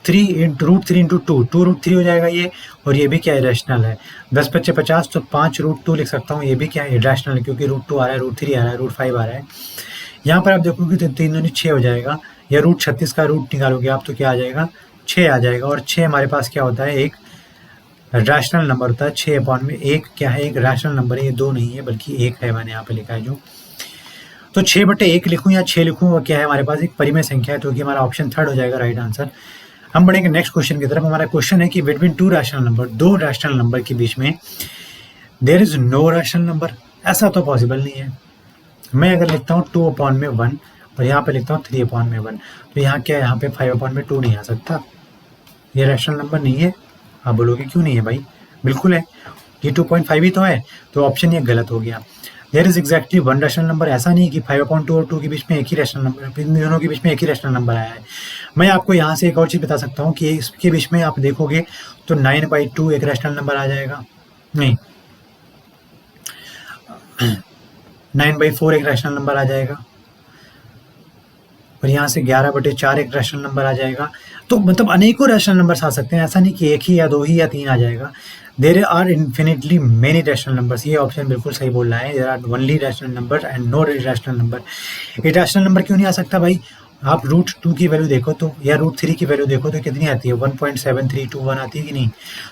3 × √3 × 2 2√3 हो जाएगा ये, और ये भी क्या इरेशनल है। 10 × 5 = 50, तो 5√2 लिख सकता हूँ, ये भी क्या है इरेशनल है, क्योंकि √2 आ रहा है, √3 आ रहा है, √5 आ रहा है। यहाँ पर आप देखोगे तो 3 दूनी 6 हो जाएगा, या √36 का रूट निकालोगे आप तो क्या आ जाएगा, 6 आ जाएगा। और 6 हमारे पास क्या होता है, एक रैशनल नंबर होता है। 6/1 क्या है, एक रैशनल नंबर है, ये 2 नहीं है बल्कि 1 है, मैंने यहाँ पे लिखा है जो। तो 6/1 लिखूँ या 6 लिखूँ, वो क्या है हमारे पास, एक परिमेय संख्या है, तो कि हमारा ऑप्शन 3 हो जाएगा राइट आंसर। हम बढ़ेंगे नेक्स्ट क्वेश्चन की तरफ। हमारा क्वेश्चन है कि between 2 rational number, 2 rational number के बीच में there is no rational number, ऐसा तो पॉसिबल नहीं है। मैं अगर लिखता हूँ 2/1 और यहाँ पे लिखता हूँ 3/1, तो यहाँ क्या है, यहाँ पे 5/2 नहीं आ सकता, ये रैशनल नंबर नहीं है। आप बोलोगे क्यों नहीं है भाई, बिल्कुल है, ये 2.5 ही तो है, तो ऑप्शन ये गलत हो गया। There is exactly 1 rational number, ऐसा नहीं कि 5/2 और 2 के बीच में एक ही रैशनल नंबर, इन दोनों के बीच में एक ही रैशनल नंबर आया है। मैं आपको यहाँ से एक और चीज़ बता सकता हूँ कि इसके बीच में आप देखोगे तो 9/2 एक रैशनल नंबर आ जाएगा, नहीं 9/4 एक रैशनल नंबर आ जाएगा, और यहाँ से 11/4 एक रैशनल नंबर आ जाएगा। तो मतलब अनेकों रैशनल नंबर्स आ सकते हैं, ऐसा नहीं कि एक ही या 2 ही या 3 आ जाएगा। There are infinitely many rational numbers, ये ऑप्शन बिल्कुल सही बोल रहा है। There are only rational number and no irrational number. Irrational number क्यों नहीं आ सकता भाई, आप √2 की वैल्यू देखो तो, या √3 की वैल्यू देखो तो कितनी आती है, 1.7321 आती है कि नहीं।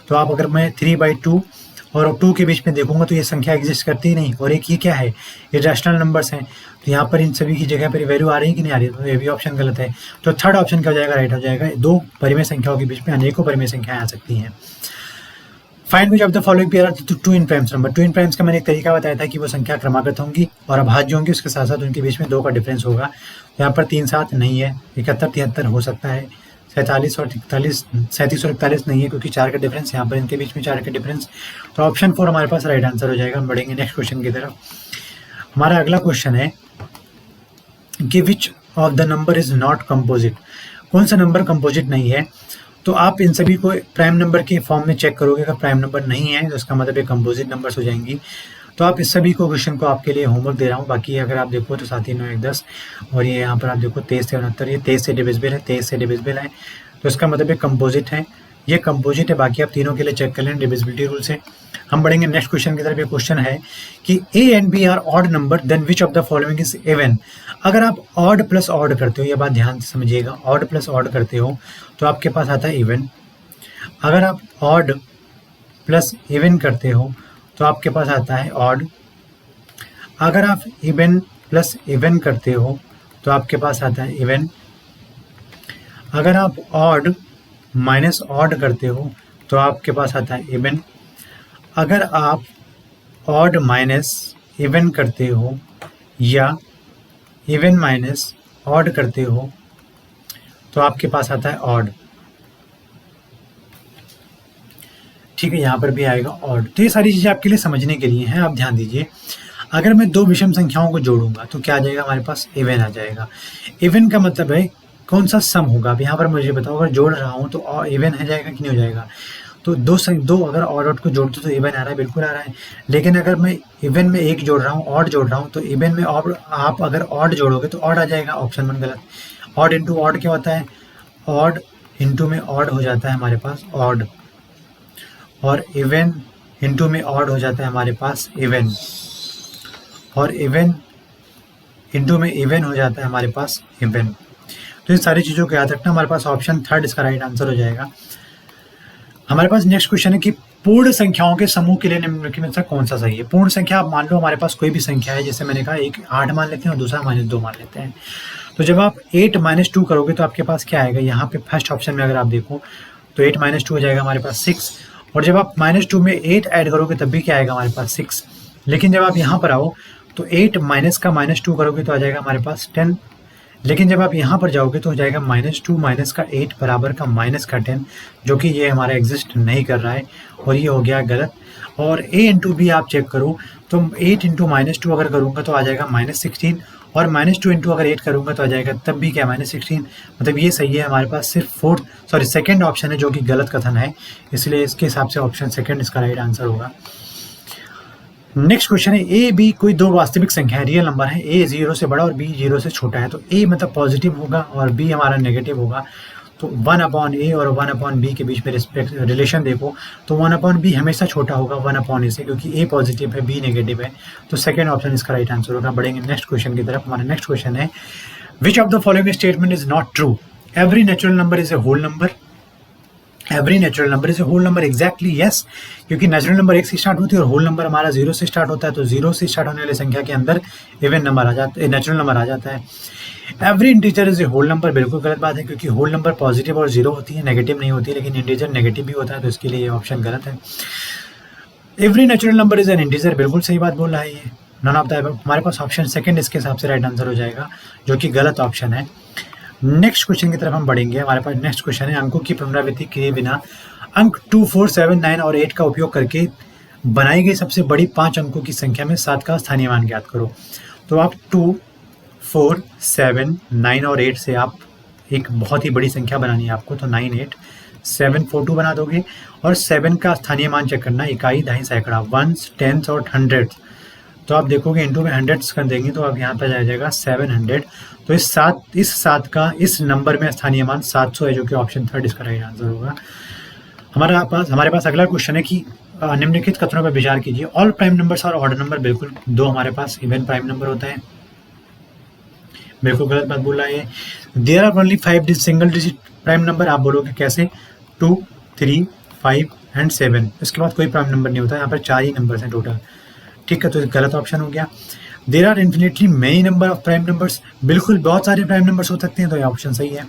तो आप अगर मैं 3/2 और 2 के बीच में देखूंगा तो ये संख्या एग्जिस्ट करती ही नहीं, और एक ये क्या है, इरैशनल नंबर्स हैं। तो यहाँ पर इन सभी की जगह पर वैल्यू आ रही है कि नहीं आ रही है, तो ये भी ऑप्शन गलत है। तो थर्ड ऑप्शन क्या हो जाएगा, राइट हो जाएगा। 2 परिमेय संख्याओं के बीच में अनेकों परिमेय संख्याएं आ सकती हैं। Find which of the following pair are twin primes number. 2 in primes का मैंने एक तरीका बताया था कि वो संख्या क्रमागत होंगी और अभाज्य होंगी, उसके साथ साथ उनके बीच में 2 का डिफरेंस होगा। यहाँ पर 3 7 नहीं है, 71 73 हो सकता है, 37 और 41 नहीं है, क्योंकि 4 का डिफरेंस यहाँ पर, इनके बीच में 4 का डिफरेंस। तो ऑप्शन 4 हमारे पास राइट आंसर हो जाएगा। हम बढ़ेंगे नेक्स्ट क्वेश्चन की तरफ। हमारा अगला क्वेश्चन है कि विच of the number is not composite, कौन सा नंबर कंपोजिट नहीं है। तो आप इन सभी को प्राइम नंबर के फॉर्म में चेक करोगे, अगर प्राइम नंबर नहीं है तो इसका मतलब ये कंपोजिट नंबर्स हो जाएंगी। तो आप इस सभी को क्वेश्चन को आपके लिए होमवर्क दे रहा हूँ। बाकी अगर आप देखो तो 7 9 1 10 और ये यहाँ पर आप देखो 23 से 69, ये 23 से डिविजिबल है, 23 से डिविजिबल है, तो इसका मतलब ये कंपोजिट है, ये कंपोजिट है। बाकी आप तीनों के लिए चेक कर लें डिविजिबिलिटी रूल से। हम बढ़ेंगे नेक्स्ट क्वेश्चन की तरफ। ये क्वेश्चन है कि A and B are odd number then which of the following is even. अगर आप ऑड प्लस ऑड करते हो, ये बात ध्यान से समझिएगा, ऑड प्लस ऑड करते हो तो आपके पास आता है इवन। अगर आप ऑड प्लस इवन करते हो तो आपके पास आता है ऑड। अगर आप इवन प्लस इवन करते हो तो आपके पास आता है इवन। अगर आप ऑड माइनस ऑड करते हो तो आपके पास आता है इवन। अगर आप ऑड माइनस इवन करते हो या इवन माइनस ऑड करते हो तो आपके पास आता है ऑड। ठीक है, यहाँ पर भी आएगा ऑड। तो ये सारी चीज़ें आपके लिए समझने के लिए हैं, आप ध्यान दीजिए। अगर मैं दो विषम संख्याओं को जोड़ूंगा तो क्या आ जाएगा हमारे पास, इवन आ जाएगा। इवन का मतलब है कौन सा सम होगा। अब यहाँ पर मुझे बताओ, अगर जोड़ रहा हूँ तो इवन है जाएगा कि नहीं हो जाएगा। तो दो अगर ऑड को जोड़ते तो इवन आ रहा है, बिल्कुल आ रहा है। लेकिन अगर मैं इवन में एक जोड़ रहा हूँ, ऑड जोड़ रहा हूँ, तो इवन में आप अगर ऑड जोड़ोगे तो ऑड आ जाएगा। ऑप्शन 1 गलत। ऑड इंटू ऑड क्या होता है, ऑड इंटू में ऑड हो जाता है हमारे पास ऑड, और इवन इंटू में ऑड हो जाता है हमारे पास इवन, और इवन इंटू में इवन हो जाता है हमारे पास इवन। तो इन सारी चीज़ों को याद रखना। हमारे पास ऑप्शन 3 इसका राइट आंसर हो जाएगा। हमारे पास नेक्स्ट क्वेश्चन है कि पूर्ण संख्याओं के समूह के लिए निम्नलिखित में से कौन सा सही है। पूर्ण संख्या आप मान लो हमारे पास कोई भी संख्या है, जैसे मैंने कहा एक 8 मान लेते हैं और दूसरा -2 मान लेते हैं। तो जब आप 8 - 2 करोगे तो आपके पास क्या आएगा, यहाँ पे फर्स्ट ऑप्शन में अगर आप देखो तो 8 - 2 हो जाएगा हमारे पास 6, और जब आप -2 में 8 ऐड करोगे तब भी क्या आएगा हमारे पास 6। लेकिन जब आप यहाँ पर आओ तो 8 माइनस का -2 करोगे तो आ जाएगा हमारे पास 10। लेकिन जब आप यहाँ पर जाओगे तो हो जाएगा -2 माइनस का 8 बराबर का माइनस का 10, जो कि ये हमारा एग्जिस्ट नहीं कर रहा है और ये हो गया गलत। और a इंटू बी आप चेक करो तो 8 इंटू -2 अगर करूँगा तो आ जाएगा -16, और -2 इंटू अगर 8 करूँगा तो आ जाएगा तब भी क्या -16। मतलब ये सही है हमारे पास, सिर्फ सेकेंड ऑप्शन है जो कि गलत कथन है, इसलिए इसके हिसाब से ऑप्शन सेकेंड इसका राइट आंसर होगा। नेक्स्ट क्वेश्चन है ए बी कोई दो वास्तविक संख्या है, रियल नंबर है, ए 0 से बड़ा और बी 0 से छोटा है। तो ए मतलब पॉजिटिव होगा और बी हमारा नेगेटिव होगा। तो 1/a और 1/b के बीच में रिलेशन देखो तो 1/b हमेशा छोटा होगा 1/a से, क्योंकि a पॉजिटिव है b नेगेटिव है। तो सेकेंड ऑप्शन इसका राइट आंसर होगा। बढ़ेंगे नेक्स्ट क्वेश्चन की तरफ। हमारा नेक्स्ट क्वेश्चन है which of the following statement is not true. Every natural number is a whole number. Every natural number is a whole number. Exactly yes, क्योंकि नेचुरल नंबर 1 से स्टार्ट होती है और होल नंबर हमारा 0 से स्टार्ट होता है। तो 0 से स्टार्ट होने वाली संख्या के अंदर इवन नंबर आ जाता है, नेचुरल नंबर आ जाता है। Every integer is a whole number, बिल्कुल गलत बात है, क्योंकि होल नंबर पॉजिटिव और 0 होती है, नेगेटिव नहीं होती, लेकिन इंटीजर नेगेटिव भी होता है, तो इसके लिए ये ऑप्शन गलत है। Every natural number is an integer, बिल्कुल सही बात बोल रहा है ये। नन ऑफ द अबव, हमारे पास ऑप्शन सेकंड इसके हिसाब से राइट आंसर हो जाएगा, जो कि गलत ऑप्शन है। नेक्स्ट क्वेश्चन की तरफ हम बढ़ेंगे। हमारे पास नेक्स्ट क्वेश्चन है अंकों की पुनरावृत्ति किए बिना अंक 2, 4, 7, 9 और 8 का उपयोग करके बनाई गई सबसे बड़ी 5 अंकों की संख्या में 7 का स्थानीय मान ज्ञात करो। तो आप 2, 4, 7, 9 और 8 से आप एक बहुत ही बड़ी संख्या बनानी है आपको। तो 9, 8, 7, 4, 2 बना दोगे, और 7 का स्थानीय मान चेक करना, इकाई, दहाई, सैकड़ा, वंस, टेंस और हंड्रेड्स। तो आप देखोगे इंटू में हंड्रेड्स कर देंगे तो आप यहाँ पर आ जाएगा 700। तो इस 7 का इस नंबर में स्थानीय मान 700 है, जो कि ऑप्शन 3 इसका राइट आंसर होगा। हमारे पास अगला क्वेश्चन है कि निम्नलिखित कथनों पर विचार कीजिए। ऑल प्राइम नंबर्स और ऑड नंबर, बिल्कुल दो हमारे पास इवन प्राइम नंबर होता है, बिल्कुल गलत बात बोल रहा है। There are only 5 single digit prime number, आप बोलोगे कैसे, 2, 3, 5 एंड 7। इसके बाद कोई प्राइम नंबर नहीं होता, यहाँ पर 4 ही नंबर्स हैं टोटल। ठीक है, तो गलत ऑप्शन हो गया। There are infinitely many number of prime numbers, बिल्कुल बहुत सारे प्राइम नंबर्स हो सकते हैं, तो ये ऑप्शन सही है।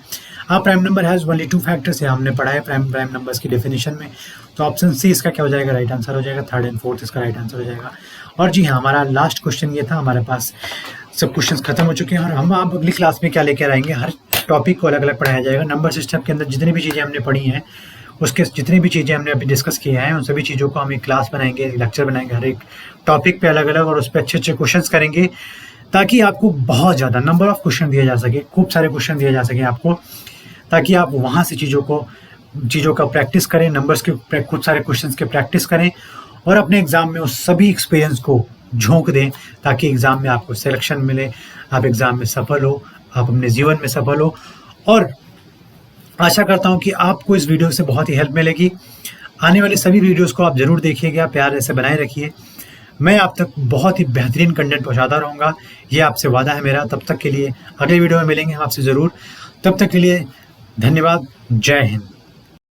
Prime number has only 2 factors, हमने पढ़ा है प्राइम नंबर्स की डेफिनेशन में। तो ऑप्शन सी इसका क्या हो जाएगा, राइट आंसर हो जाएगा। 3rd एंड 4th इसका राइट आंसर हो जाएगा। और जी हाँ, हमारा लास्ट क्वेश्चन ये था। हमारे पास सब क्वेश्चंस खत्म हो चुके हैं और हम आप अगली क्लास में क्या लेकर आएंगे, हर टॉपिक को अलग अलग पढ़ाया जाएगा। नंबर सिस्टम के अंदर जितनी भी चीज़ें हमने पढ़ी हैं, उसके जितनी भी चीज़ें हमने अभी डिस्कस किया है, उन सभी चीज़ों को हम एक क्लास बनाएंगे, लेक्चर बनाएंगे हर एक टॉपिक पे अलग अलग, और उस पर अच्छे अच्छे क्वेश्चंस करेंगे, ताकि आपको बहुत ज़्यादा नंबर ऑफ क्वेश्चन दिए जा सके, खूब सारे क्वेश्चन दिए जा सके आपको, ताकि आप वहाँ से चीज़ों का प्रैक्टिस करें, नंबर्स के खूब सारे क्वेश्चंस के प्रैक्टिस करें, और अपने एग्ज़ाम में उस सभी एक्सपीरियंस को झोंक दें, ताकि एग्ज़ाम में आपको सिलेक्शन मिले, आप एग्ज़ाम में सफल हो, आप अपने जीवन में सफल हो। और आशा करता हूँ कि आपको इस वीडियो से बहुत ही हेल्प मिलेगी। आने वाले सभी वीडियोस को आप ज़रूर देखिएगा, प्यार ऐसे बनाए रखिए। मैं आप तक बहुत ही बेहतरीन कंटेंट पहुँचाता रहूँगा, ये आपसे वादा है मेरा। तब तक के लिए अगले वीडियो में मिलेंगे हम आपसे ज़रूर। तब तक के लिए धन्यवाद। जय हिंद।